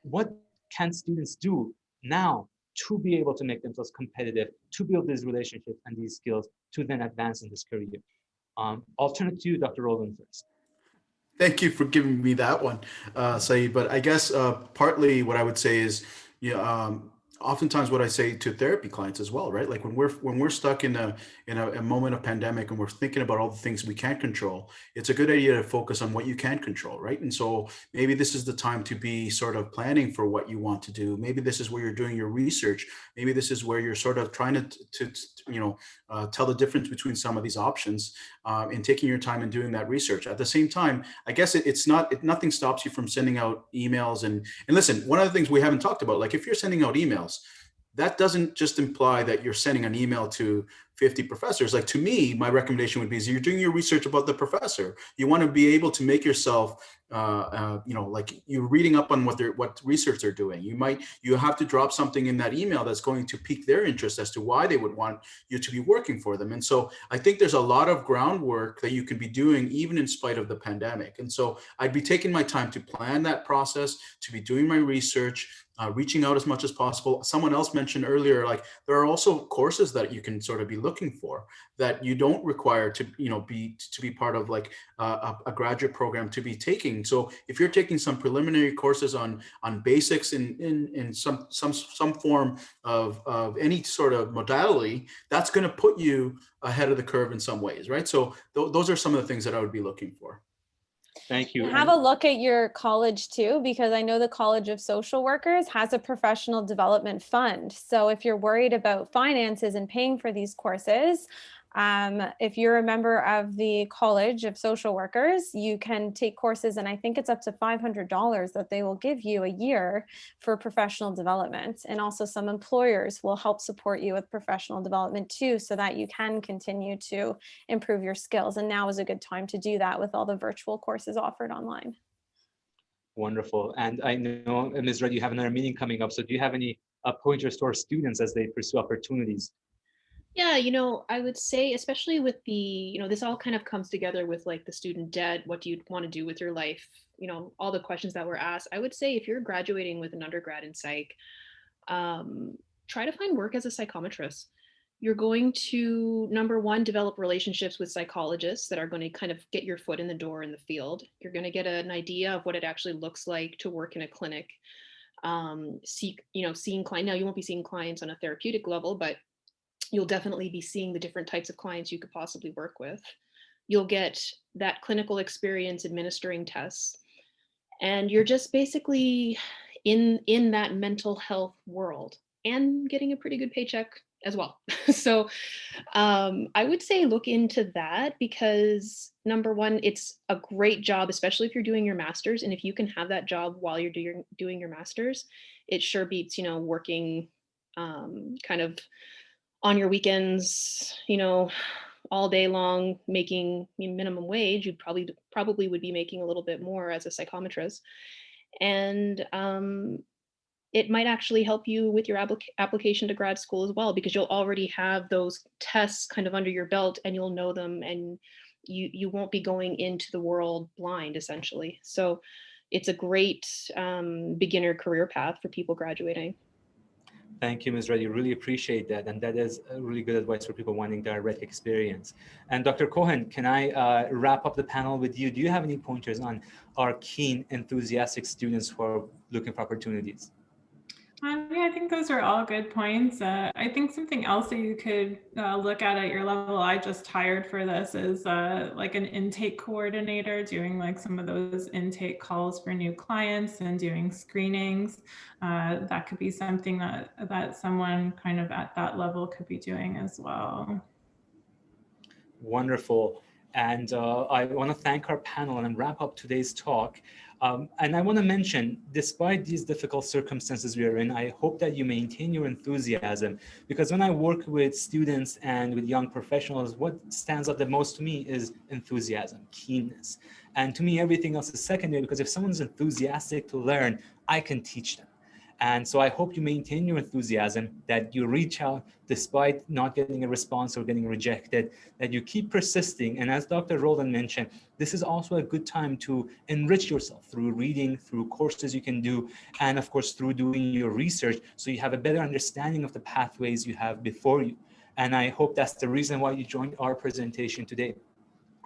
What can students do now to be able to make themselves competitive, to build these relationships and these skills to then advance in this career? I'll turn it to you, Dr. Rolden, first. Thank you for giving me that one, Saeed. But I guess partly what I would say is, oftentimes what I say to therapy clients as well, right? Like when we're stuck in a moment of pandemic and we're thinking about all the things we can't control, it's a good idea to focus on what you can control, right? And so maybe this is the time to be sort of planning for what you want to do. Maybe this is where you're doing your research. Maybe this is where you're sort of trying to tell the difference between some of these options and taking your time and doing that research. At the same time, I guess nothing stops you from sending out emails and listen, one of the things we haven't talked about, like if you're sending out emails, that doesn't just imply that you're sending an email to 50 professors. Like to me, my recommendation would be is you're doing your research about the professor. You want to be able to make yourself, like you're reading up on what research they're doing. You have to drop something in that email that's going to pique their interest as to why they would want you to be working for them. And so I think there's a lot of groundwork that you can be doing even in spite of the pandemic. And so I'd be taking my time to plan that process, to be doing my research, reaching out as much as possible. Someone else mentioned earlier, like there are also courses that you can sort of be looking for that you don't require to be part of like a graduate program to be taking. So if you're taking some preliminary courses on basics in some form of any sort of modality, that's going to put you ahead of the curve in some ways, right? So those are some of the things that I would be looking for. Thank you. Have a look at your college too, because I know the College of Social Workers has a professional development fund. So if you're worried about finances and paying for these courses, if you're a member of the College of Social Workers, you can take courses, and I think it's up to $500 that they will give you a year for professional development. And also some employers will help support you with professional development too, so that you can continue to improve your skills. And now is a good time to do that with all the virtual courses offered online. Wonderful. And I know, Ms. Red, you have another meeting coming up. So do you have any pointers to our students as they pursue opportunities? Yeah, I would say, especially with the, this all kind of comes together with like the student debt, what do you want to do with your life? All the questions that were asked. I would say if you're graduating with an undergrad in psych, try to find work as a psychometrist. You're going to, number one, develop relationships with psychologists that are going to kind of get your foot in the door in the field. You're going to get an idea of what it actually looks like to work in a clinic. Seeing clients. Now, you won't be seeing clients on a therapeutic level, but you'll definitely be seeing the different types of clients you could possibly work with. You'll get that clinical experience administering tests. And you're just basically in that mental health world and getting a pretty good paycheck as well. So I would say look into that, because number one, it's a great job, especially if you're doing your master's. And if you can have that job while you're doing your master's, it sure beats, working kind of on your weekends, all day long, making minimum wage. You probably would be making a little bit more as a psychometrist. And it might actually help you with your application to grad school as well, because you'll already have those tests kind of under your belt and you'll know them, and you won't be going into the world blind, essentially. So it's a great beginner career path for people graduating. Thank you, Ms. Reddy. Really appreciate that. And that is really good advice for people wanting direct experience. And Dr. Cohen, can I wrap up the panel with you? Do you have any pointers on our keen, enthusiastic students who are looking for opportunities? Yeah, I think those are all good points. I think something else that you could look at your level, I just hired for this, is like an intake coordinator, doing like some of those intake calls for new clients and doing screenings. That could be something that someone kind of at that level could be doing as well. Wonderful. And I want to thank our panel and wrap up today's talk. And I want to mention, despite these difficult circumstances we are in, I hope that you maintain your enthusiasm, because when I work with students and with young professionals, what stands out the most to me is enthusiasm, keenness. And to me, everything else is secondary, because if someone's enthusiastic to learn, I can teach them. And so I hope you maintain your enthusiasm, that you reach out despite not getting a response or getting rejected, that you keep persisting. And as Dr. Rolden mentioned, this is also a good time to enrich yourself through reading, through courses you can do, and of course, through doing your research, so you have a better understanding of the pathways you have before you. And I hope that's the reason why you joined our presentation today.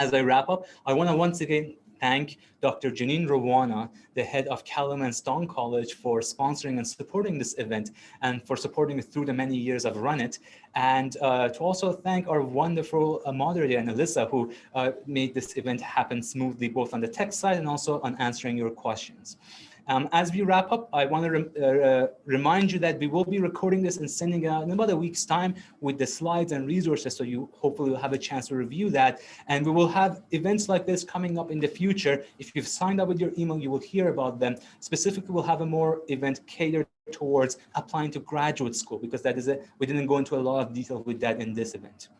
As I wrap up, I want to once again thank Dr. Janine Rawana, the head of Callum and Stone College, for sponsoring and supporting this event and for supporting it through the many years I've run it. And to also thank our wonderful moderator, Alyssa, who made this event happen smoothly, both on the tech side and also on answering your questions. As we wrap up, I want to remind you that we will be recording this and sending out in about a week's time with the slides and resources, so you hopefully will have a chance to review that. And we will have events like this coming up in the future. If you've signed up with your email, you will hear about them. Specifically, we'll have a more event catered towards applying to graduate school, because that is we didn't go into a lot of detail with that in this event.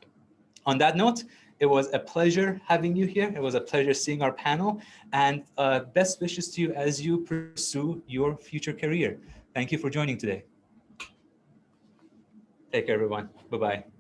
On that note, it was a pleasure having you here. It was a pleasure seeing our panel, and best wishes to you as you pursue your future career. Thank you for joining today. Take care, everyone. Bye-bye.